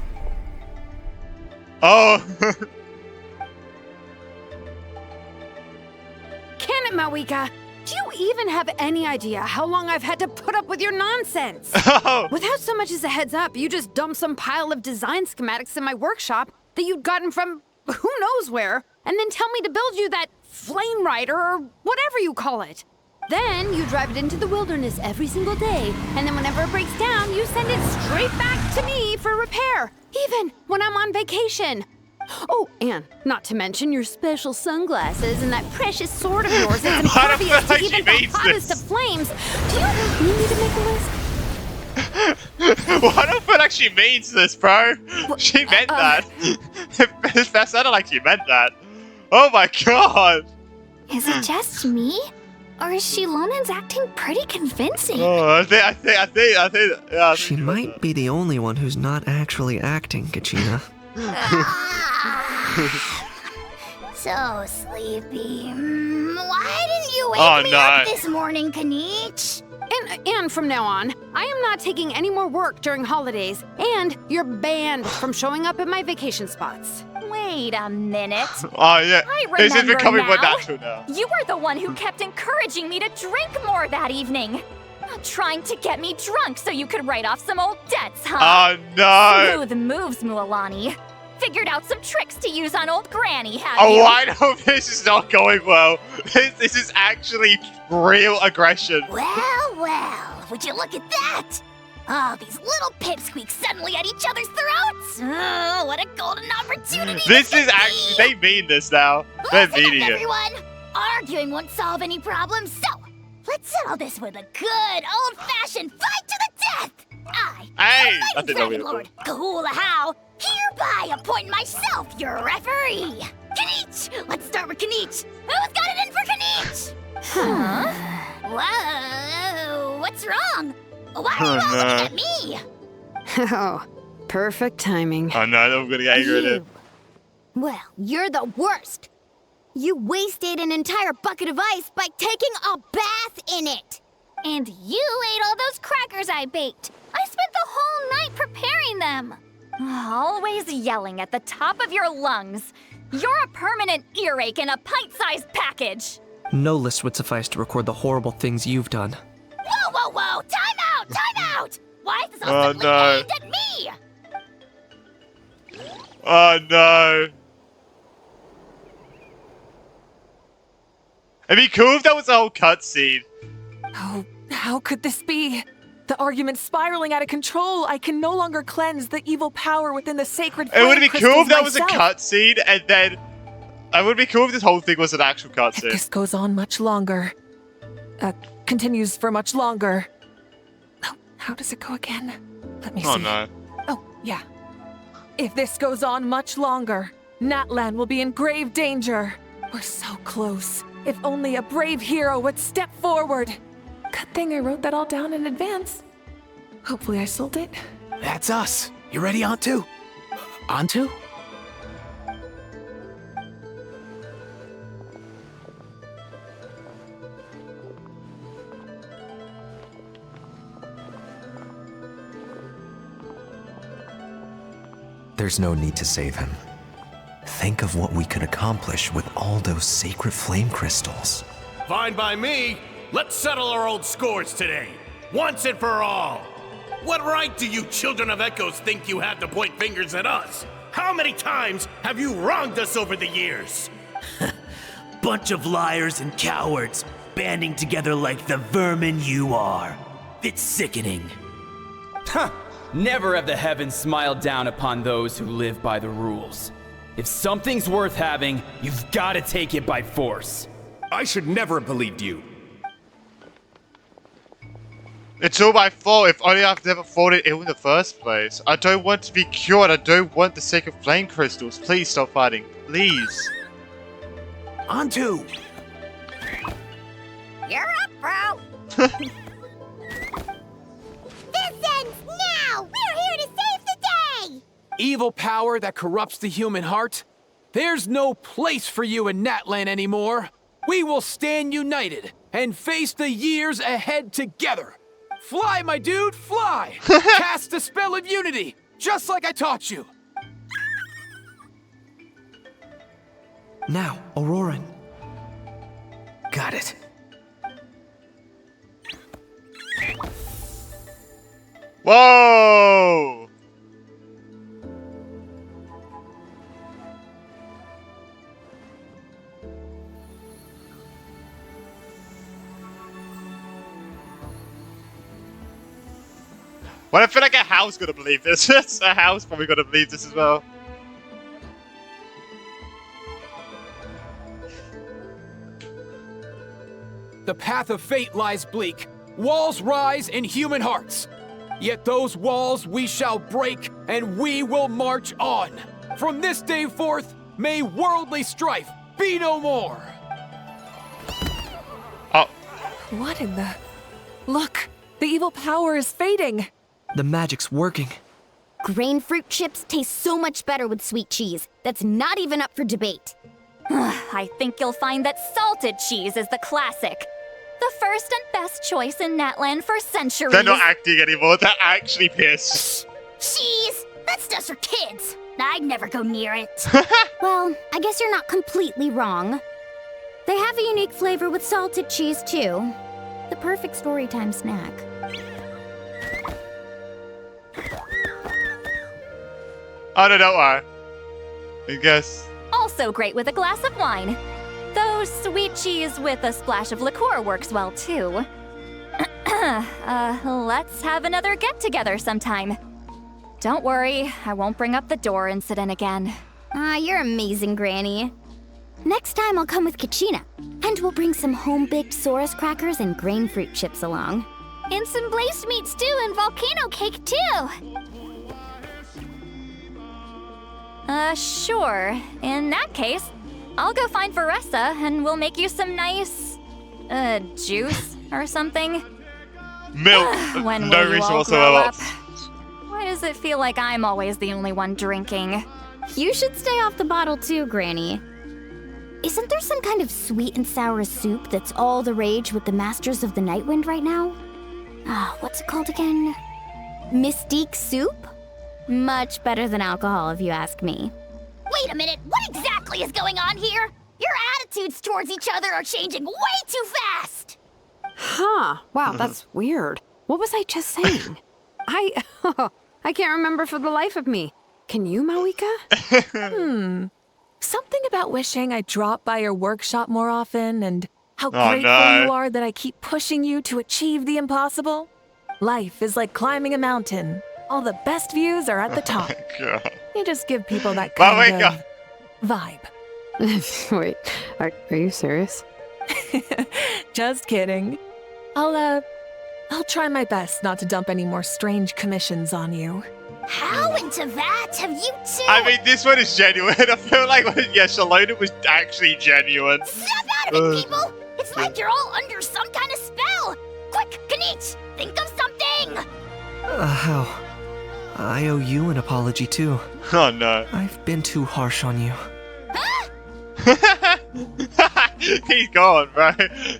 Oh. Can it, Mawika? Do you even have any idea how long I've had to put up with your nonsense? Oh. Without so much as a heads up, you just dumped some pile of design schematics in my workshop that you'd gotten from who knows where, and then tell me to build you that flame rider or whatever you call it. Then you drive it into the wilderness every single day, and then whenever it breaks down, you send it straight back to me for repair, even when I'm on vacation. Oh, and not to mention your special sunglasses and that precious sword of yours that's impervious to even the hottest of flames. Do you need me to make a list? Well, I don't feel like she means this, bro. She meant that. That sounded like she meant that. Oh my god. Is it just me? Or is Shilonen's acting pretty convincing? Oh, I think. Yeah, She might be the only one who's not actually acting, Kachina. So sleepy. Why didn't you wake me up this morning, Kanich? And from now on, I am not taking any more work during holidays, and you're banned from showing up at my vacation spots. Wait a minute. Oh, yeah. I This is remember becoming more now. natural now. You were the one who kept encouraging me to drink more that evening. Trying to get me drunk so you could write off some old debts, huh? Oh, no. Smooth moves, Mualani. Figured out some tricks to use on old Granny, have Oh, you? I know this is not going well. This is actually real aggression. Well, would you look at that? Oh, these little pipsqueaks suddenly at each other's throats. Oh, what a golden opportunity. This is actually, they mean this now. They're meaning it. Everyone, arguing won't solve any problems, so let's settle this with a good old-fashioned fight to the death. I the think that'll be Dragon cool. Lord Kahula hereby appoint myself your referee. Kanich, let's start with Kanich. Who's got it in for Kanich? Huh? Whoa, what's wrong? Why are you all looking at me? Oh, perfect timing. Oh no, I'm gonna get angry at it. Well, you're the worst. You wasted an entire bucket of ice by taking a bath in it. And you ate all those crackers I baked. I spent the whole night preparing them. Always yelling at the top of your lungs. You're a permanent earache in a pint-sized package. No list would suffice to record the horrible things you've done. Whoa, time out! Why is this all suddenly aimed at me? Oh no. It'd be cool if that was a whole cutscene. Oh, how could this be? The argument's spiraling out of control. I can no longer cleanse the evil power within the sacred flame It would be cool if that was a myself. cutscene, and then it would be cool if this whole thing was an actual If cutscene. this goes on much longer, continues for much longer. Oh, how does it go again? Let me see. Oh no. Oh, yeah. If this goes on much longer, Natlan will be in grave danger. We're so close. If only a brave hero would step forward. Good thing I wrote that all down in advance. Hopefully I sold it. That's us. You ready, Antu? Antu? There's no need to save him. Think of what we could accomplish with all those sacred flame crystals. Fine by me. Let's settle our old scores today. Once and for all. What right do you children of Echoes think you have to point fingers at us? How many times have you wronged us over the years? Bunch of liars and cowards, banding together like the vermin you are. It's sickening. Huh! Never have the heavens smiled down upon those who live by the rules. If something's worth having, you've got to take it by force. I should never have believed you. It's all my fault if only I've never thought it ill in the first place. I don't want to be cured. I don't want the sacred flame crystals. Please stop fighting. Please. Antu! You're up, bro! This ends now! We're here to save the day! Evil power that corrupts the human heart? There's no place for you in Natlan anymore. We will stand united and face the years ahead together. Fly, my dude, fly! Cast the spell of unity, just like I taught you. Now, Auroran. Got it. Whoa! Well, I feel like a house gonna believe this. A house probably gonna believe this as well. The path of fate lies bleak. Walls rise in human hearts. Yet those walls we shall break, and we will march on. From this day forth, may worldly strife be no more. Oh. What in the... Look, the evil power is fading. The magic's working. Grain fruit chips taste so much better with sweet cheese. That's not even up for debate. I think you'll find that salted cheese is the classic. The first and best choice in Natlan for centuries. They're not acting anymore. They're actually pissed. Cheese! That stuff's for kids. I'd never go near it. Well, I guess you're not completely wrong. They have a unique flavor with salted cheese, too. The perfect storytime snack. I don't know why. I guess. Also great with a glass of wine. Though sweet cheese with a splash of liqueur works well too. Let's have another get-together sometime. Don't worry, I won't bring up the door incident again. You're amazing, Granny. Next time I'll come with Kachina, and we'll bring some home-baked Saurus crackers and grain fruit chips along. And some glazed meat stew and volcano cake too! Sure. In that case, I'll go find Varessa and we'll make you some nice, juice or something. Milk. When No will you reason all whatsoever. grow up? Why does it feel like I'm always the only one drinking? You should stay off the bottle too, Granny. Isn't there some kind of sweet and sour soup that's all the rage with the Masters of the Nightwind right now? What's it called again? Mystique soup? Much better than alcohol, if you ask me. Wait a minute, what exactly is going on here? Your attitudes towards each other are changing way too fast! Huh. Wow, that's weird. What was I just saying? I can't remember for the life of me. Can you, Mawika? Something about wishing I'd drop by your workshop more often and how Oh, grateful no. you are that I keep pushing you to achieve the impossible. Life is like climbing a mountain. All the best views are at the top. God. You just give people that kind Mawika. of vibe. Wait, are you serious? Just kidding. I'll try my best not to dump any more strange commissions on you. How into that have you two? I mean, this one is genuine. I feel like, yeah, Shalona was actually genuine. Snap out of it, people! It's like you're all under some kind of spell! Quick, Kanich, think of something! How? I owe you an apology too. Oh no. I've been too harsh on you. He's gone, bro.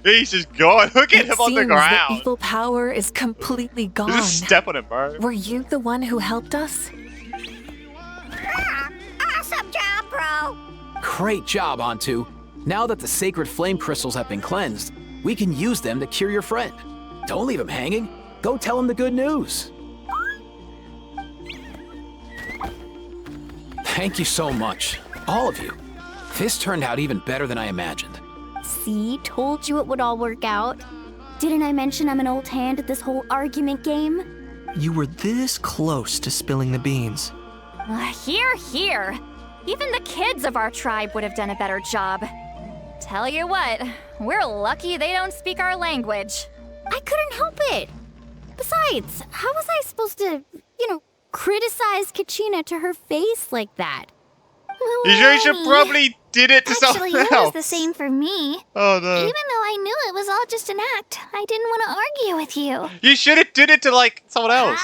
He's just gone. Look at him on the Seems ground. that evil power is completely gone. Just step on him, bro. Were you the one who helped us? Awesome job, bro! Great job, Antu. Now that the sacred flame crystals have been cleansed, we can use them to cure your friend. Don't leave him hanging. Go tell him the good news. Thank you so much, all of you. This turned out even better than I imagined. See, told you it would all work out. Didn't I mention I'm an old hand at this whole argument game? You were this close to spilling the beans. Here, here. Even the kids of our tribe would have done a better job. Tell you what, we're lucky they don't speak our language. I couldn't help it. Besides, how was I supposed to, criticize Kachina to her face like that? You should probably did it to someone Actually, else. it was the same for me. Oh no. Even though I knew it was all just an act, I didn't want to argue with you. You should have did it to like someone else.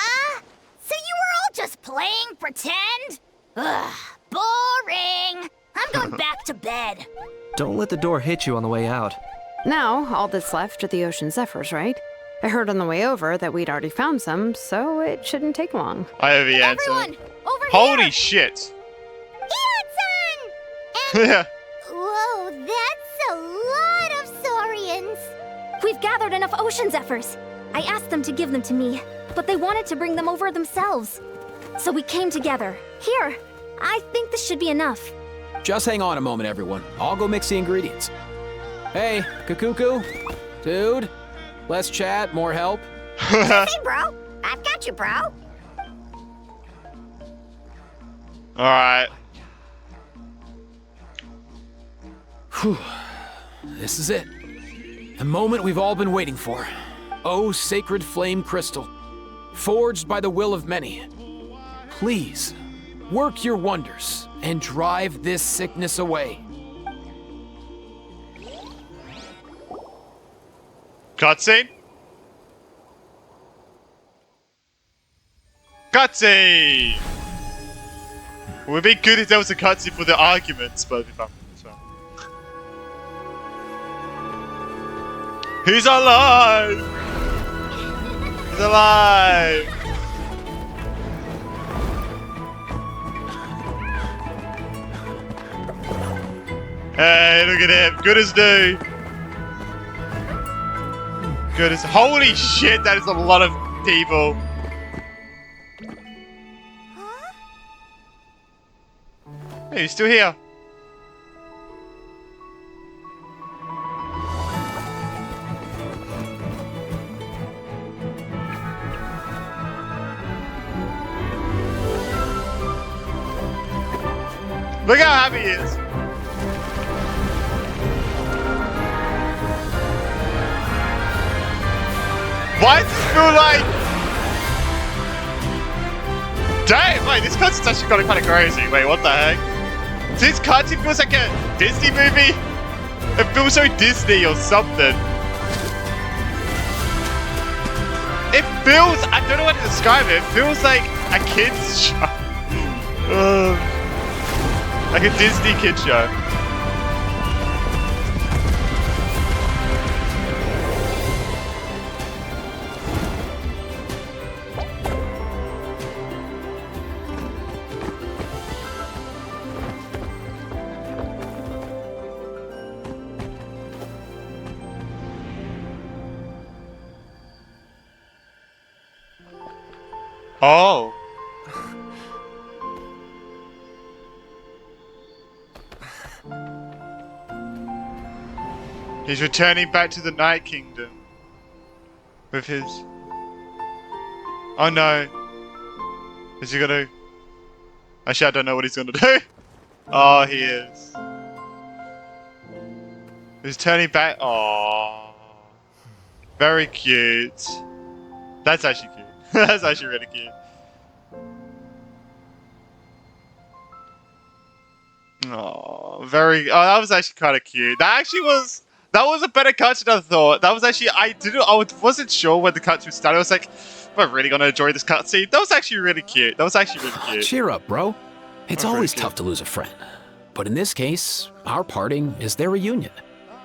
So you were all just playing pretend? Ugh, boring. I'm going back to bed. Don't let the door hit you on the way out. Now, all that's left are the ocean zephyrs, right? I heard on the way over that we'd already found some, so it shouldn't take long. I have the answer. Everyone, over Holy here. shit. Ian-san! Yeah. Whoa, that's a lot of saurians. We've gathered enough ocean zephyrs. I asked them to give them to me, but they wanted to bring them over themselves. So we came together. Here, I think this should be enough. Just hang on a moment, everyone. I'll go mix the ingredients. Hey, Kakuku. Dude, less chat, more help. Hey, bro. I've got you, bro. Alright. Whew. This is it. The moment we've all been waiting for. Oh, sacred flame crystal. Forged by the will of many. Please, work your wonders and drive this sickness away. Cutscene? Cutscene! It would be good if there was a cutscene for the arguments, but if I'm so. He's alive! He's alive! Hey, look at him. Good as new. Good as. Holy shit, that is a lot of people. Hey, he's still here. Look how happy he is. Why does this feel like... Damn, wait, this cutscene's actually got kind of crazy. Wait, what the heck? This cutscene feels like a Disney movie? It feels so Disney or something. It feels... I don't know how to describe it. It feels like a kid's show. Like a Disney kid show. Oh. He's returning back to the Night Kingdom. With his... Oh no. Is he gonna... Actually, I don't know what he's gonna do. Oh, he is. He's turning back... Oh. Very cute. That's actually cute. That's actually really cute. Oh, very. Oh, that was actually kind of cute. That was a better cutscene than I thought. That was actually wasn't sure when the cutscene started. I was like, am I really gonna enjoy this cutscene? That was actually really cute. That was actually really cute. Cheer up, bro. It's That's always really tough to lose a friend. But in this case, our parting is their reunion.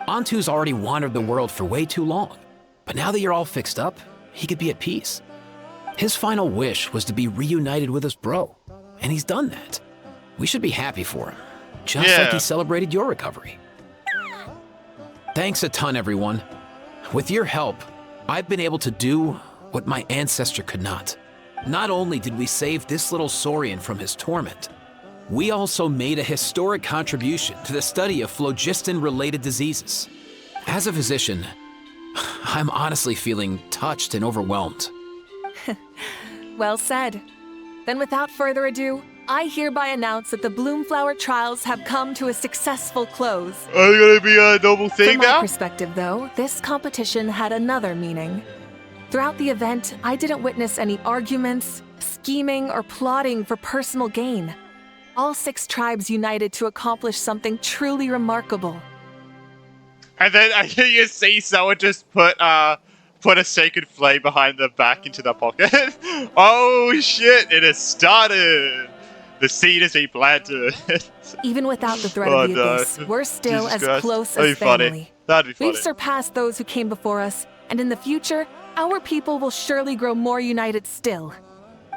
Antu's already wandered the world for way too long. But now that you're all fixed up, he could be at peace. His final wish was to be reunited with his bro. And he's done that. We should be happy for him. Just like he celebrated your recovery. Thanks a ton, everyone. With your help, I've been able to do what my ancestor could not. Not only did we save this little Saurian from his torment, we also made a historic contribution to the study of phlogiston-related diseases. As a physician, I'm honestly feeling touched and overwhelmed. Well said. Then without further ado, I hereby announce that the Bloomflower trials have come to a successful close. Are you gonna be a noble thing now? From my now? perspective, though, this competition had another meaning. Throughout the event, I didn't witness any arguments, scheming, or plotting for personal gain. All 6 tribes united to accomplish something truly remarkable. And then I hear you see someone just put a sacred flame behind their back into their pocket. Oh shit! It has started. The seed has been planted. Even without the threat of the abyss, we're still Jesus as Christ. close That'd as be funny. family. That'd be funny. We've surpassed those who came before us, and in the future, our people will surely grow more united still.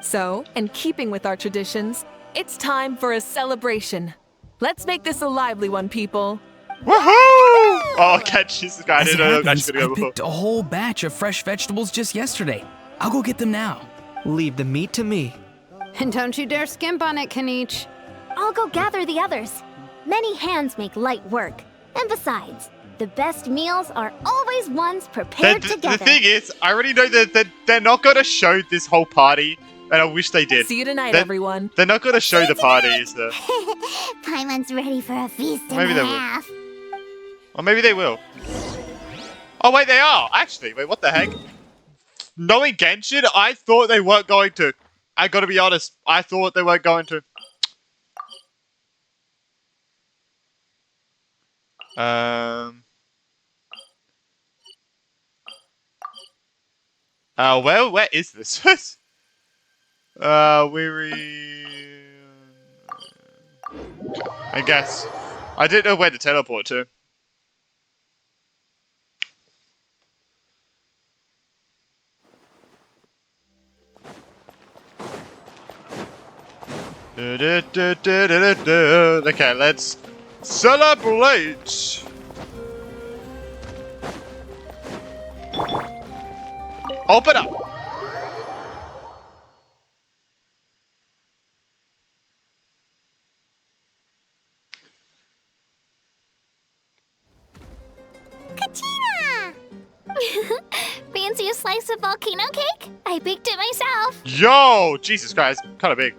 So, in keeping with our traditions, it's time for a celebration. Let's make this a lively one, people. Woohoo! Oh, catch this guy. I As it didn't know that happens, was gonna I go before. picked a whole batch of fresh vegetables just yesterday. I'll go get them now. Leave the meat to me. And don't you dare skimp on it, Kanich. I'll go gather the others. Many hands make light work. And besides, the best meals are always ones prepared together. The thing is, I already know that they're not going to show this whole party, and I wish they did. See you tonight, everyone. They're not going to show the party, is there? Paimon's ready for a feast and Maybe a they will. half. Or maybe they will. Oh, wait, they are. Actually, wait, what the heck? Knowing Genshin, I thought they weren't going to. I gotta be honest, I thought they weren't going to. Well, where is this? I guess. I didn't know where to teleport to. Okay, let's celebrate. Open up. Katina! Fancy a slice of volcano cake? I baked it myself. Yo, Jesus Christ, kind of big.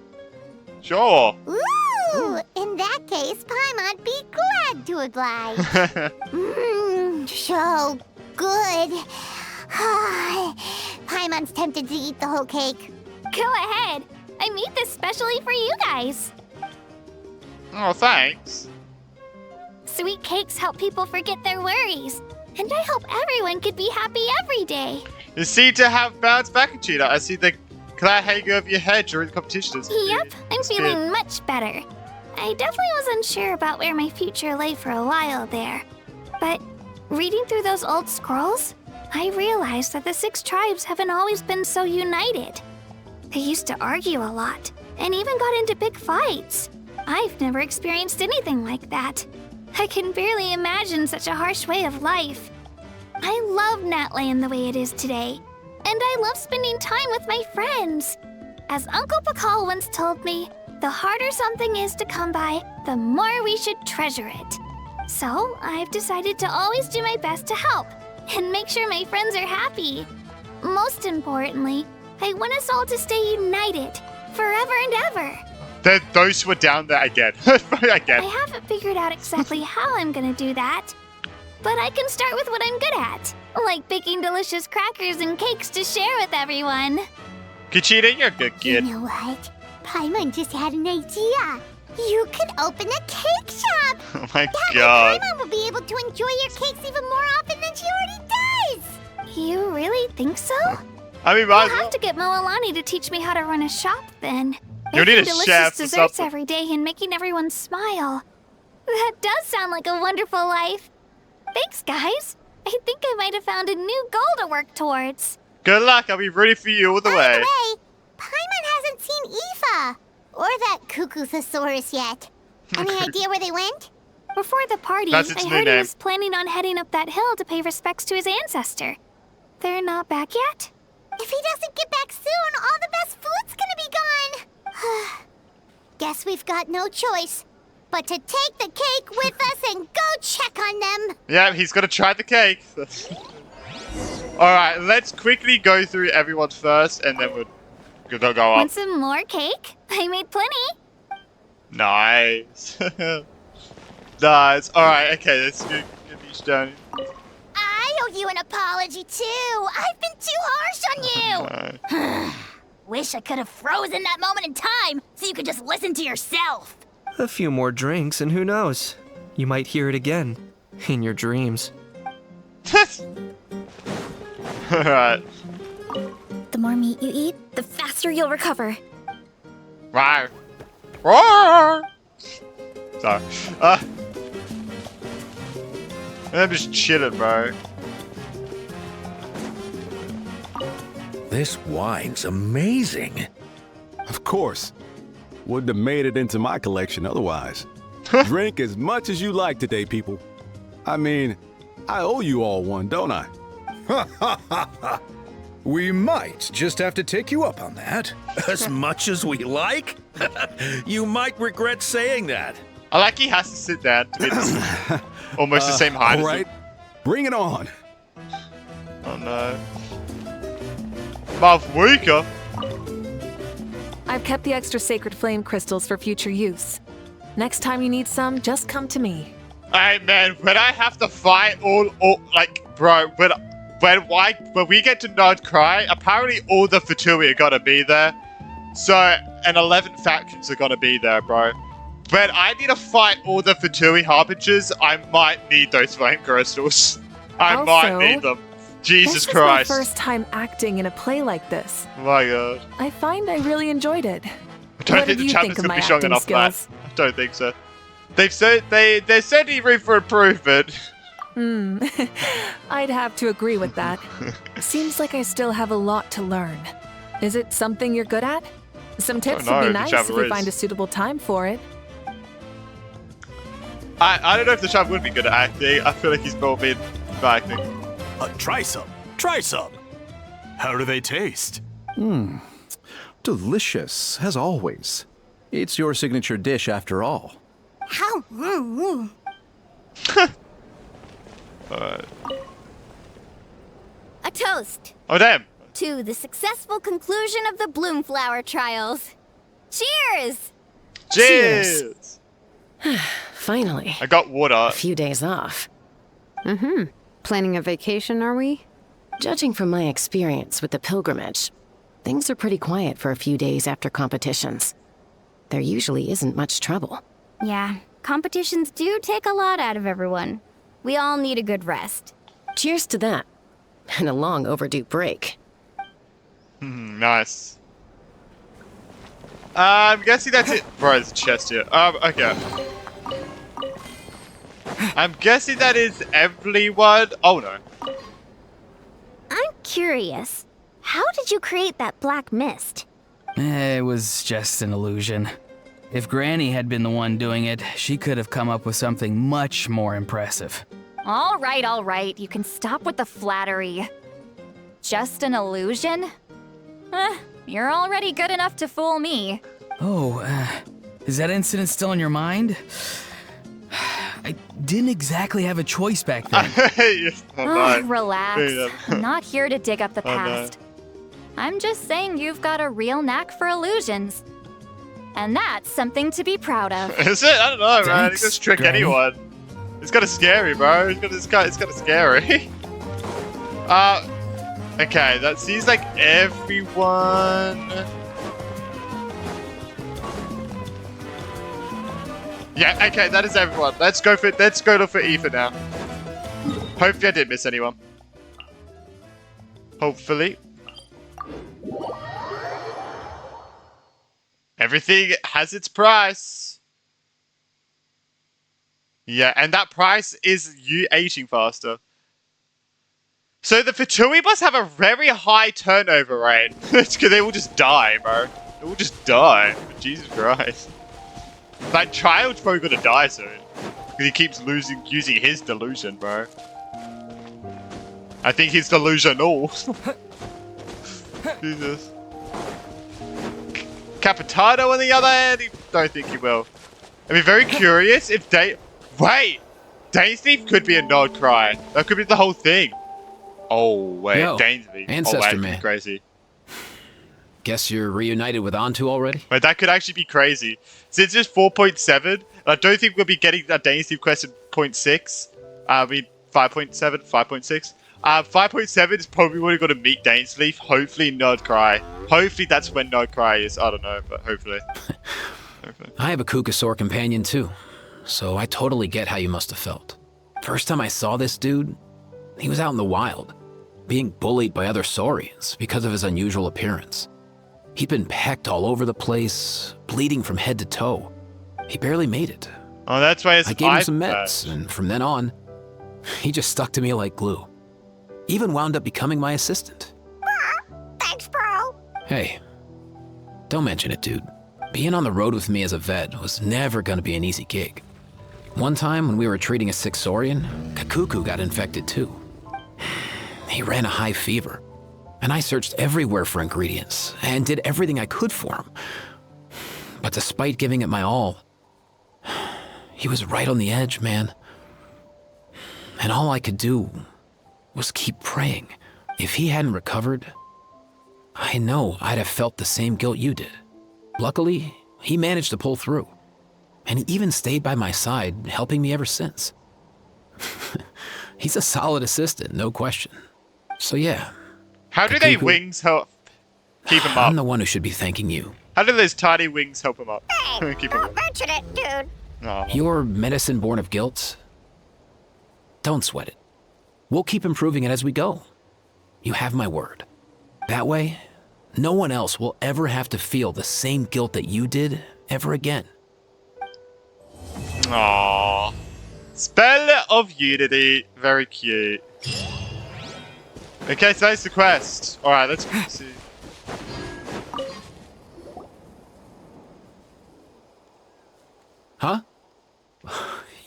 Sure. Ooh! In that case, Paimon be glad to oblige. So good. Paimon's tempted to eat the whole cake. Go ahead. I made this specially for you guys. Oh, thanks. Sweet cakes help people forget their worries. And I hope everyone could be happy every day. You seem to have bounced back, Cheetah. I see the cloud hanging over your head during the competition. Yep, I'm feeling much better. I definitely wasn't sure about where my future lay for a while there. But reading through those old scrolls, I realized that the 6 tribes haven't always been so united. They used to argue a lot, and even got into big fights. I've never experienced anything like that. I can barely imagine such a harsh way of life. I love Natland the way it is today, and I love spending time with my friends. As Uncle Pakal once told me, the harder something is to come by, the more we should treasure it. So I've decided to always do my best to help and make sure my friends are happy. Most importantly, I want us all to stay united forever and ever. Those who are down there again. Again. I haven't figured out exactly how I'm gonna do that, but I can start with what I'm good at, like baking delicious crackers and cakes to share with everyone. Kachita, you're a good kid. You know what? Paimon just had an idea. You could open a cake shop. Oh my That god. way Paimon will be able to enjoy your cakes even more often than she already does. You really think so? I mean, I'll have to get Moalani to teach me how to run a shop then. You need a Making delicious chef or desserts something. every day and making everyone smile. That does sound like a wonderful life. Thanks, guys. I think I might have found a new goal to work towards. Good luck. I'll be ready for you all the way. Hey, Paimon hasn't seen Aoife or that Cuckoo-thasaurus yet. Any idea where they went? Before the party, That's its I new heard he name. was planning on heading up that hill to pay respects to his ancestor. They're not back yet? If he doesn't get back soon, all the best food's gonna be gone. Guess we've got no choice but to take the cake with us and go check on them. Yeah, he's gonna try the cake. Alright, let's quickly go through everyone first and then we'll go up. Want some more cake? I made plenty. Nice. Nice. Alright, okay, let's get each down. I owe you an apology too. I've been too harsh on you. Wish I could have frozen that moment in time so you could just listen to yourself. A few more drinks, and who knows? You might hear it again in your dreams. Alright. The more meat you eat, the faster you'll recover. Rawr. Rawr. Sorry. I'm just chilling, bro. This wine's amazing. Of course. Wouldn't have made it into my collection otherwise. Drink as much as you like today, people. I mean, I owe you all one, don't I? We might just have to take you up on that. As much as we like? You might regret saying that. I like he has to sit down to be almost the same height All as right, bring it on. Oh no. Mouth weaker. I've kept the extra sacred flame crystals for future use. Next time you need some, just come to me. Hey man, when I have to fight all like, bro, when we get to Nod Cry, apparently all the Fatui are gonna be there. So, and 11 factions are gonna be there, bro. When I need to fight all the Fatui Harbingers, I might need those flame crystals. I might need them. Jesus this Christ. This is my first time acting in a play like this. Oh my god. I find I really enjoyed it. I don't What think did the you chapter's think of gonna my be strong acting enough for that. skills? I don't think so. There's certainly room for improvement. I'd have to agree with that. Seems like I still have a lot to learn. Is it something you're good at? Some tips would be nice if we find a suitable time for it. I don't know if the chap would be good at acting. I feel like he's more been for acting. Try some. Try some. How do they taste? Delicious, as always. It's your signature dish after all. How? Alright. A toast Oh damn. to the successful conclusion of the Bloomflower trials. Cheers! Cheers! Finally. I got water. A few days off. Planning a vacation, are we? Judging from my experience with the pilgrimage, things are pretty quiet for a few days after competitions. There usually isn't much trouble. Yeah, competitions do take a lot out of everyone. We all need a good rest. Cheers to that. And a long overdue break. Nice. I'm guessing that's it. Bro, there's a chest here. Okay. I'm guessing that is everyone. Oh no. I'm curious. How did you create that black mist? It was just an illusion. If Granny had been the one doing it, she could have come up with something much more impressive. All right. You can stop with the flattery. Just an illusion? You're already good enough to fool me. Oh, is that incident still in your mind? I didn't exactly have a choice back then. Relax. I'm not here to dig up the past. I'm just saying you've got a real knack for illusions. And that's something to be proud of. Is it? I don't know, man. He can just trick Granny. anyone. It's kind of scary, bro. It's kind of scary. Okay, that seems like everyone. Yeah, okay, that is everyone. Let's go look for Ethan now. Hopefully I didn't miss anyone. Hopefully. Everything has its price. Yeah, and that price is you aging faster. So the Fatui must have a very high turnover rate. It's because they will just die, bro. They will just die. Jesus Christ. That child's probably gonna die soon. Because he keeps using his delusion, bro. I think he's delusional. Jesus. Capitano on the other hand, I don't think he will. I'd be very curious if Wait! Dainsleep could be a Nod Cry. That could be the whole thing. Oh, wait. Yo, Dainsleep. Ancestor oh, man. Crazy. Guess you're reunited with Antu already? Wait, that could actually be crazy. Since it's 4.7, I don't think we'll be getting that Dainsleep quest in 0.6. I mean, 5.7, 5.6. 5.7 is probably when we're going to meet Dainsleep. Hopefully, Nod Cry. Hopefully, that's when Nod Cry is. I don't know, but hopefully. I have a Kukasaur companion too, so I totally get how you must have felt. First time I saw this dude, he was out in the wild, being bullied by other Saurians because of his unusual appearance. He'd been pecked all over the place, bleeding from head to toe. He barely made it. Oh, that's why I gave him some meds, and from then on, he just stuck to me like glue. Even wound up becoming my assistant. Thanks, bro. Hey, don't mention it, dude. Being on the road with me as a vet was never gonna be an easy gig. One time when we were treating a sick Saurian, Kakuku got infected too. He ran a high fever, and I searched everywhere for ingredients and did everything I could for him. But despite giving it my all, he was right on the edge, man. And all I could do was keep praying. If he hadn't recovered, I know I'd have felt the same guilt you did. Luckily, he managed to pull through, and he even stayed by my side, helping me ever since. He's a solid assistant, no question. So yeah. How do they wings help keep him up? I'm the one who should be thanking you. How do those tiny wings help him up? Hey, Keep him don't up. mention it, dude. Oh. Your medicine born of guilt? Don't sweat it. We'll keep improving it as we go. You have my word. That way, no one else will ever have to feel the same guilt that you did ever again. Aww. Spell of Unity. Very cute. Okay, so that's the quest. Alright, let's see. Huh?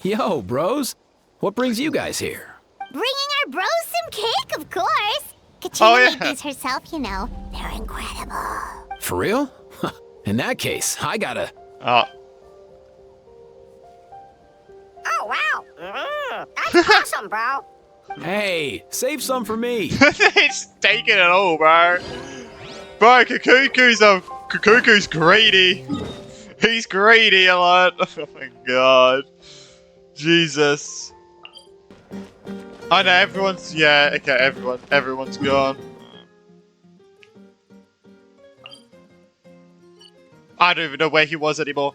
Yo, bros. What brings you guys here? Bringing our bros some cake, of course. Katrina Oh, yeah. made these herself, you know. They're incredible. For real? In that case, I gotta... Oh, wow. That's awesome, bro. Hey, save some for me. It's taking it all, bro. Bro, Kakuku's greedy. He's greedy a lot. Oh my god. Jesus. Oh no, everyone's, yeah, okay, everyone's gone. I don't even know where he was anymore.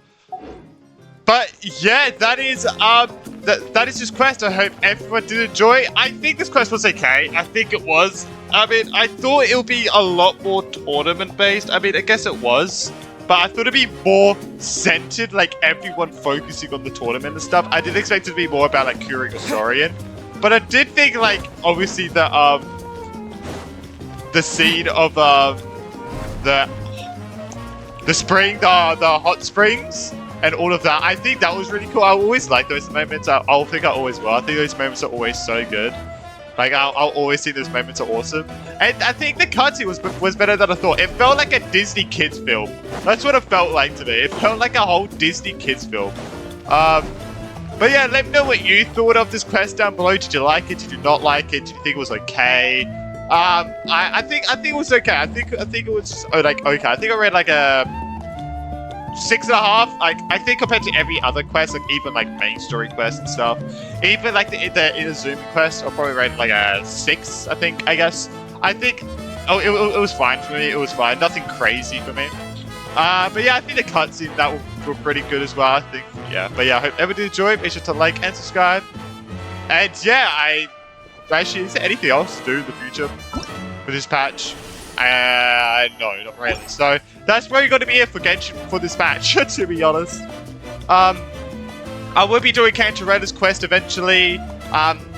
But yeah, that is that is this quest. I hope everyone did enjoy. I think this quest was okay. I think it was. I mean, I thought it would be a lot more tournament based. I mean, I guess it was. But I thought it'd be more centered, like everyone focusing on the tournament and stuff. I didn't expect it to be more about like curing a Saurian. But I did think like obviously the scene of the spring, the hot springs and all of that. I think that was really cool. I always like those moments. I think I always will. I think those moments are always so good. Like I'll always think those moments are awesome. And I think the cutscene was better than I thought. It felt like a Disney kids film. That's what it felt like to me. It felt like a whole Disney kids film. But yeah, let me know what you thought of this quest down below. Did you like it? Did you not like it? Did you think it was okay? I think it was okay. I think it was like okay. I think I read like a 6.5. Like I think compared to every other quest, like even like main story quests and stuff, even like the Inazuma quest, I'll probably rate like a 6. I think. I guess. I think. Oh, it was fine for me. It was fine. Nothing crazy for me. But yeah, I think the cutscene that were pretty good as well. I think, yeah. But yeah, I hope everyone did enjoy. Make sure to like and subscribe. And yeah, actually, is there anything else to do in the future with this patch? No, not really. So that's probably going to be it for Genshin for this patch, to be honest. I will be doing Cantarella's quest eventually.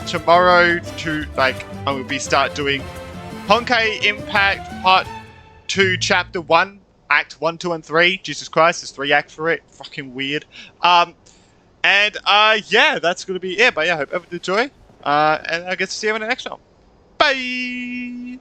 Tomorrow I will start doing Honkai Impact Part 2, Chapter 1, Act 1, 2, and 3. Jesus Christ, there's 3 acts for it. Fucking weird. Yeah, that's gonna be it. But yeah, I hope everyone enjoy. And I guess to see you in the next one. Bye!